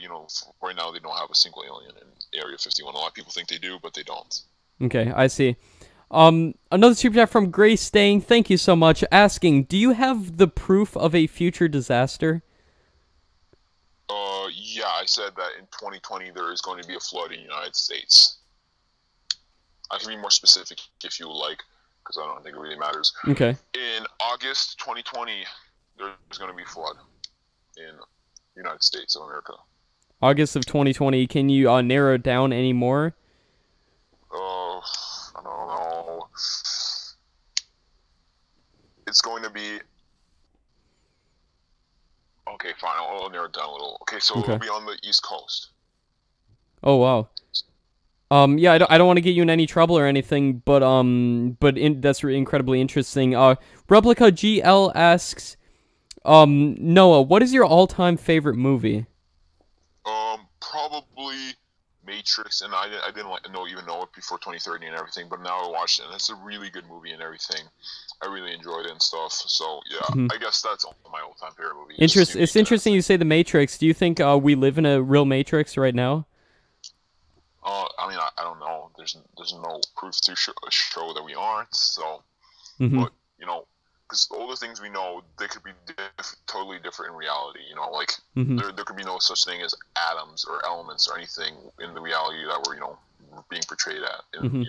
right now they don't have a single alien in Area 51. A lot of people think they do, but they don't. Okay, I see. Another super chat from Grace Staying, thank you so much, asking, do you have the proof of a future disaster? Yeah, I said that in 2020 there is going to be a flood in the United States. I can be more specific if you would like, because I don't think it really matters. Okay. In August 2020, there's going to be a flood in the United States of America. August of 2020, can you narrow it down any more? I don't know. It's going to be... Okay, fine. I'll narrow it down a little. Okay, so it'll be on the East Coast. Oh, wow. Yeah, I don't want to get you in any trouble or anything, but that's incredibly interesting. Replica GL asks, Noah, what is your all-time favorite movie? Probably Matrix, and I didn't even know it before 2013 and everything, but now I watched it, and it's a really good movie and everything. I really enjoyed it and stuff. So yeah, I guess that's my all-time favorite movie. It's interesting you say the Matrix. Do you think we live in a real Matrix right now? I mean, I don't know. There's no proof to show that we aren't. So, but because all the things we know, they could be totally different in reality. Like there could be no such thing as atoms or elements or anything in the reality that we're being portrayed at. And,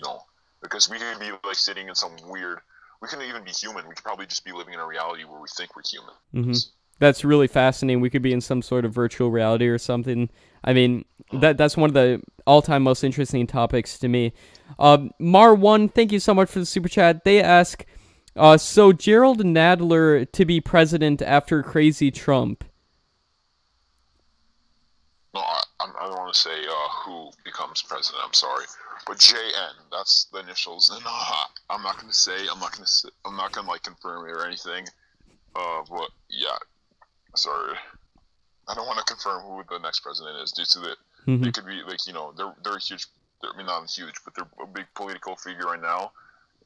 because we could be like sitting in some weird. We couldn't even be human. We could probably just be living in a reality where we think we're human. That's really fascinating. We could be in some sort of virtual reality or something. I mean, that's one of the all-time most interesting topics to me. Mar1, thank you so much for the super chat. They ask, so Gerald Nadler to be president after Crazy Trump? No, I don't want to say who becomes president. I'm sorry, but JN, that's the initials, and I'm not gonna say. I'm not gonna like confirm it or anything. But yeah, sorry, I don't want to confirm who the next president is due to that. It could be like they're a huge I mean, not huge, but they're a big political figure right now,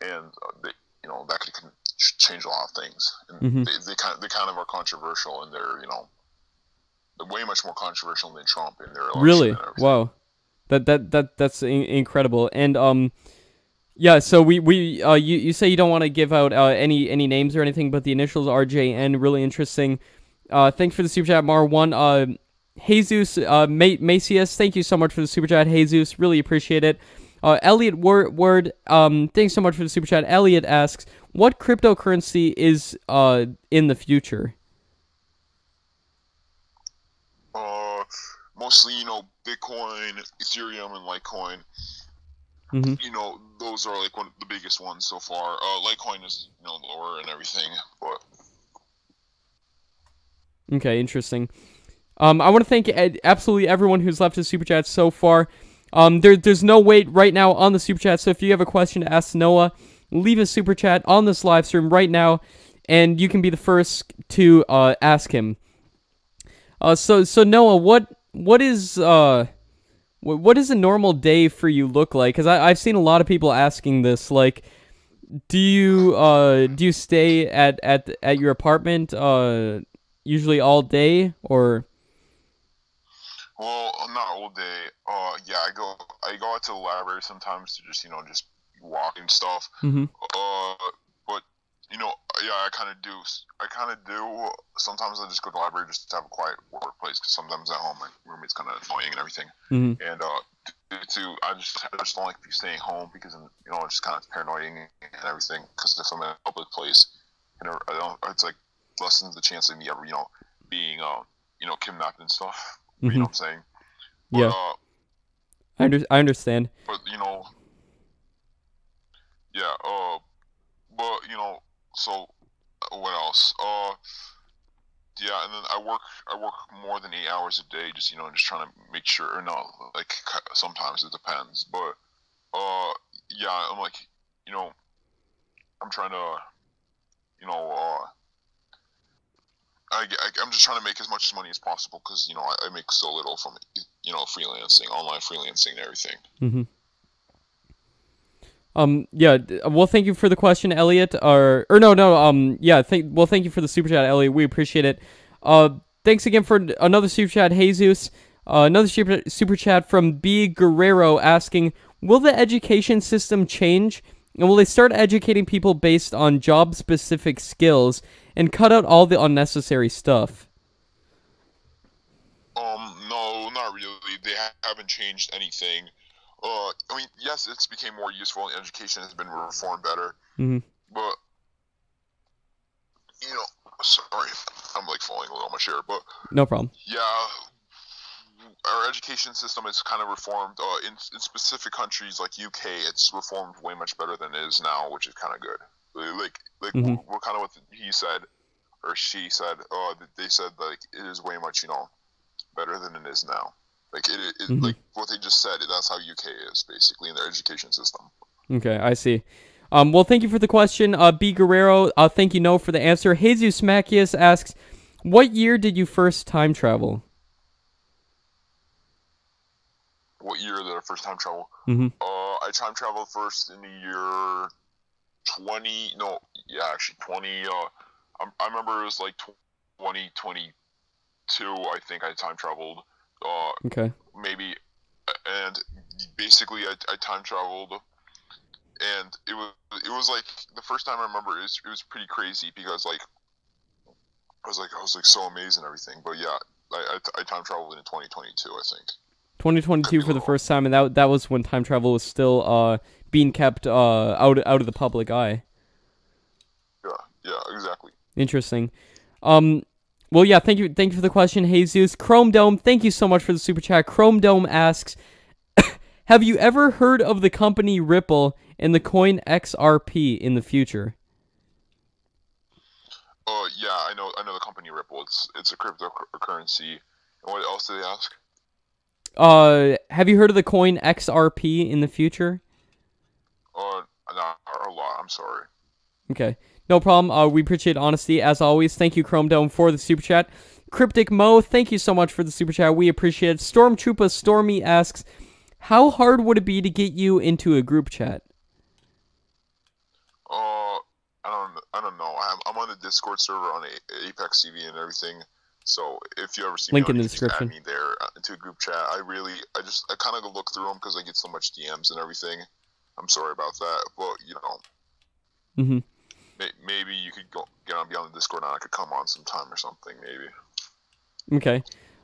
and they, that could change a lot of things. And they kind of are controversial, and they're way much more controversial than Trump in their election. Really? Wow. That's incredible. And yeah, so you say you don't want to give out any names or anything, but the initials RJN, really interesting. Thanks for the super chat, Mar1. Jesus Macias, thank you so much for the super chat, Jesus. Really appreciate it. Elliot Word, thanks so much for the super chat. Elliot asks, what cryptocurrency is in the future? Mostly, Bitcoin, Ethereum, and Litecoin. Those are like one of the biggest ones so far. Litecoin is lower and everything, but okay, interesting. I want to thank absolutely everyone who's left a super chat so far. There's no wait right now on the super chat, so if you have a question to ask Noah, leave a super chat on this live stream right now, and you can be the first to ask him. So Noah, what is a normal day for you look like? Because I've seen a lot of people asking this. Like, do you stay at your apartment usually all day, or? Well, not all day. Yeah, I go out to the library sometimes to just walk and stuff. But yeah, I kind of do. Sometimes I just go to the library just to have a quiet workplace, because sometimes at home my roommate's kind of annoying and everything. And I just don't like staying home, because it's just kind of paranoid and everything. Because if I'm in a public place, it's like lessens the chance of me ever being kidnapped and stuff. You know what I'm saying? But, yeah. I understand. But yeah. But so what else? Yeah, and then I work more than 8 hours a day, just just trying to make sure. Or no, like sometimes it depends. But yeah, I'm like I'm trying to I'm just trying to make as much money as possible, because I make so little from freelancing, online freelancing, and everything. Yeah. Well, thank you for the question, Elliot. Yeah. Thank you for the super chat, Elliot. We appreciate it. Thanks again for another super chat, Jesus. Another super chat from B Guerrero asking, will the education system change, and will they start educating people based on job-specific skills and cut out all the unnecessary stuff? No, not really. They haven't changed anything. I mean, yes, it's became more useful, and education has been reformed better. But sorry, I'm like falling a little on my chair. But no problem. Yeah, our education system is kind of reformed. In specific countries like UK, it's reformed way much better than it is now, which is kind of good. Like what kind of what he said or she said. They said like it is way much better than it is now. Like like what they just said. That's how UK is basically in their education system. Okay, I see. Well, thank you for the question, B Guerrero. Thank you, Noah, for the answer. Jesus Macias asks, what year did you first time travel? What year did I first time travel? I time traveled first in the year 20. No, yeah, actually 20. I remember it was like 2022. I think I time traveled. Okay. Maybe, and basically I time traveled, and it was like the first time I remember it was pretty crazy, because like I was like so amazed and everything. But yeah, I time traveled in 2022, I think. 2022 for the first time, and that was when time travel was still being kept out of the public eye. Yeah, exactly. Interesting. Well, yeah, thank you for the question, Jesus. Chrome Dome, thank you so much for the super chat. Chrome Dome asks, have you ever heard of the company Ripple and the coin XRP in the future? Yeah, I know the company Ripple. It's a cryptocurrency. And what else did they ask? Have you heard of the coin XRP in the future? Not a lot. I'm sorry. Okay. No problem. We appreciate honesty, as always. Thank you, Chrome Dome, for the super chat. Cryptic Mo, thank you so much for the super chat. We appreciate it. Stormtrooper Stormy asks, How hard would it be to get you into a group chat? I don't know. I'm on the Discord server on Apex TV and everything. So if you ever see Link me in on, the you can just add description. me there into a group chat. I kind of look through them because I get so much DMs and everything. I'm sorry about that, but you know, Mm-hmm. maybe you could get on beyond the Discord and I could come on sometime or something. Maybe. Okay.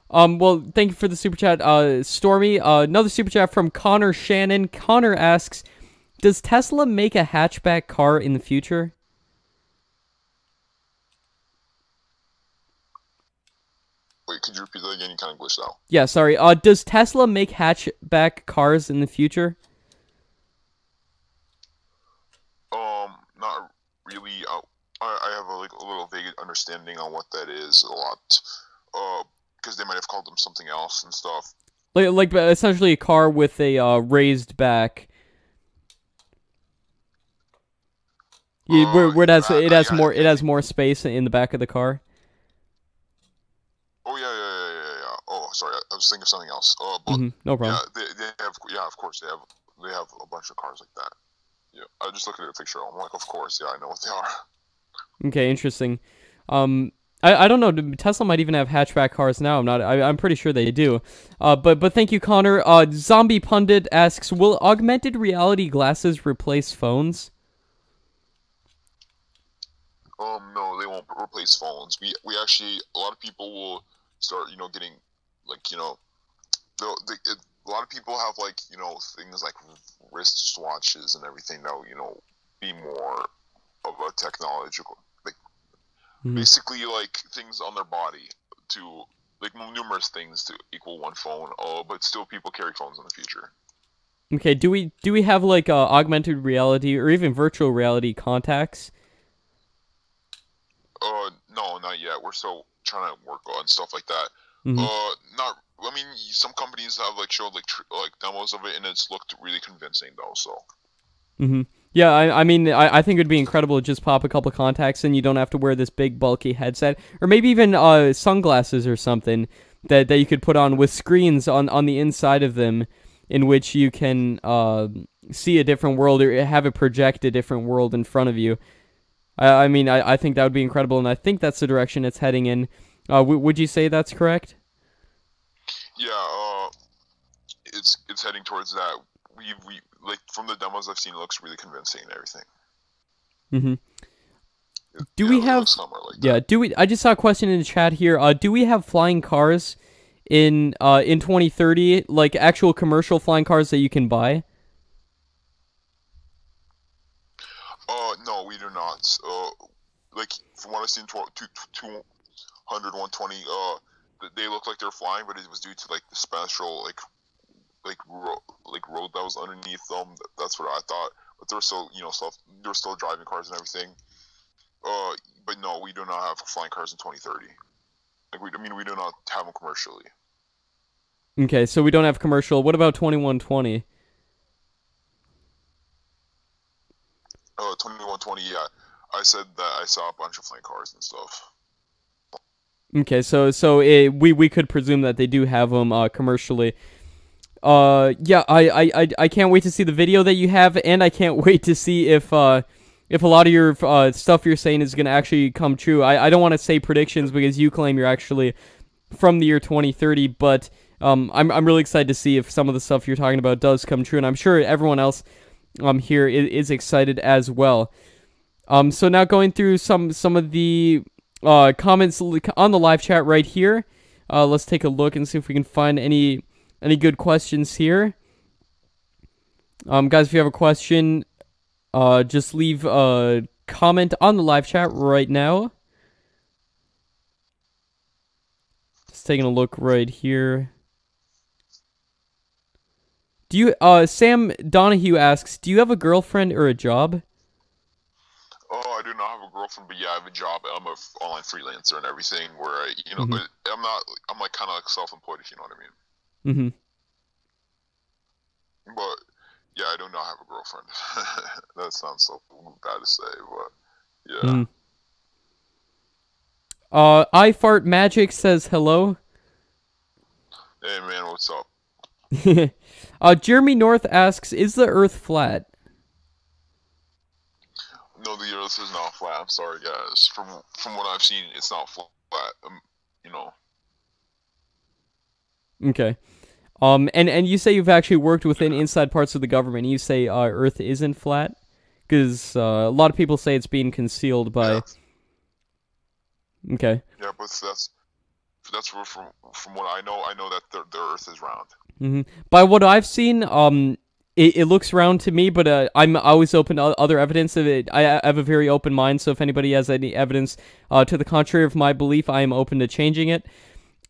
Well, thank you for the super chat, Stormy. Another super chat from Connor Shannon. Connor asks, does Tesla make a hatchback car in the future? Wait, could you repeat that again? You kind of glitched out. Yeah, sorry. Does Tesla make hatchback cars in the future? Not really. I have a little vague understanding on what that is. A lot. Because they might have called them something else and stuff. Like essentially a car with a raised back. Yeah, where it has more space in the back of the car. Oh yeah. Oh, sorry, I was thinking of something else. But no problem. Yeah, they have. Yeah, of course they have a bunch of cars like that. Yeah, I just looked at a picture. I'm like, of course, yeah, I know what they are. Okay, interesting. I don't know. Tesla might even have hatchback cars now. I'm pretty sure they do. But thank you, Connor. Zombie Pundit asks, will augmented reality glasses replace phones? No, they won't replace phones. We actually, a lot of people will start, getting, like, a lot of people have, like, things like wrist watches and everything that will, be more of a technological, like, basically, like, things on their body to, like, numerous things to equal one phone. But still, people carry phones in the future. Okay, do we have, like, augmented reality or even virtual reality contacts? No, not yet. We're still trying to work on stuff like that. I mean, some companies have showed like demos of it, and it's looked really convincing though. So. Yeah, I mean, I think it would be incredible to just pop a couple contacts and you don't have to wear this big bulky headset, or maybe even sunglasses or something that you could put on with screens on the inside of them, in which you can see a different world or have it project a different world in front of you. I mean, I think that would be incredible, and I think that's the direction it's heading in. Would you say that's correct? Yeah, it's heading towards that. We like from the demos I've seen, it looks really convincing and everything. Do we have? Yeah. Do we? I just saw a question in the chat here. Do we have flying cars in 2030? Like actual commercial flying cars that you can buy? No, we do not. Like from what I've seen, 200, 120. They look like they're flying, but it was due to like the special road that was underneath them. That's what I thought. But they're still, they're still driving cars and everything. But no, we do not have flying cars in 2030. Like we do not have them commercially. Okay, so we don't have commercial. What about 2120? 2120, yeah. I said that I saw a bunch of flying cars and stuff. Okay, so we could presume that they do have them commercially. Yeah, I can't wait to see the video that you have, and I can't wait to see if a lot of your stuff you're saying is gonna actually come true. I don't want to say predictions because you claim you're actually from the year 2030, but I'm really excited to see if some of the stuff you're talking about does come true, and I'm sure everyone else here is excited as well. So now going through some of the comments on the live chat right here. Let's take a look and see if we can find any good questions here. Guys, if you have a question, just leave a comment on the live chat right now. Just taking a look right here. Do you, Sam Donahue asks, do you have a girlfriend or a job? Oh, I do not have a girlfriend, but yeah, I have a job. I'm a online freelancer and everything. Where I'm like kind of like self-employed, if you know what I mean. But yeah, I do not have a girlfriend. That sounds so bad to say, but yeah. I Fart Magic says hello. Hey man, what's up? Jeremy North asks, is the Earth flat? No, the Earth is not flat. I'm sorry, guys. From what I've seen, it's not flat. You know. Okay. And you say you've actually worked within inside parts of the government. You say Earth isn't flat, because a lot of people say it's being concealed by. Yeah. Okay. Yeah, but that's where, from what I know that the Earth is round. By what I've seen, it looks round to me, but I'm always open to other evidence of it. I have a very open mind, so if anybody has any evidence to the contrary of my belief, I am open to changing it.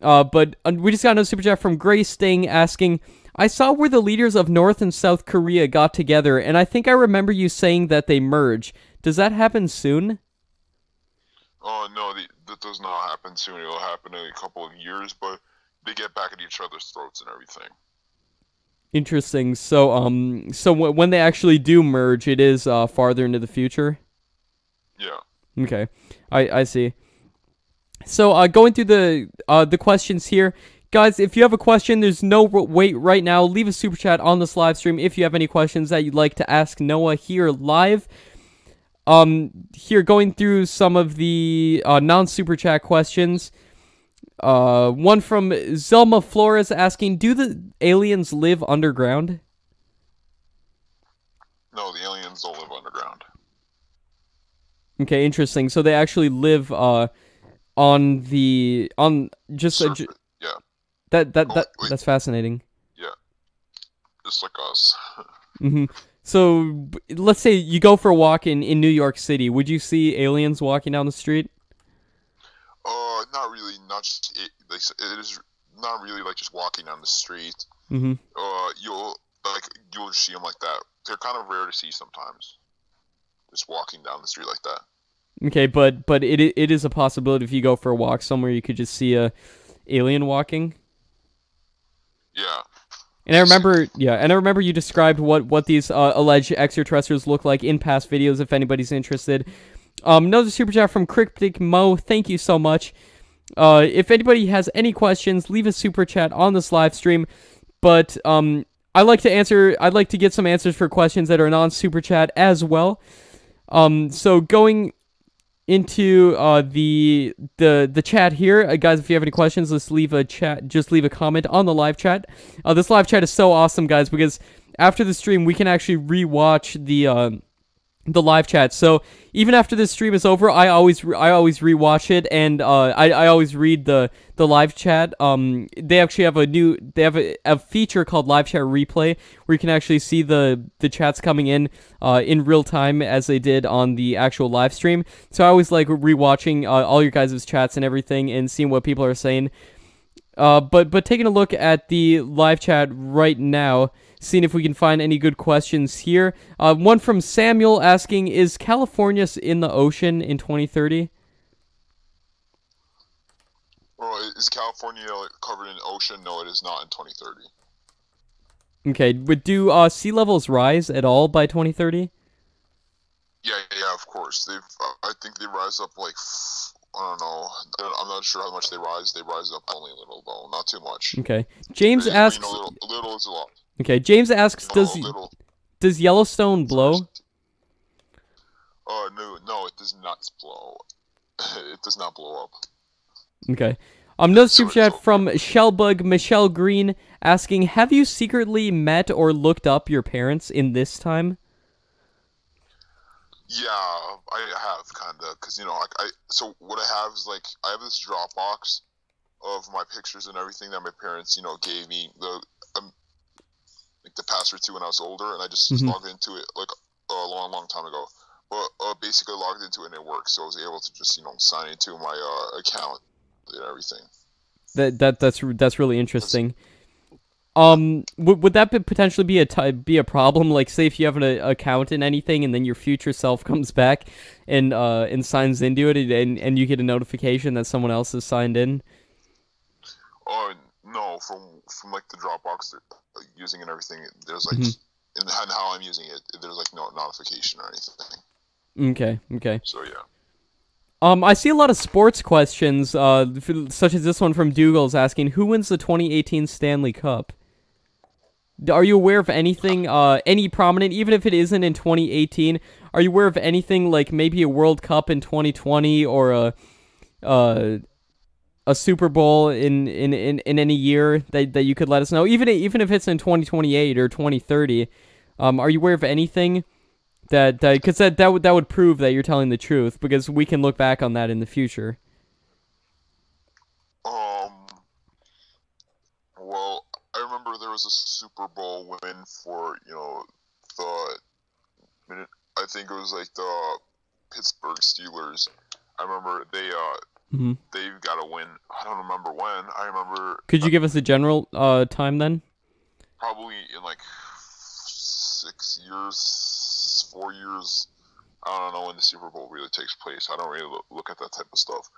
But we just got another super chat from Gray Sting asking, I saw where the leaders of North and South Korea got together, and I think I remember you saying that they merge. Does that happen soon? Oh, no, that does not happen soon. It'll happen in a couple of years, but they get back at each other's throats and everything. Interesting. So, when they actually do merge, it is farther into the future? Yeah. Okay. I see. So, going through the questions here, guys, if you have a question, there's no wait right now. Leave a super chat on this live stream if you have any questions that you'd like to ask Noah here live. Here, going through some of the non-super chat questions. One from Zelma Flores asking, do the aliens live underground? No, the aliens don't live underground. Okay, interesting. So they actually live on just yeah. That's fascinating. Yeah. Just like us. So let's say you go for a walk in New York City. Would you see aliens walking down the street? Not really. Not just it is not really like just walking down the street. You'll see them like that. They're kind of rare to see sometimes. Just walking down the street like that. Okay, but it is a possibility if you go for a walk somewhere you could just see a alien walking. Yeah. And I remember you described what these alleged extraterrestrials look like in past videos. If anybody's interested. Another super chat from Cryptic Mo. Thank you so much. If anybody has any questions, leave a super chat on this live stream. But I'd like to get some answers for questions that are non-super chat as well. So going into the chat here, guys, if you have any questions, just leave a comment on the live chat. This live chat is so awesome, guys, because after the stream we can actually rewatch the live chat. So even after this stream is over, I always rewatch it, and I always read the live chat. They actually have a feature called live chat replay where you can actually see the chats coming in real time as they did on the actual live stream. So I always like rewatching all your guys' chats and everything and seeing what people are saying. But taking a look at the live chat right now, seeing if we can find any good questions here. One from Samuel asking, is California in the ocean in 2030? Well, is California covered in ocean? No, it is not in 2030. Okay, but do sea levels rise at all by 2030? Yeah, of course. I think they rise up like, I don't know. I'm not sure how much they rise. They rise up only a little, though. Not too much. Okay. James asks... a little is a lot. Okay, James asks, does Yellowstone blow? No, it does not blow. It does not blow up. Okay. Another super chat from Shellbug Michelle Green asking, have you secretly met or looked up your parents in this time? Yeah, I have, kinda, because, so what I have is, I have this Dropbox of my pictures and everything that my parents, gave me the password to when I was older, and I just logged into it, a long time ago. But, basically logged into it and it worked, so I was able to just, sign into my, account and everything. That's really interesting. Would that potentially be a problem? Like, say if you have an account in anything, and then your future self comes back and signs into it, and you get a notification that someone else has signed in. No, from the Dropbox using and everything. There's and how I'm using it. There's no notification or anything. Okay. So yeah. I see a lot of sports questions, such as this one from Dougal's asking, who wins the 2018 Stanley Cup? Are you aware of anything, any prominent, even if it isn't in 2018? Are you aware of anything like maybe a World Cup in 2020 or a Super Bowl in any year that you could let us know, even if it's in 2028 or 2030? Are you aware of anything that because that would prove that you're telling the truth, because we can look back on that in the future. Um, well, I remember there was a Super Bowl win for, the minute. I think it was like the Pittsburgh Steelers. I remember Hmm. they got a win. I don't remember when. I remember Could you give us a general time then? probably in like 6 years, 4 years. I don't know when the Super Bowl really takes place. I don't really look at that type of stuff.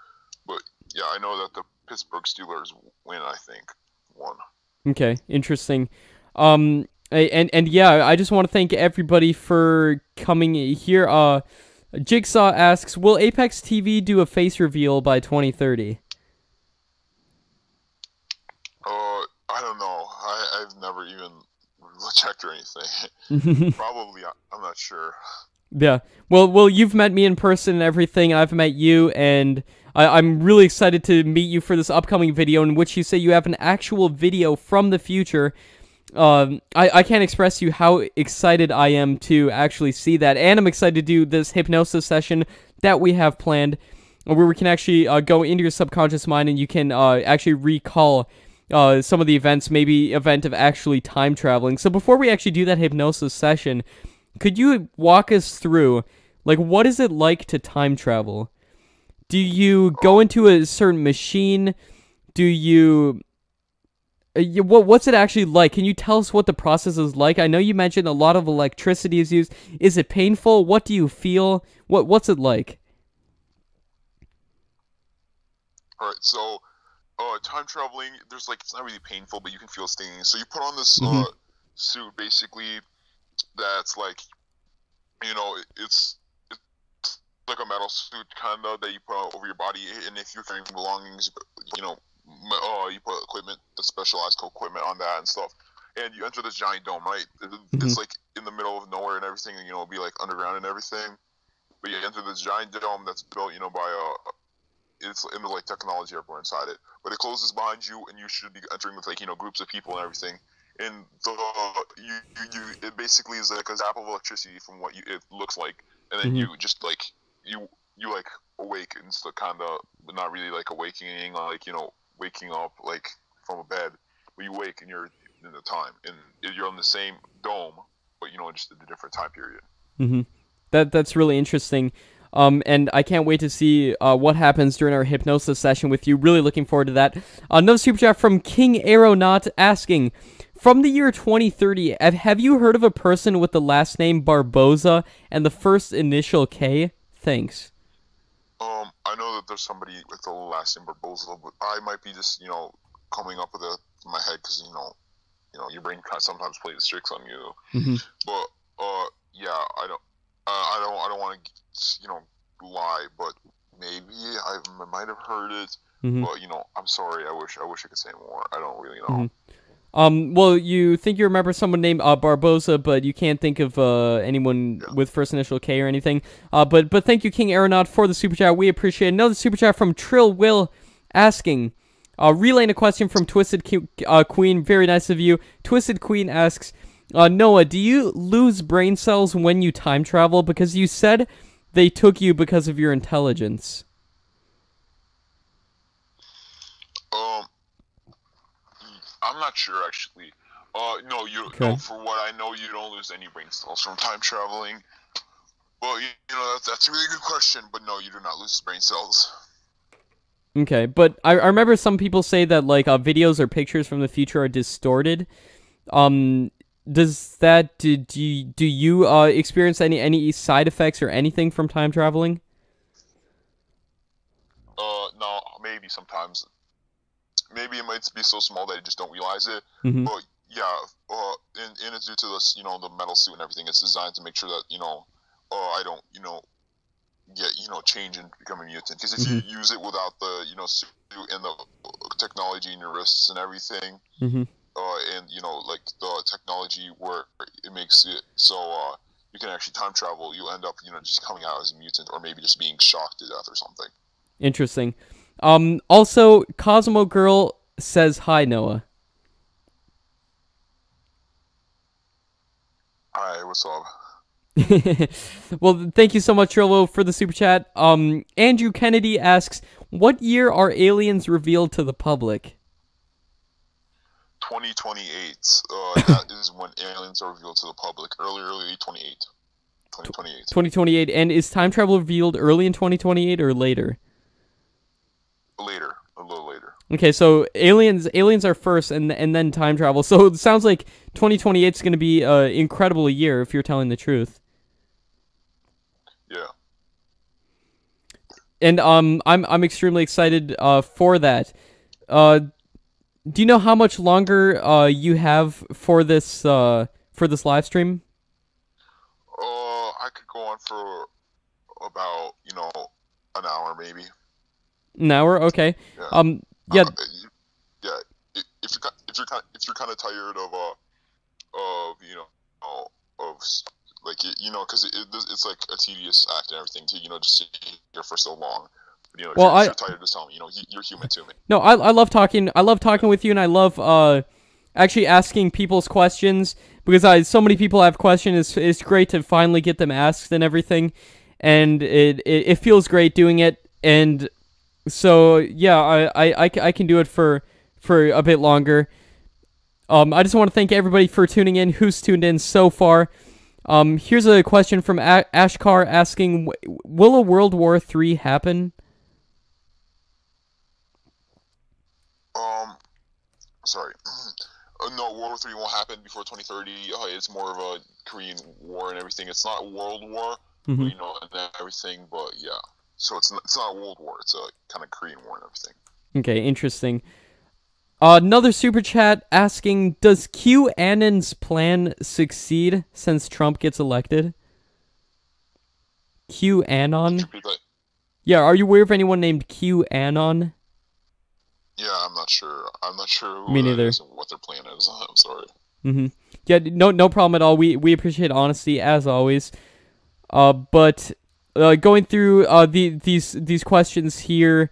But yeah, I know that the Pittsburgh Steelers win, I think, won. Okay, interesting. And yeah, I just want to thank everybody for coming here. Jigsaw asks, will Apex TV do a face reveal by 2030? I don't know. I've never even checked or anything. Probably, I'm not sure. Yeah. Well, you've met me in person and everything, and I've met you, and I'm really excited to meet you for this upcoming video in which you say you have an actual video from the future. I can't express to you how excited I am to actually see that, and I'm excited to do this hypnosis session that we have planned, where we can actually go into your subconscious mind, and you can actually recall some of the events, maybe event of actually time traveling. So before we actually do that hypnosis session, could you walk us through, like, what is it like to time travel? Do you go into a certain machine? Do you... what's it actually like? Can you tell us what the process is like? I know you mentioned a lot of electricity is used. Is it painful? What do you feel? What's it like? All right, so time traveling, there's like, it's not really painful, but you can feel stinging. So you put on this suit basically that's like, it's like a metal suit kind of that you put on over your body, and if you're carrying belongings, you put equipment, the specialized equipment on that and stuff, and you enter this giant dome, right? It's like in the middle of nowhere and everything, and it'll be like underground and everything. But you enter this giant dome that's built, by it's in the like technology everywhere inside it. But it closes behind you, and you should be entering with like groups of people and everything. And it basically is like a zap of electricity from what it looks like, and then you just like you like awake instead, kind of, but not really like awakening, like waking up like from a bed, but you wake and you're in the time, and you're on the same dome, but just in a different time period. That's really interesting. And I can't wait to see what happens during our hypnosis session with you. Really looking forward to that. Another super chat from King Aeronaut asking, from the year 2030, have you heard of a person with the last name Barboza and the first initial K? Thanks. I know that there's somebody with the last name Barboza, but I might be just coming up with it in my head because your brain kind of sometimes plays tricks on you. But yeah, I don't want to lie, but maybe I might have heard it. But I'm sorry. I wish I could say more. I don't really know. Well, you think you remember someone named Barboza, but you can't think of anyone with first initial K or anything. But thank you, King Aeronaut, for the super chat. We appreciate it. Another super chat from Trill Will asking, relaying a question from Twisted Queen. Very nice of you. Twisted Queen asks, Noah, do you lose brain cells when you time travel? Because you said they took you because of your intelligence. I'm not sure actually. No, no, for what I know, you don't lose any brain cells from time traveling. Well, that's a really good question, but no, you do not lose brain cells. Okay, but I remember some people say that like videos or pictures from the future are distorted. Does that do you experience any side effects or anything from time traveling? No, maybe sometimes. Maybe it might be so small that you just don't realize it. But yeah, and it's due to this, the metal suit and everything. It's designed to make sure that I don't get change and become a mutant. Because if you use it without the suit and the technology in your wrists and everything, and like the technology where it makes it so you can actually time travel, you end up just coming out as a mutant, or maybe just being shocked to death or something. Interesting. Also, Cosmo Girl says hi, Noah. Hi, what's up? Well, thank you so much, Trillo, for the super chat. Andrew Kennedy asks, what year are aliens revealed to the public? 2028. That is when aliens are revealed to the public. Early 2028. 2028. And is time travel revealed early in 2028 or later? Later, a little later. Okay, so aliens are first, and then time travel. So it sounds like 2028 is going to be an incredible year if you're telling the truth. Yeah. And I'm extremely excited for that. Do you know how much longer you have for this live stream? I could go on for about an hour maybe. An hour, okay. Yeah. Yeah. Yeah. If you're kind of tired of of like because it's like a tedious act and everything to just sit here for so long. But, Well, if you're tired, just tell me. You're human too. No, I love talking. I love talking with you, and I love actually asking people's questions because so many people have questions. It's great to finally get them asked and everything, and it feels great doing it. And so yeah, I can do it for a bit longer. I just want to thank everybody for tuning in. Who's tuned in so far? Here's a question from Ashkar asking, will a World War III happen? Sorry. No, World War III won't happen before 2030. It's more of a Korean War and everything. It's not World War, Mm-hmm. And everything. But yeah, so it's not a World War. It's a kind of Korean War and everything. Okay, interesting. Another super chat asking, does QAnon's plan succeed since Trump gets elected? QAnon? Yeah, are you aware of anyone named QAnon? Yeah, I'm not sure. I'm not sure who Me that neither. is and what their plan is. I'm sorry. Mm-hmm. Yeah, no problem at all. We appreciate honesty as always. But going through these questions here.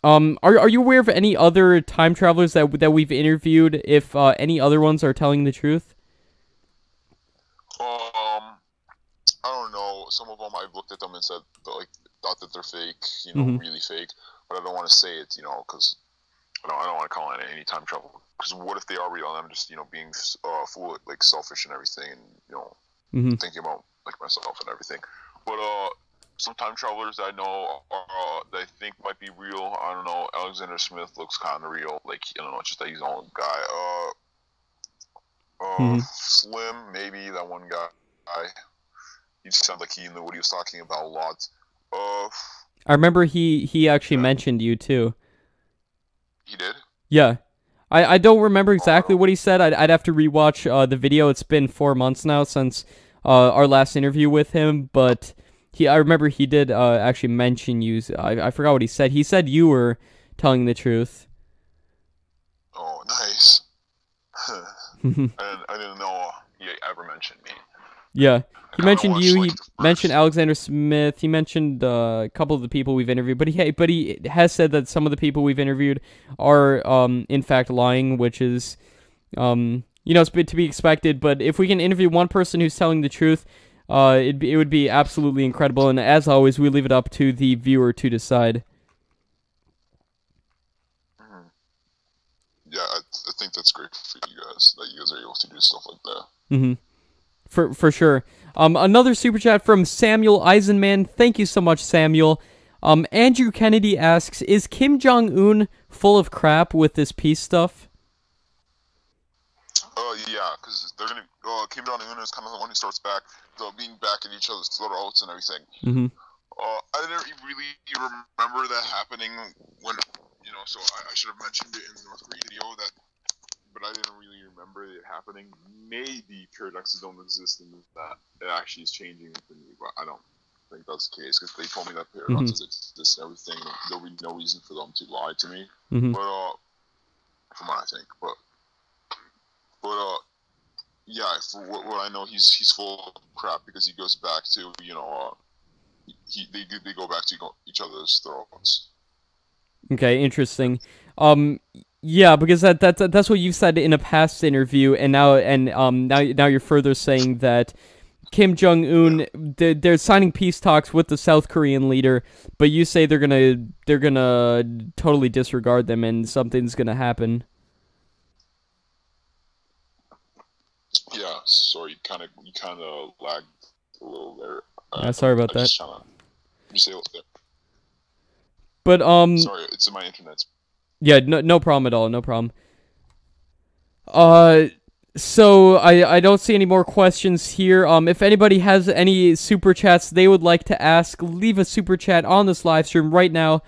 Are you aware of any other time travelers that we've interviewed? If any other ones are telling the truth? I don't know. Some of them I've looked at them and said thought that they're fake. Mm-hmm. Really fake. But I don't want to say it. Because I don't want to call it any time travel. Because what if they are real and I'm just being full selfish and everything and Mm-hmm. thinking about myself and everything. But some time travelers I know that I think might be real. I don't know. Alexander Smith looks kind of real. Just that he's an old guy. Mm-hmm. Slim, maybe that one guy. He just sounded like he knew what he was talking about a lot. I remember he actually mentioned you too. He did? Yeah. I don't remember exactly what he said. I'd have to rewatch the video. It's been 4 months now since our last interview with him, but I remember he did actually mention you. I forgot what he said. He said you were telling the truth. Oh, nice. I didn't know he ever mentioned me. Yeah. He mentioned you. He mentioned Alexander Smith. He mentioned a couple of the people we've interviewed. But he has said that some of the people we've interviewed are in fact lying, which is it's to be expected. But if we can interview one person who's telling the truth, it would be absolutely incredible. And as always, we leave it up to the viewer to decide. Mm-hmm. Yeah, I think that's great for you guys that you guys are able to do stuff like that. Mm-hmm. For sure. Another super chat from Samuel Eisenman. Thank you so much, Samuel. Andrew Kennedy asks, is Kim Jong-un full of crap with this peace stuff? Yeah, because they're gonna. Kim Jong-un is kind of the one who starts being back at each other's throats and everything. Mm-hmm. I didn't really remember that happening when, so I should have mentioned it in the North Korea video but I didn't really remember it happening. Maybe paradoxes don't exist and that it actually is changing infinity, but I don't think that's the case because they told me that Mm-hmm. paradoxes exist and everything. And there'll be no reason for them to lie to me. Mm-hmm. But from what I think, but yeah, for what I know, he's full of crap because he goes back to they go back to each other's throats. Okay, interesting. Yeah, because that's what you've said in a past interview, and now you're further saying that Kim Jong Un, they're signing peace talks with the South Korean leader, but you say they're gonna totally disregard them and something's gonna happen. Yeah, sorry, you kind of lagged a little there. Sorry about that. Just trying to say what's there. But sorry, it's in my internet. Yeah, no problem at all, no problem. So I don't see any more questions here. If anybody has any super chats they would like to ask, leave a super chat on this live stream right now.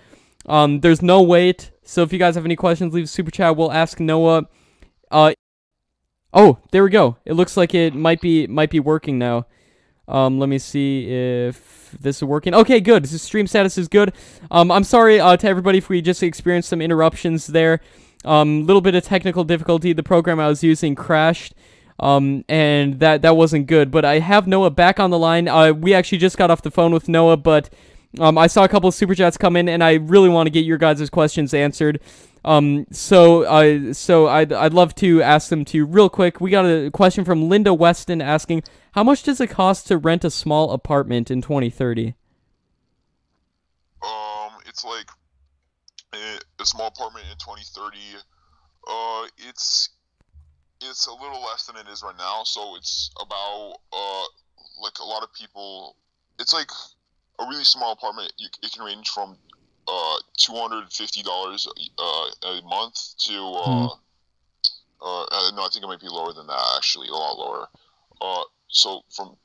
There's no wait, so if you guys have any questions, leave a super chat. We'll ask Noah. Oh, there we go. It looks like it might be working now. Let me see if this is working. Okay, good. The stream status is good. I'm sorry to everybody if we just experienced some interruptions there. Little bit of technical difficulty. The program I was using crashed. And that wasn't good. But I have Noah back on the line. We actually just got off the phone with Noah, but I saw a couple of super chats come in, and I really want to get your guys' questions answered. So I'd love to ask them to you real quick. We got a question from Linda Weston asking, how much does it cost to rent a small apartment in 2030? It's like a small apartment in 2030. It's a little less than it is right now. So it's about like a lot of people. It's like a really small apartment. It can range from $250 a month to no, I think it might be lower than that, actually, a lot lower. So from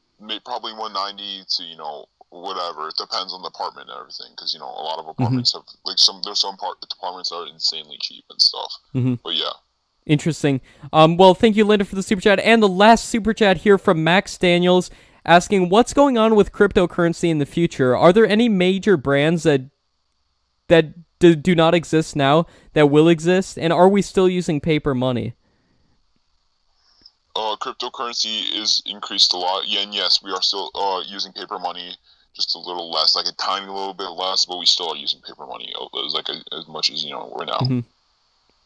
probably 190 to whatever. It depends on the apartment and everything, because a lot of apartments have there's some apartments that are insanely cheap and stuff. But yeah. Interesting. Well, thank you, Linda, for the super chat, and the last super chat here from Max Daniels asking, what's going on with cryptocurrency in the future? Are there any major brands that do not exist now that will exist, and are we still using paper money? Cryptocurrency is increased a lot. Yeah, and yes, we are still using paper money, just a little less, like a tiny little bit less, but we still are using paper money as much as we're now.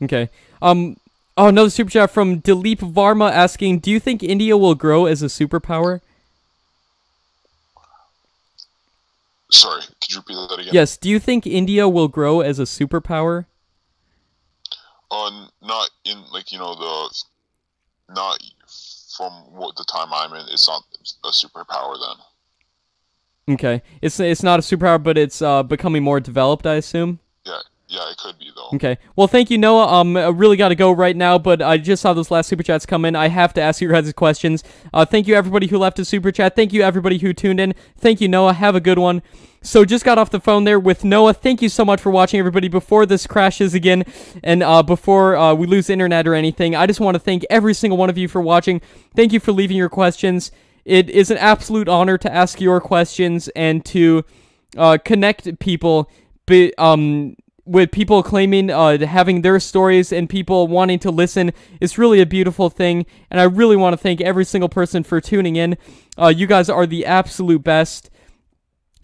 Okay. Oh, another super chat from Dilip Varma asking, do you think India will grow as a superpower? Sorry, could you repeat that again? Yes, do you think India will grow as a superpower? Not in not from what the time I'm in. It's not a superpower then. Okay, it's not a superpower, but it's becoming more developed, I assume. Yeah, it could be though. Okay, well, thank you, Noah. I really got to go right now, but I just saw those last super chats come in. I have to ask you guys questions. Thank you, everybody who left a super chat. Thank you, everybody who tuned in. Thank you, Noah. Have a good one. So, just got off the phone there with Noah. Thank you so much for watching, everybody. Before this crashes again, and before we lose internet or anything, I just want to thank every single one of you for watching. Thank you for leaving your questions. It is an absolute honor to ask your questions and to connect people. With people claiming having their stories and people wanting to listen. It's really a beautiful thing, and I really want to thank every single person for tuning in. You guys are the absolute best.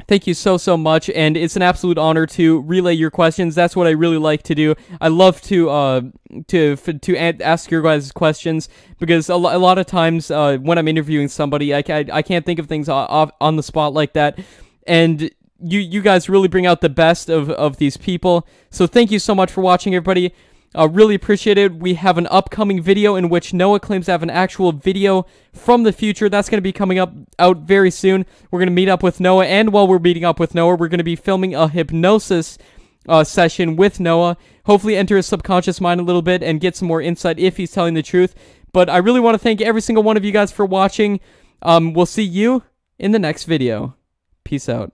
Thank you so much, and it's an absolute honor to relay your questions. That's what I really like to do. I love to ask your guys questions, because a lot of times when I'm interviewing somebody, I can't think of things on the spot like that, and you guys really bring out the best of these people. So thank you so much for watching, everybody. Really appreciate it. We have an upcoming video in which Noah claims to have an actual video from the future. That's going to be coming out very soon. We're going to meet up with Noah, and while we're meeting up with Noah, we're going to be filming a hypnosis session with Noah. Hopefully enter his subconscious mind a little bit and get some more insight if he's telling the truth. But I really want to thank every single one of you guys for watching. We'll see you in the next video. Peace out.